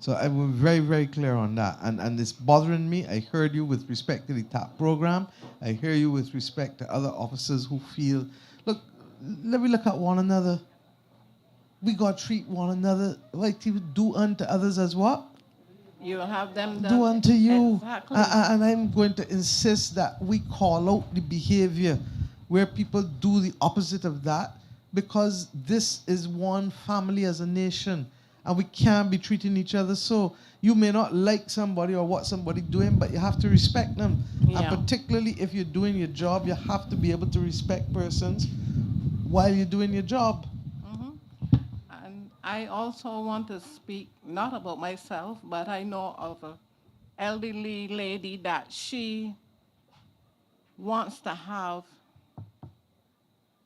So I was very, very clear on that. And it's bothering me. I heard you with respect to the TAP program. I hear you with respect to other officers who feel, look, let me look at one another. We got to treat one another like to do unto others as what? You have them Do unto you. Exactly. And I'm going to insist that we call out the behavior where people do the opposite of that, because this is one family as a nation, and we can't be treating each other so. You may not like somebody or what somebody doing, but you have to respect them. Yeah. And particularly if you're doing your job, you have to be able to respect persons while you're doing your job. And I also want to speak not about myself, but I know of an elderly lady that she wants to have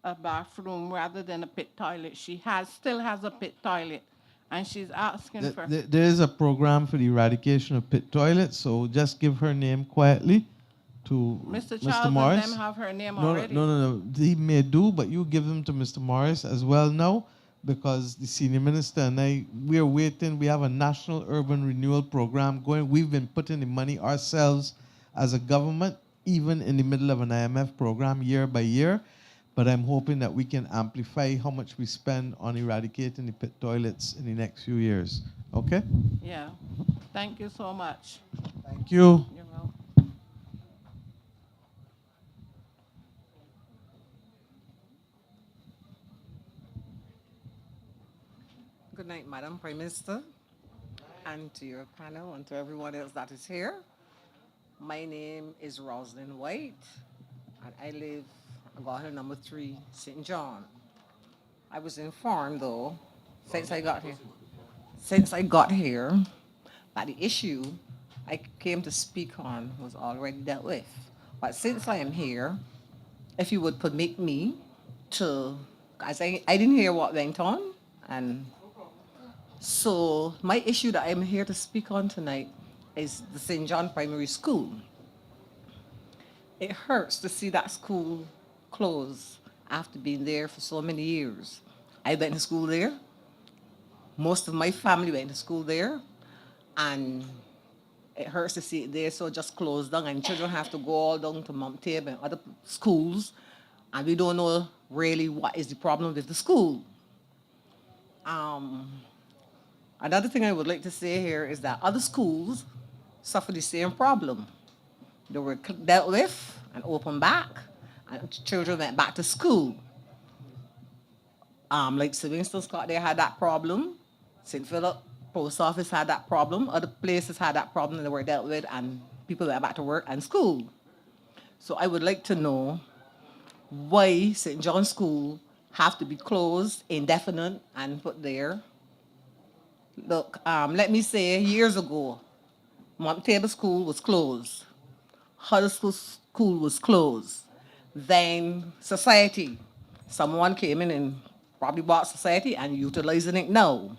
a bathroom rather than a pit toilet. She still has a pit toilet, and she's asking for. There is a program for the eradication of pit toilets, so just give her name quietly to Mr. Mr. Charles Morris. and them have her name No, already. no. He may do, but you give them to Mr. Morris as well now, because the senior minister and we are waiting. We have a national urban renewal program going. We've been putting the money ourselves as a government, even in the middle of an IMF program year by year. But I'm hoping that we can amplify how much we spend on eradicating the pit toilets in the next few years. Okay? Yeah. Thank you so much. Thank you. You're welcome. Good night, Madam Prime Minister, and to your panel and to everyone else that is here. My name is Rosalind White, and I live at Gall number 3, St. John. I was informed, though, since I got here, that the issue I came to speak on was already dealt with. But since I am here, if you would permit me to, as I didn't hear what went on, and so my issue that I'm here to speak on tonight is the St. John Primary School. It hurts to see that school close after being there for so many years. I went to school there. Most of my family went to school there. And it hurts to see it there, so just closed down, and children have to go all down to Mount Tabor and other schools, and we don't know really what is the problem with the school. Another thing I would like to say here is that other schools suffer the same problem. They were dealt with and opened back, and children went back to school. Like Livingston Scott, they had that problem. St. Philip Post Office had that problem. Other places had that problem that they were dealt with, and people went back to work and school. So I would like to know why St. John's School have to be closed, indefinite, and put there. Look, let me say, years ago, Mount Tabor School was closed. Huddersfield School was closed. Then Society, someone came in and probably bought Society and utilizing it now.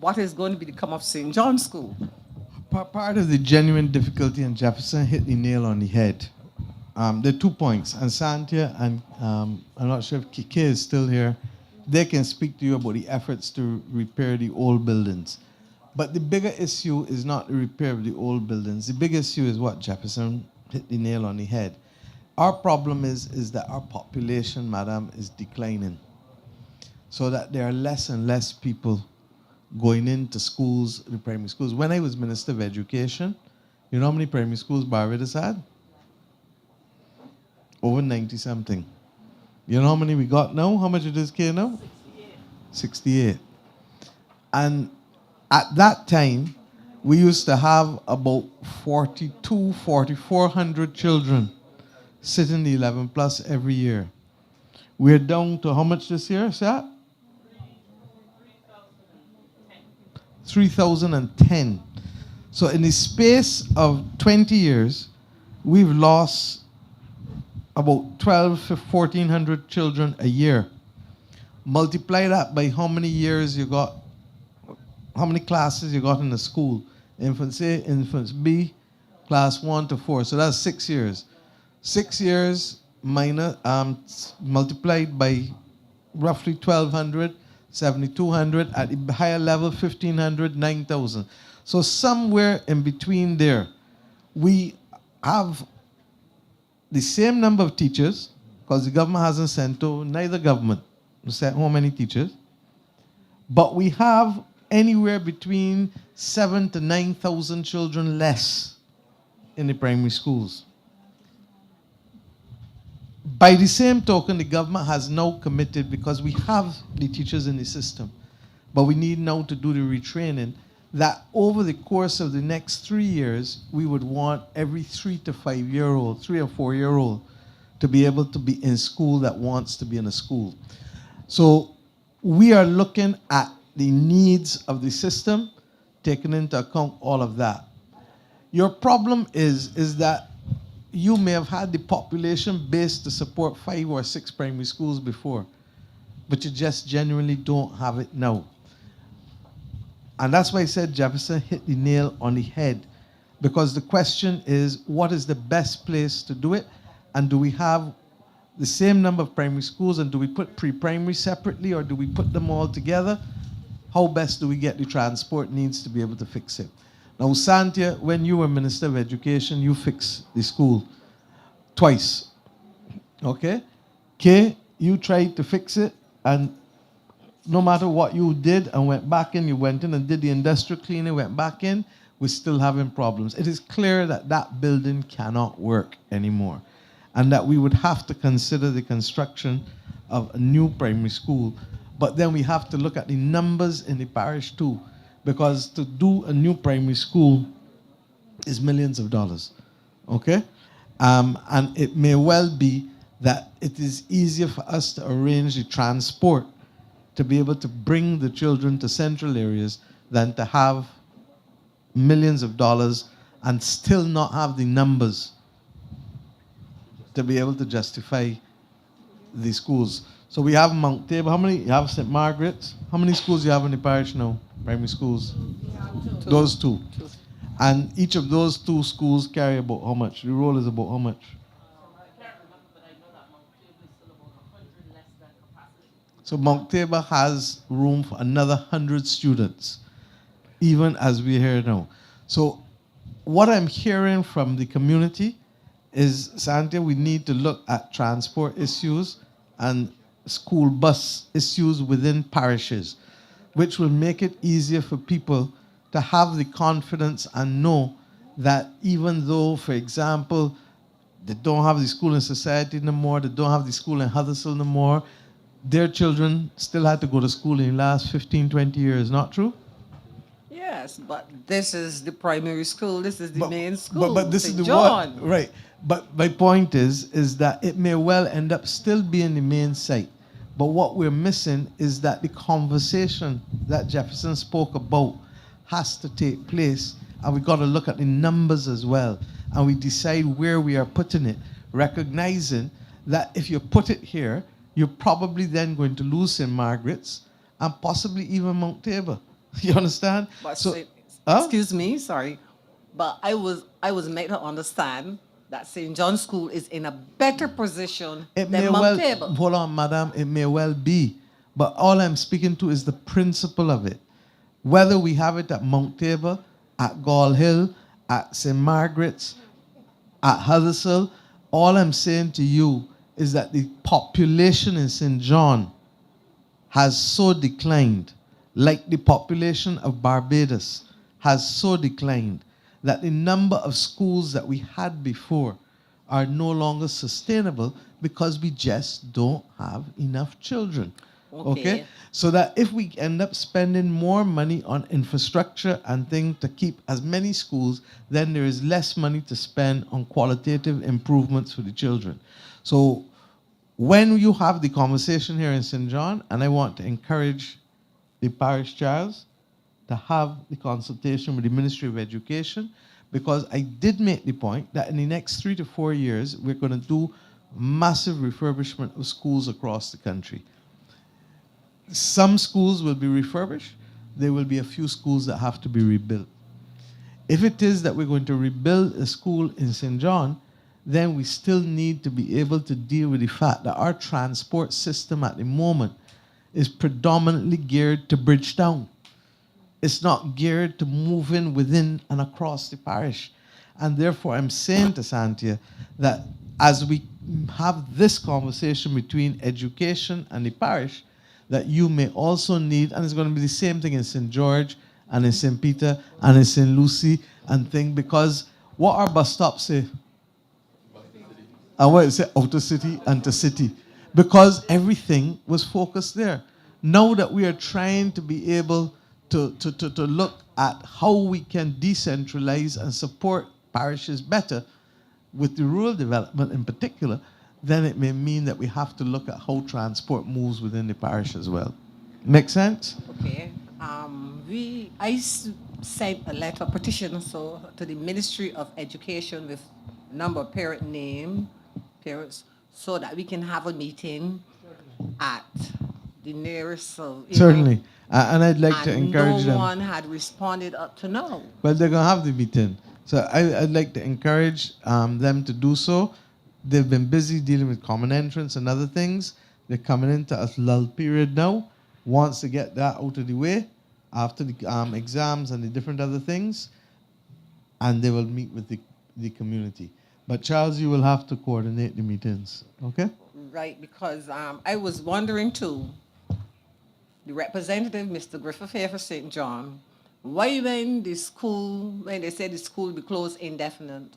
What is going to be the come of St. John's School? Part of the genuine difficulty, and Jefferson hit the nail on the head. There are 2 points, and Santia and I'm not sure if Kike is still here. They can speak to you about the efforts to repair the old buildings. But the bigger issue is not the repair of the old buildings. The big issue is what Jefferson hit the nail on the head. Our problem is that our population, madam, is declining. So that there are less and less people going into schools, the primary schools. When I was Minister of Education, you know how many primary schools Barbados had? Over 90-something. You know how many we got now? How much it is K now? 68. And at that time, we used to have about 4,400 children sitting the 11 plus every year. We're down to how much this year, sir? 3,010. So in the space of 20 years, we've lost about 1,200 to 1,400 children a year. Multiply that by how many years you got, how many classes you got in the school. Infants A, infants B, class 1 to 4. So that's 6 years. 6 years minus, multiplied by roughly 1,200. 7,200. At the higher level, 1,500, 9,000. So somewhere in between there, we have the same number of teachers, because the government hasn't sent to, neither government sent how many teachers, but we have anywhere between 7,000 to 9,000 children less in the primary schools. By the same token, the government has now committed, because we have the teachers in the system, but we need now to do the retraining, that over the course of the next 3 years, we would want every 3 to 5 year old, 3 or 4 year old, to be able to be in school that wants to be in a school. So we are looking at the needs of the system, taking into account all of that. Your problem is that you may have had the population base to support 5 or 6 primary schools before, but you just genuinely don't have it now. And that's why I said Jefferson hit the nail on the head, because the question is, what is the best place to do it? And do we have the same number of primary schools, and do we put pre-primary separately, or do we put them all together? How best do we get the transport needs to be able to fix it? Now, Santia, when you were Minister of Education, you fixed the school twice. Okay? Kay, you tried to fix it, and no matter what you did and went back in, you went in and did the industrial cleaning, went back in, we're still having problems. It is clear that that building cannot work anymore, and that we would have to consider the construction of a new primary school. But then we have to look at the numbers in the parish too, because to do a new primary school is millions of dollars, okay? And it may well be that it is easier for us to arrange the transport to be able to bring the children to central areas than to have millions of dollars and still not have the numbers to be able to justify the schools. So we have Mount Tabor. How many? You have St. Margaret's. How many schools do you have in the parish now? Primary schools? Two. Those two. And each of those 2 schools carry about how much? The roll is about how much? So Mount Tabor has room for another 100 students, even as we're here now. So what I'm hearing from the community is, Santia, we need to look at transport issues and school bus issues within parishes, which will make it easier for people to have the confidence and know that even though, for example, they don't have the school in society no more, they don't have the school in Huddersfield no more, their children still had to go to school in the last 15, 20 years. Not true? Yes, but this is the primary school. This is the main school. But this is St. the John. one, right? But my point is that it may well end up still being the main site. But what we're missing is that the conversation that Jefferson spoke about has to take place, and we got to look at the numbers as well, and we decide where we are putting it, recognizing that if you put it here, you're probably then going to lose St. Margaret's and possibly even Mount Tabor. You understand? But So, excuse me, sorry, but I was made to understand that St. John's School is in a better position It may than well, Mount Tabor. hold on, madam, it may well be. But all I'm speaking to is the principle of it. Whether we have it at Mount Tabor, at Gall Hill, at St. Margaret's, at Huddersfield, all I'm saying to you is that the population in St. John has so declined, like the population of Barbados has so declined, that the number of schools that we had before are no longer sustainable because we just don't have enough children. Okay? So that if we end up spending more money on infrastructure and things to keep as many schools, then there is less money to spend on qualitative improvements for the children. So when you have the conversation here in St. John, and I want to encourage the parish chairs to have the consultation with the Ministry of Education, because I did make the point that in the next 3 to 4 years, we're going to do massive refurbishment of schools across the country. Some schools will be refurbished. There will be a few schools that have to be rebuilt. If it is that we're going to rebuild a school in St. John, then we still need to be able to deal with the fact that our transport system at the moment is predominantly geared to Bridgetown. It's not geared to moving within and across the parish. And therefore, I'm saying to Santia that as we have this conversation between education and the parish, that you may also need, and it's going to be the same thing in St. George and in St. Peter and in St. Lucie and thing, because what our bus stops say? And what it say, outer city and to city. Because everything was focused there. Now that we are trying to be able to look at how we can decentralize and support parishes better, with the rural development in particular, then it may mean that we have to look at how transport moves within the parish as well. Make sense? Okay. Sent a letter petition to the Ministry of Education with number of parents, so that we can have a meeting at the nearest. Certainly. And I'd like to encourage them. No one had responded up to now. Well, they're going to have the meeting. So I'd like to encourage them to do so. They've been busy dealing with common entrance and other things. They're coming into a lull period now. Wants to get that out of the way after the exams and the different other things. And they will meet with the community. But Charles, you will have to coordinate the meetings. Okay? Right, because I was wondering too, the representative, Mr. Griffith here for St. John, why when they said the school will be closed indefinite,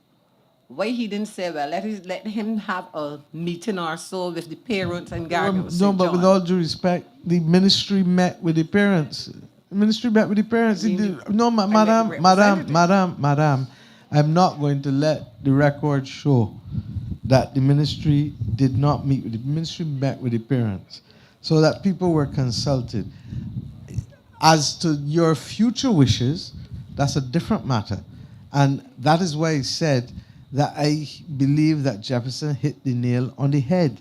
why he didn't say, well, let him have a meeting or so with the parents and guardians? No, but with all due respect, the ministry met with the parents. The ministry met with the parents. No, madam, I'm not going to let the record show that the ministry did not meet with the ministry met with the parents, so that people were consulted. As to your future wishes, that's a different matter. And that is why I said that I believe that Jefferson hit the nail on the head.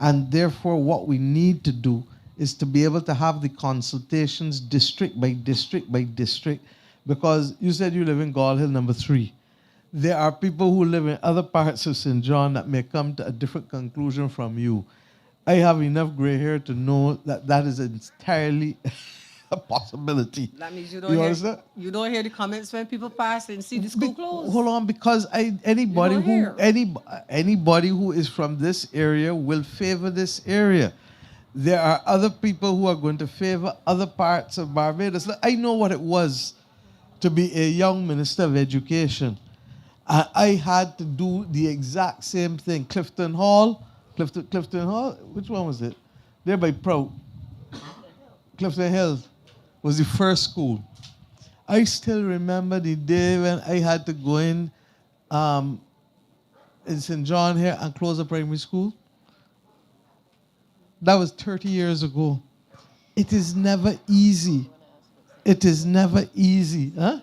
And therefore, what we need to do is to be able to have the consultations district by district by district, because you said you live in Gall Hill number 3. There are people who live in other parts of St. John that may come to a different conclusion from you. I have enough gray hair to know that that is entirely a possibility. That means you don't hear the comments when people pass and see the school closed. Hold on, because anybody who is from this area will favor this area. There are other people who are going to favor other parts of Barbados. I know what it was to be a young minister of education. I had to do the exact same thing. Clifton Hall, which one was it? There by Prout. Clifton Hill was the first school. I still remember the day when I had to go in St. John here and close a primary school. That was 30 years ago. It is never easy. It is never easy. Huh?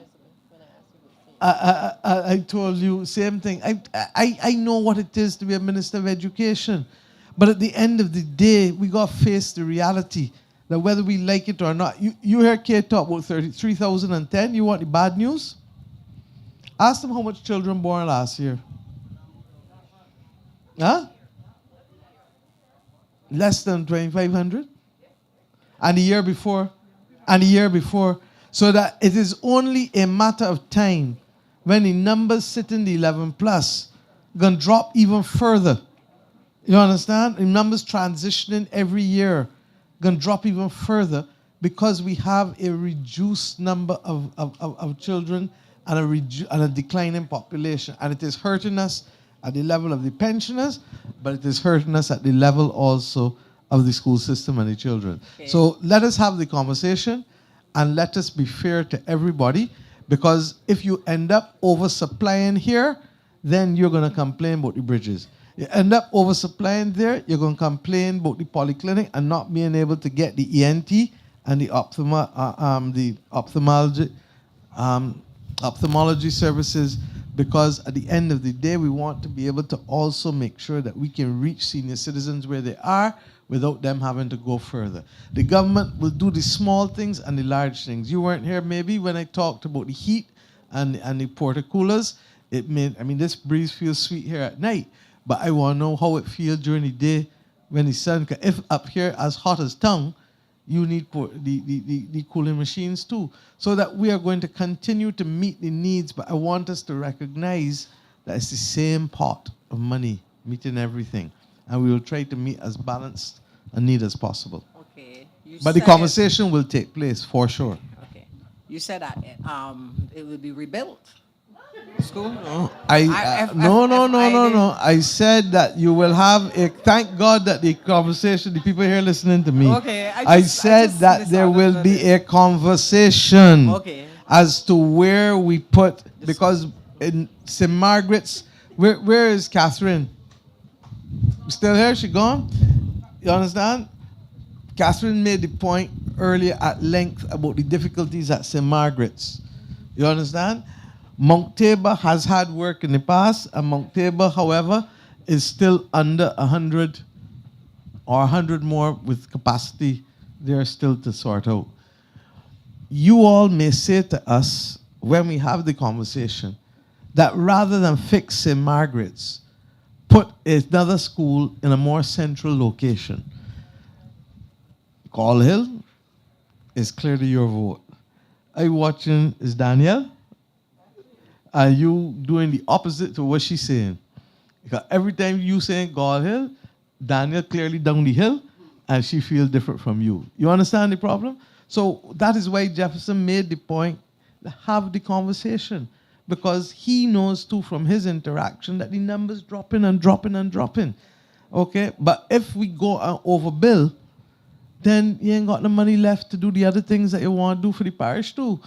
I told you, same thing. I know what it is to be a minister of education. But at the end of the day, we got to face the reality that whether we like it or not, you hear Kate talk about 33,010. You want the bad news? Ask them how much children born last year. Huh? Less than 2,500? And the year before? And the year before? So that it is only a matter of time when the numbers sitting the 11 plus going to drop even further. You understand? The numbers transitioning every year going to drop even further because we have a reduced number of children and a declining population. And it is hurting us at the level of the pensioners, but it is hurting us at the level also of the school system and the children. Okay. So let us have the conversation and let us be fair to everybody, because if you end up oversupplying here, then you're going to complain about the bridges. You end up oversupplying there, you're going to complain about the polyclinic and not being able to get the ENT and the ophthalmology services, because at the end of the day, we want to be able to also make sure that we can reach senior citizens where they are without them having to go further. The government will do the small things and the large things. You weren't here maybe when I talked about the heat and the porta-coolers. This breeze feels sweet here at night, but I want to know how it feels during the day when the sun, if up here as hot as tongue, you need the cooling machines too. So that we are going to continue to meet the needs, but I want us to recognize that it's the same pot of money meeting everything. And we will try to meet as balanced a need as possible. Okay. But the conversation will take place for sure. Okay. You said that it will be rebuilt. School? No, no. I said that you will have a. Thank God that the conversation, the people here listening to me. Okay, I said that there will be a conversation as to where we put, because in St. Margaret's, where is Catherine? Still here? She gone? You understand? Catherine made the point earlier at length about the difficulties at St. Margaret's. You understand? Mount Tabor has had work in the past, and Mount Tabor, however, is still under 100 or 100 more with capacity there still to sort out. You all may say to us, when we have the conversation, that rather than fix St. Margaret's, put another school in a more central location. Gall Hill is clearly your vote. Are you watching? Is Danielle? Are you doing the opposite to what she's saying? Because every time you saying Gall Hill, Danielle clearly down the hill, and she feels different from you. You understand the problem? So that is why Jefferson made the point to have the conversation, because he knows too from his interaction that the numbers dropping and dropping and dropping. Okay, but if we go and overbill, then you ain't got the money left to do the other things that you want to do for the parish too.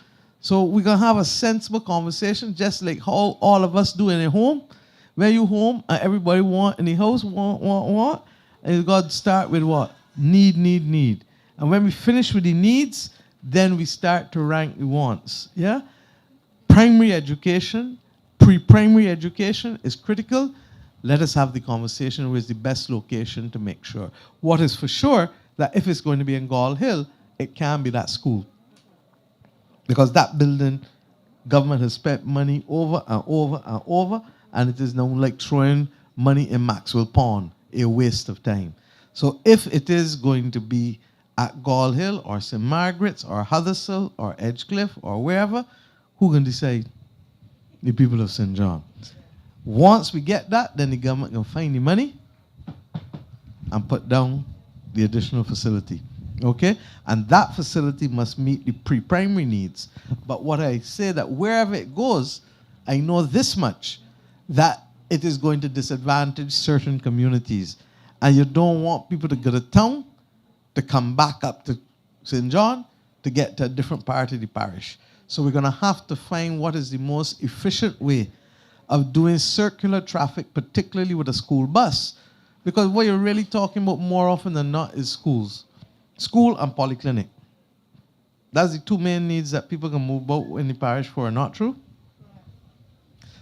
So we're going to have a sensible conversation, just like how all of us do in a home. When you home and everybody want in the house, want, and you got to start with what? Need. And when we finish with the needs, then we start to rank the wants. Yeah? Primary education, pre-primary education is critical. Let us have the conversation with the best location to make sure. What is for sure, that if it's going to be in Gall Hill, it can be that school. Because that building, government has spent money over and over and over, and it is now like throwing money in Maxwell Pond, a waste of time. So if it is going to be at Gall Hill or St. Margaret's or Huddersfield or Edgecliff or wherever, who can decide? The people of St. John. Once we get that, then the government can find the money and put down the additional facility. Okay? And that facility must meet the pre-primary needs. But what I say that wherever it goes, I know this much, that it is going to disadvantage certain communities. And you don't want people to go to town to come back up to St. John to get to a different part of the parish. So we're going to have to find what is the most efficient way of doing circular traffic, particularly with a school bus. Because what you're really talking about more often than not is schools. School and polyclinic. That's the two main needs that people can move about in the parish for, not true?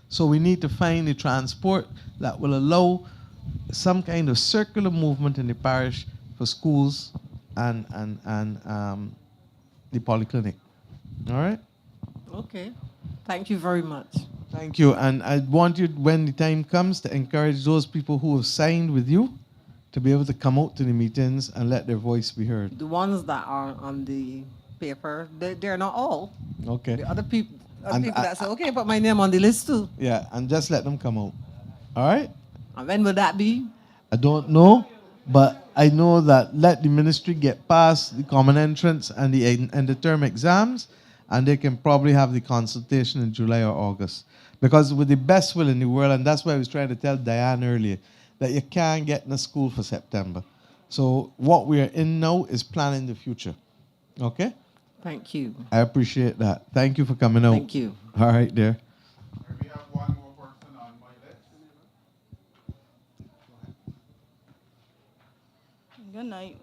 So we need to find the transport that will allow some kind of circular movement in the parish for schools and the polyclinic. All right? Okay. Thank you very much. Thank you. And I want you, when the time comes, to encourage those people who have signed with you to be able to come out to the meetings and let their voice be heard. The ones that are on the paper, they're not all. Okay. The other people And that say, okay, put my name on the list too. Yeah, and just let them come out. All right? And when will that be? I don't know, but I know that let the ministry get past the common entrance and the term exams, and they can probably have the consultation in July or August. Because with the best will in the world, and that's why I was trying to tell Diane earlier, that you can't get in a school for September. So what we are in now is planning the future. Okay? Thank you. I appreciate that. Thank you for coming out. Thank you. All right, dear. We have one more person on my list. Good night.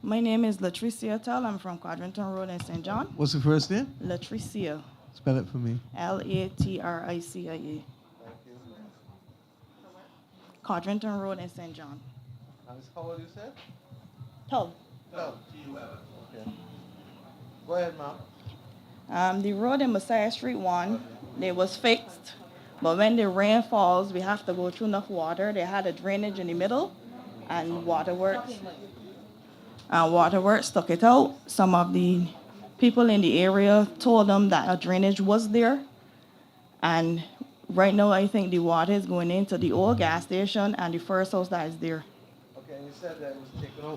My name is Latricia Tell. I'm from Quadranton Road in St. John. What's your first name? Latricia. Spell it for me. Latricia. Quadranton Road in St. John. How old you said? Tull. Okay. Go ahead, ma'am. The road in Messiah Street 1, they was fixed, but when the rain falls, we have to go through enough water. They had a drainage in the middle and waterworks. and Waterworks took it out. Some of the people in the area told them that a drainage was there. And right now, I think the water is going into the old gas station and the first house that is there.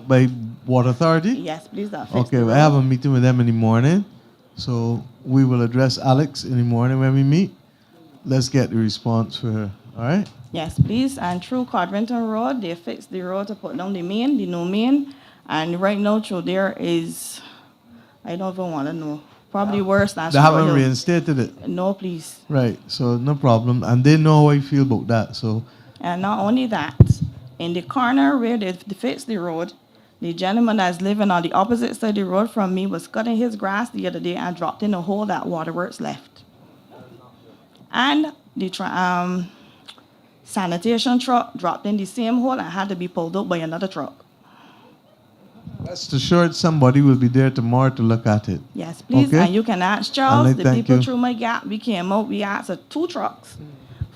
By Water Authority? Yes, please. That fix Okay, the I have a road. meeting with them in the morning. So we will address Alex in the morning when we meet. Let's get the response for her. All right? Yes, please. And through Codrington Road, they fixed the road to put down the main, the new main. And right now, through there is, I don't even want to know, probably worse than They Straw haven't Hill. reinstated it. No, please. Right, so no problem. And they know how I feel about that. So And not only that, in the corner where they fixed the road, the gentleman that's living on the opposite side of the road from me was cutting his grass the other day and dropped in a hole that Waterworks left. And the sanitation truck dropped in the same hole and had to be pulled out by another truck. rest assured somebody will be there tomorrow to look at it. Yes, please. Okay? And you can ask Charles, And I the thank people you. through my gap, we came out, we asked 2 trucks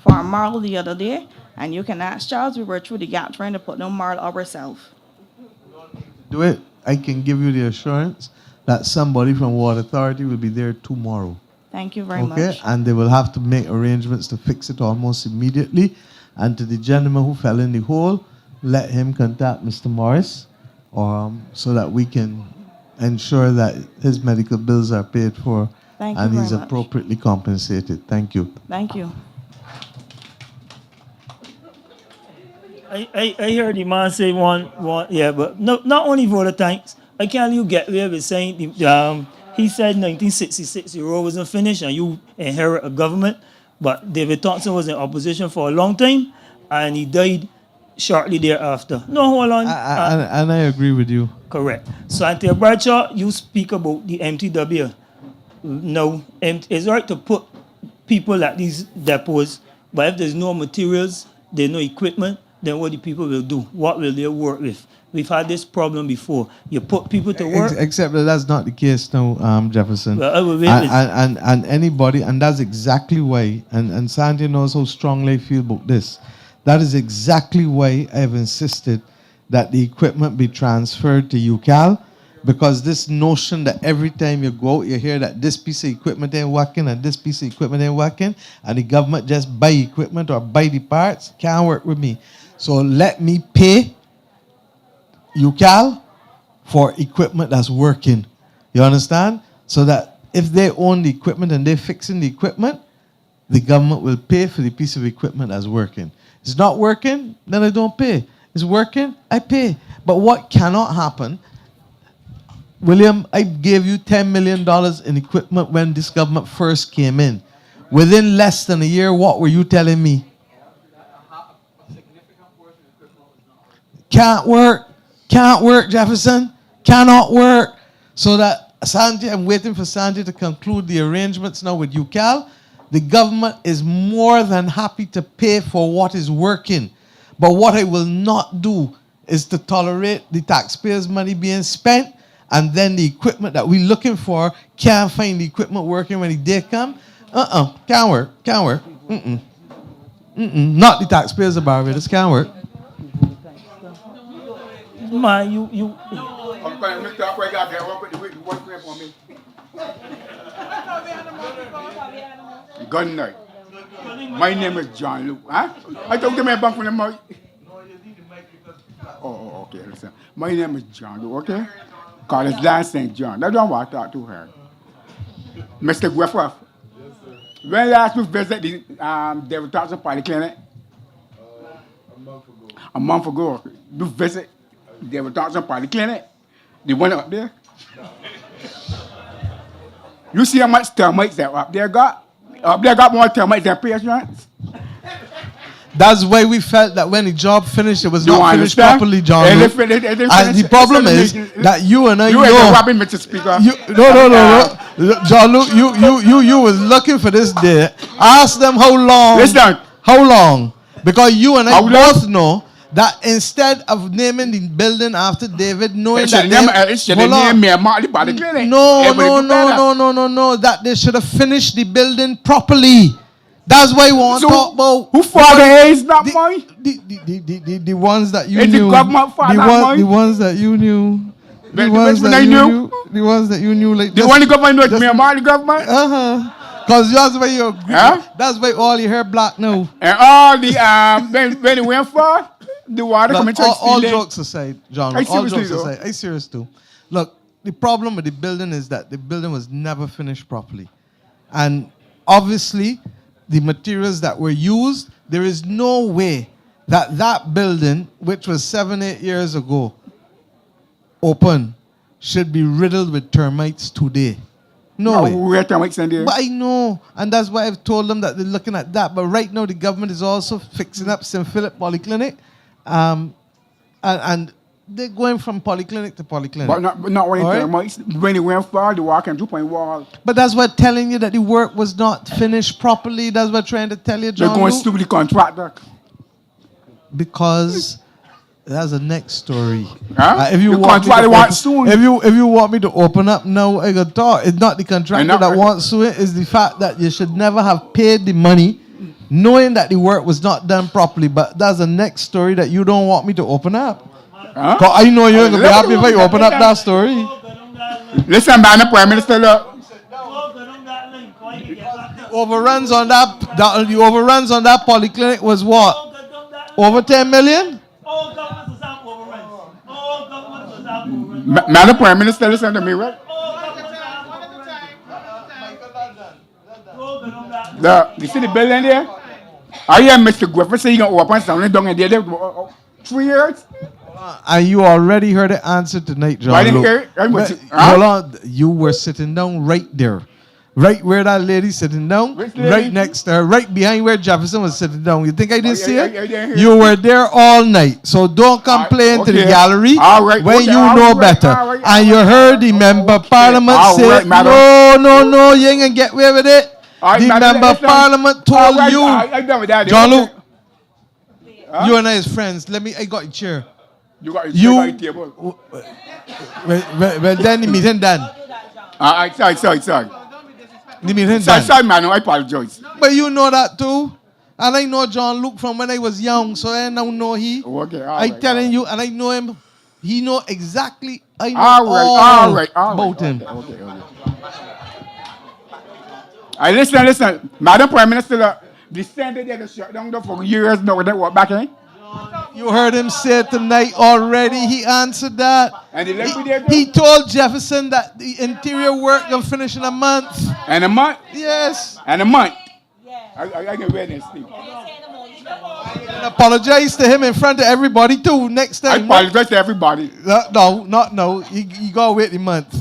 for marl the other day. And you can ask Charles, we were through the gap trying to put no marl ourselves. Do it. I can give you the assurance that somebody from Water Authority will be there tomorrow. Thank you very Okay? much. And they will have to make arrangements to fix it almost immediately. And to the gentleman who fell in the hole, let him contact Mr. Morris so that we can ensure that his medical bills are paid for Thank you and very he's much. appropriately compensated. Thank you. Thank you. I heard the man say one, yeah, but no, not only voter tanks. I can't you get away with saying he said 1966 the road wasn't finished and you inherit a government, but David Thompson was in opposition for a long time and he died shortly thereafter. No, hold on. And I agree with you. Correct. So, Auntie Bradshaw, you speak about the MTW. No, it's right to put people at these depots, but if there's no materials, there's no equipment, then what the people will do? What will they work with? We've had this problem before. You put people to work. Except that that's not the case now, Jefferson. Well, I will wait and anybody, and that's exactly why, and Sandy knows how strongly I feel about this. That is exactly why I have insisted that the equipment be transferred to UCAL, because this notion that every time you go out, you hear that this piece of equipment ain't working and this piece of equipment ain't working, and the government just buy equipment or buy the parts, can't work with me. So let me pay UCAL for equipment that's working. You understand? So that if they own the equipment and they're fixing the equipment, the government will pay for the piece of equipment that's working. It's not working, then I don't pay. It's working, I pay. But what cannot happen, William, I gave you $10 million in equipment when this government first came in. Within less than a year, what were you telling me? Can't work. Can't work, Jefferson. Cannot work. So that Sandy, I'm waiting for Sandy to conclude the arrangements now with UCAL. The government is more than happy to pay for what is working. But what I will not do is to tolerate the taxpayers' money being spent and then the equipment that we're looking for can't find the equipment working when the day come. Can't work. Can't work. Not the taxpayers of Barbados. Can't work. Man, you. Good night. My name is John Luke. Huh? I told them about from the mic. Oh, okay. Listen. My name is John Luke, okay? Call it's Dan St. John. That's what I want to talk to her. Mr. Griffith. When last we visited the David Thompson Polyclinic? A month ago. We visit David Thompson Polyclinic. The one up there. You see how much termites that up there got? Up there got more termites than patients. That's why we felt that when the job finished, it was You not finished understand? properly, John. And Luke. And the problem is that you and I you know. ain't robbing, Mr. Speaker. No. John Luke, you was looking for this day. Ask them how long. Listen. How long? Because you and I How both know that instead of naming the building after David, knowing that No, that they should have finished the building properly. That's why we want to talk about who father is not mine. The ones that you Is knew. the government father mine? The ones that you knew. The ones which that one I you knew? knew. The ones that you knew, like The one the government knows me, am I the government? Because that's why you're green. Huh? That's why all your hair black now. And all the when it went for the water Look, coming to all jokes aside, John. I All seriously jokes though. aside, I serious too. Look, the problem with the building is that the building was never finished properly, and obviously, the materials that were used, there is no way that that building, which was 7-8 years ago, open, should be riddled with termites today. No way. Where termites in there? But I know, and that's why I've told them that they're looking at that. But right now, the government is also fixing up St. Philip Polyclinic, and they're going from polyclinic to polyclinic. But not when All right? termites. When it went for the water came 2 point wall. But that's what telling you that the work was not finished properly. That's what trying to tell you, They're John. going Luke. to the contractor. Because that's the next story. Huh? If you The want me to contractor open, wants soon. if you want me to open up now, I can talk. It's not the contractor not- that wants to it. It's the fact that you should never have paid the money, knowing that the work was not done properly. But that's the next story that you don't want me to open up. Huh? 'Cause I know you're gonna be happy if I open up that story. Listen, man, the Prime Minister, look. Overruns on the overruns on that polyclinic was what? Over 10 million? Madam Prime Minister, listen to me, right? You see the building there? I hear Mr. Griffin say he gonna open something down in there. 3 years? And you already heard the answer tonight, John. I didn't Luke. hear it. I went But- to- huh? Hold on. You were sitting down right there. Right where that lady sitting down. Which lady? Right next to her. Right behind where Jefferson was sitting down. You think I didn't see I it? didn't hear You were there all night. So don't complain to the okay. gallery All right, when okay, you all know right, better. all right, And you heard the member of parliament all say, right, madam. no, you ain't gonna get away with it. All right, The madam, member of listen. parliament told All right, you. I done with that. John Okay. Luke, you and I is friends. I got your chair. You got You- your table. Well, then the meeting done. Sorry. The meeting Sorry, done. man, I apologize. But you know that too. And I know John Luke from when I was young, so I now know he. Okay, I telling you, and I know him. He know exactly. I know All right. about him. Okay. I listen. Madam Prime Minister, the center there shut down there for years now. They walk back in. You heard him say tonight already. He answered that. And the liquidator? He told Jefferson that the interior work gonna finish in a month. And a month? Yes. And a month? I can read and speak. And apologize to him in front of everybody too next I time. apologize to everybody. No, not now. You gotta wait a month.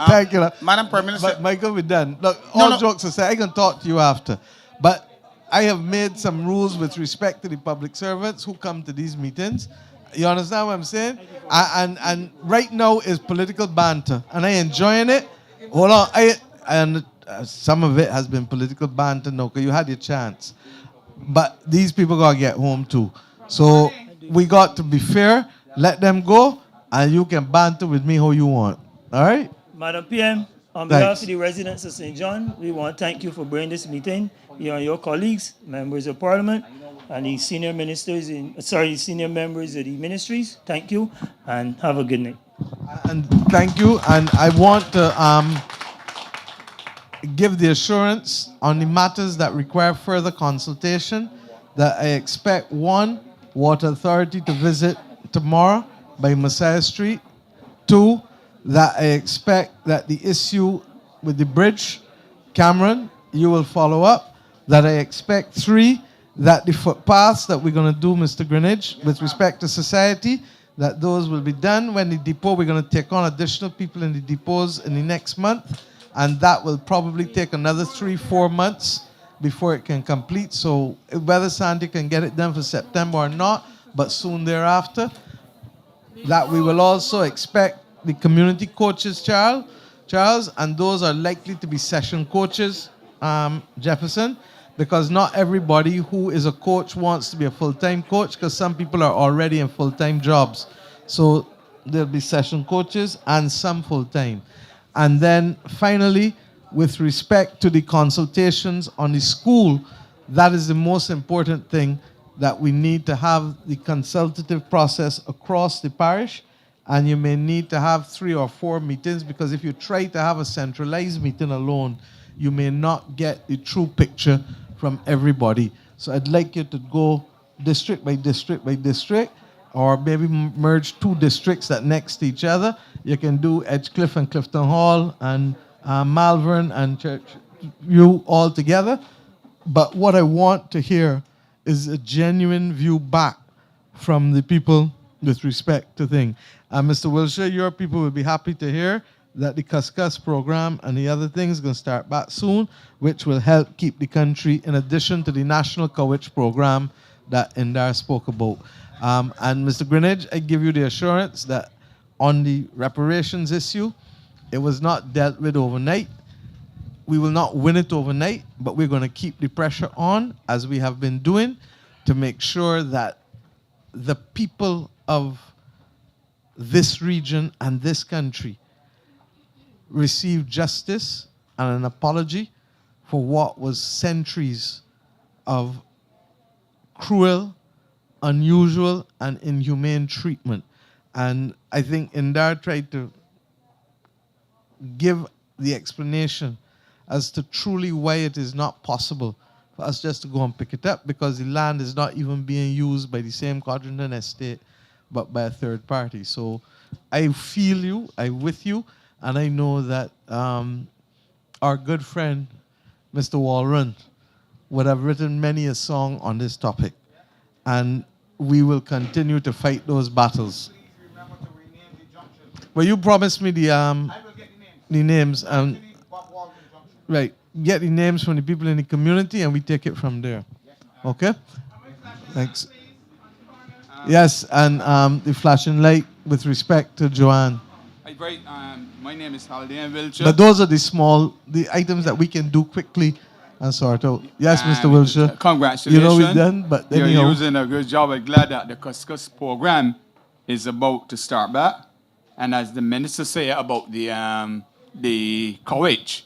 Thank you. Madam Prime Minister. But Michael, we're done. Look, all jokes aside, I can talk to you after. But I have made some rules with respect to the public servants who come to these meetings. You understand what I'm saying? And right now is political banter, and I enjoying it. Hold on, some of it has been political banter now, because you had your chance. But these people gotta get home too. So we got to be fair. Let them go, and you can banter with me how you want. All right? Madam PM, on Thanks. behalf of the residents of St. John, we want to thank you for bringing this meeting. You and your colleagues, members of parliament, and the senior senior members of the ministries. Thank you, and have a good night. And thank you. And I want to give the assurance on the matters that require further consultation that I expect Water Authority to visit tomorrow by Messiah Street. 2, that I expect that the issue with the bridge, Cameron, you will follow up. That I expect 3, that the footpaths that we're going to do, Mr. Greenwich, with respect to society, that those will be done. When the depot, we're going to take on additional people in the depots in the next month, and that will probably take another 3-4 months before it can complete. So whether Sandy can get it done for September or not, but soon thereafter, that we will also expect the community coaches, Charles, and those are likely to be session coaches, Jefferson, because not everybody who is a coach wants to be a full-time coach, because some people are already in full-time jobs. So there'll be session coaches and some full-time. And then finally, with respect to the consultations on the school, that is the most important thing, that we need to have the consultative process across the parish, And you may need to have 3 or 4 meetings, because if you try to have a centralized meeting alone, you may not get the true picture from everybody. So I'd like you to go district by district by district, or maybe merge 2 districts that next to each other. You can do Edgecliff and Clifton Hall and Malvern and Church View all together. But what I want to hear is a genuine view back from the people with respect to things. Mr. Wilshire, your people will be happy to hear that the Cuscus program and the other things are going to start back soon, which will help keep the country, in addition to the National Coverage program that Indar spoke about. And Mr. Greenidge, I give you the assurance that on the reparations issue, it was not dealt with overnight. We will not win it overnight, but we're going to keep the pressure on, as we have been doing, to make sure that the people of this region and this country receive justice and an apology for what was centuries of cruel, unusual, and inhumane treatment. And I think Indar tried to give the explanation as to truly why it is not possible for us just to go and pick it up, because the land is not even being used by the same Codrington estate, but by a third party. So I feel you, I'm with you, and I know that our good friend, Mr. Walron, would have written many a song on this topic. And we will continue to fight those battles. Well, you promised me the names. Right. Get the names from the people in the community, and we take it from there. Okay? Thanks. Yes, and the flashing light with respect to Joanne. Hi, great. My name is Haldane Wiltshire. But those are the items that we can do quickly and sort out. Yes, Mr. Wilshire. Congratulations. You know we're done, but You're anyhow. using a good job. I'm glad that the Cuscus program is about to start back. And as the minister said about the college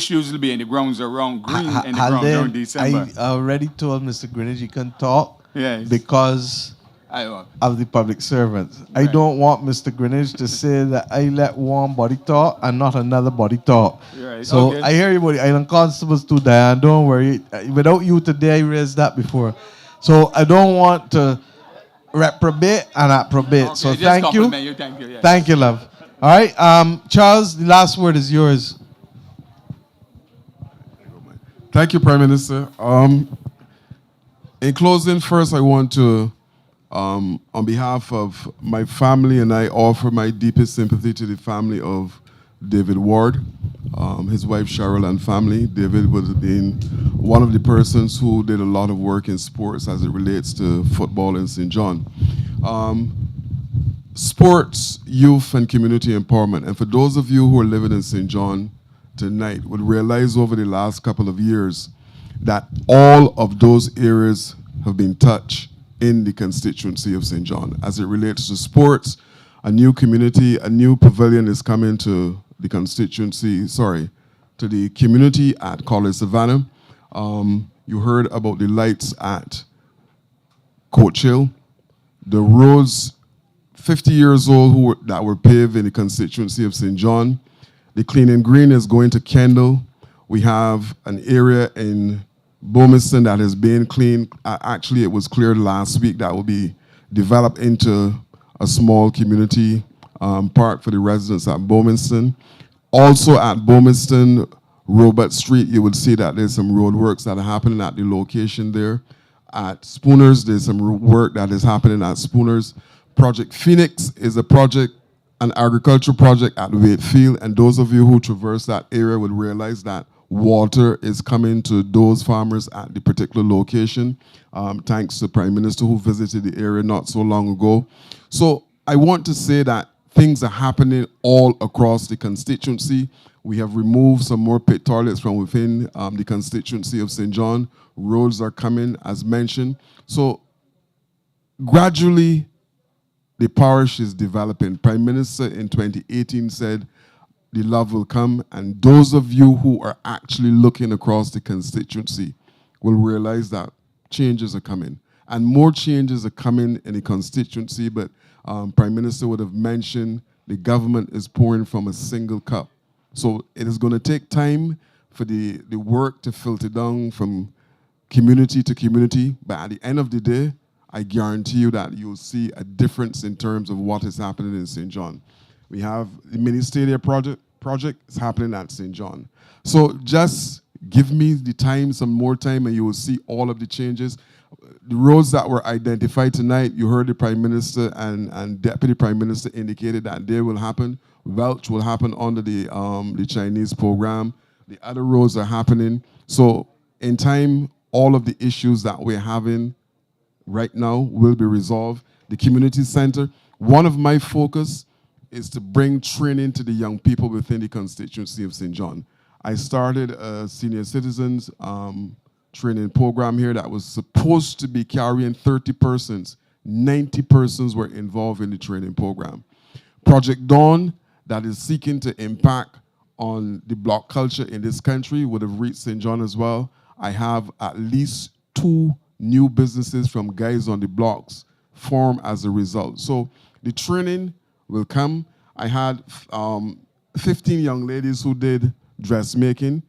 usually be in the grounds around green in the grounds around December. I already told Mr. Greenidge he can talk because of the public servants. I don't want Mr. Greenidge to say that I let one body talk and not another body talk. Right. So Okay. I hear you, buddy. Island Constables too, Diane. Don't worry. Without you today, I raised that before. So I don't want to reprobate and approbate. Okay, So just thank you. compliment you. Thank you. Yes. Thank you, love. All right. Charles, the last word is yours. Thank you, Prime Minister. In closing, first I want to, on behalf of my family, and I offer my deepest sympathy to the family of David Ward, his wife Cheryl and family. David would have been one of the persons who did a lot of work in sports as it relates to football in St. John. Sports, youth, and community empowerment. And for those of you who are living in St. John tonight, would realize over the last couple of years that all of those areas have been touched in the constituency of St. John. As it relates to sports, a new community, a new pavilion is coming to the constituency, to the community at College Savannah. You heard about the lights at Coach Hill. The roads, 50 years old, that were paved in the constituency of St. John. The Clean and Green is going to Kendall. We have an area in Bomiston that is being cleaned. Actually, it was cleared last week. That will be developed into a small community park for the residents at Bomiston. Also at Bomiston, Robert Street, you will see that there's some road works that are happening at the location there. At Spooners, there's some work that is happening at Spooners. Project Phoenix is a project, an agricultural project at Wakefield, and those of you who traverse that area would realize that water is coming to those farmers at the particular location, thanks to the Prime Minister who visited the area not so long ago. So I want to say that things are happening all across the constituency. We have removed some more pit toilets from within the constituency of St. John. Roads are coming, as mentioned. So gradually, the parish is developing. Prime Minister in 2018 said, the love will come, and those of you who are actually looking across the constituency will realize that changes are coming. And more changes are coming in the constituency, but Prime Minister would have mentioned the government is pouring from a single cup. So it is going to take time for the work to filter down from community to community, but at the end of the day, I guarantee you that you'll see a difference in terms of what is happening in St. John. We have the mini stadia project is happening at St. John. So just give me the time, some more time, and you will see all of the changes. The roads that were identified tonight, you heard the Prime Minister and Deputy Prime Minister indicated that they will happen. Welch will happen under the Chinese program. The other roads are happening. So in time, all of the issues that we're having right now will be resolved. The community center, one of my focus is to bring training to the young people within the constituency of St. John. I started a senior citizens training program here that was supposed to be carrying 30 persons. 90 persons were involved in the training program. Project Dawn, that is seeking to impact on the block culture in this country, would have reached St. John as well. I have at least 2 new businesses from guys on the blocks form as a result. So the training will come. I had 15 young ladies who did dressmaking.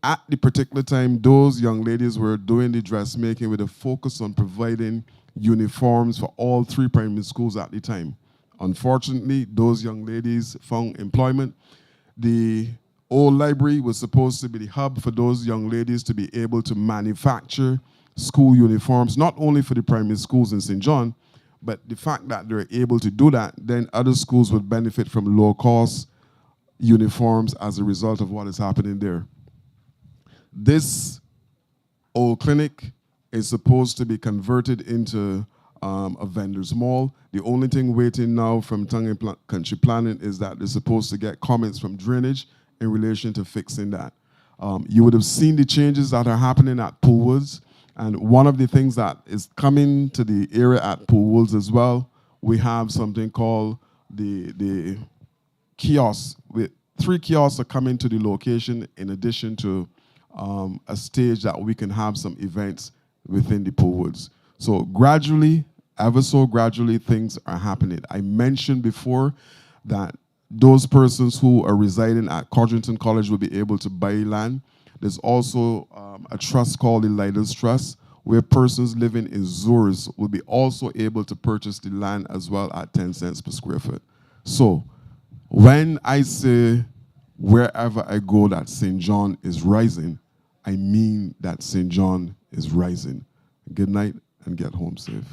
At the particular time, those young ladies were doing the dressmaking with a focus on providing uniforms for all 3 primary schools at the time. Unfortunately, those young ladies found employment. The old library was supposed to be the hub for those young ladies to be able to manufacture school uniforms, not only for the primary schools in St. John, but the fact that they're able to do that, then other schools would benefit from low-cost uniforms as a result of what is happening there. This old clinic is supposed to be converted into a vendor's mall. The only thing waiting now from Tongue and Country Planning is that they're supposed to get comments from drainage in relation to fixing that. You would have seen the changes that are happening at Poolwoods, and one of the things that is coming to the area at Poolwoods as well, we have something called the kiosks. 3 kiosks are coming to the location in addition to a stage that we can have some events within the Poolwoods. So gradually, ever so gradually, things are happening. I mentioned before that those persons who are residing at Codrington College will be able to buy land. There's also a trust called the Leiders Trust, where persons living in Zurs will be also able to purchase the land as well at 10 cents per square foot. So when I say wherever I go that St. John is rising, I mean that St. John is rising. Good night and get home safe.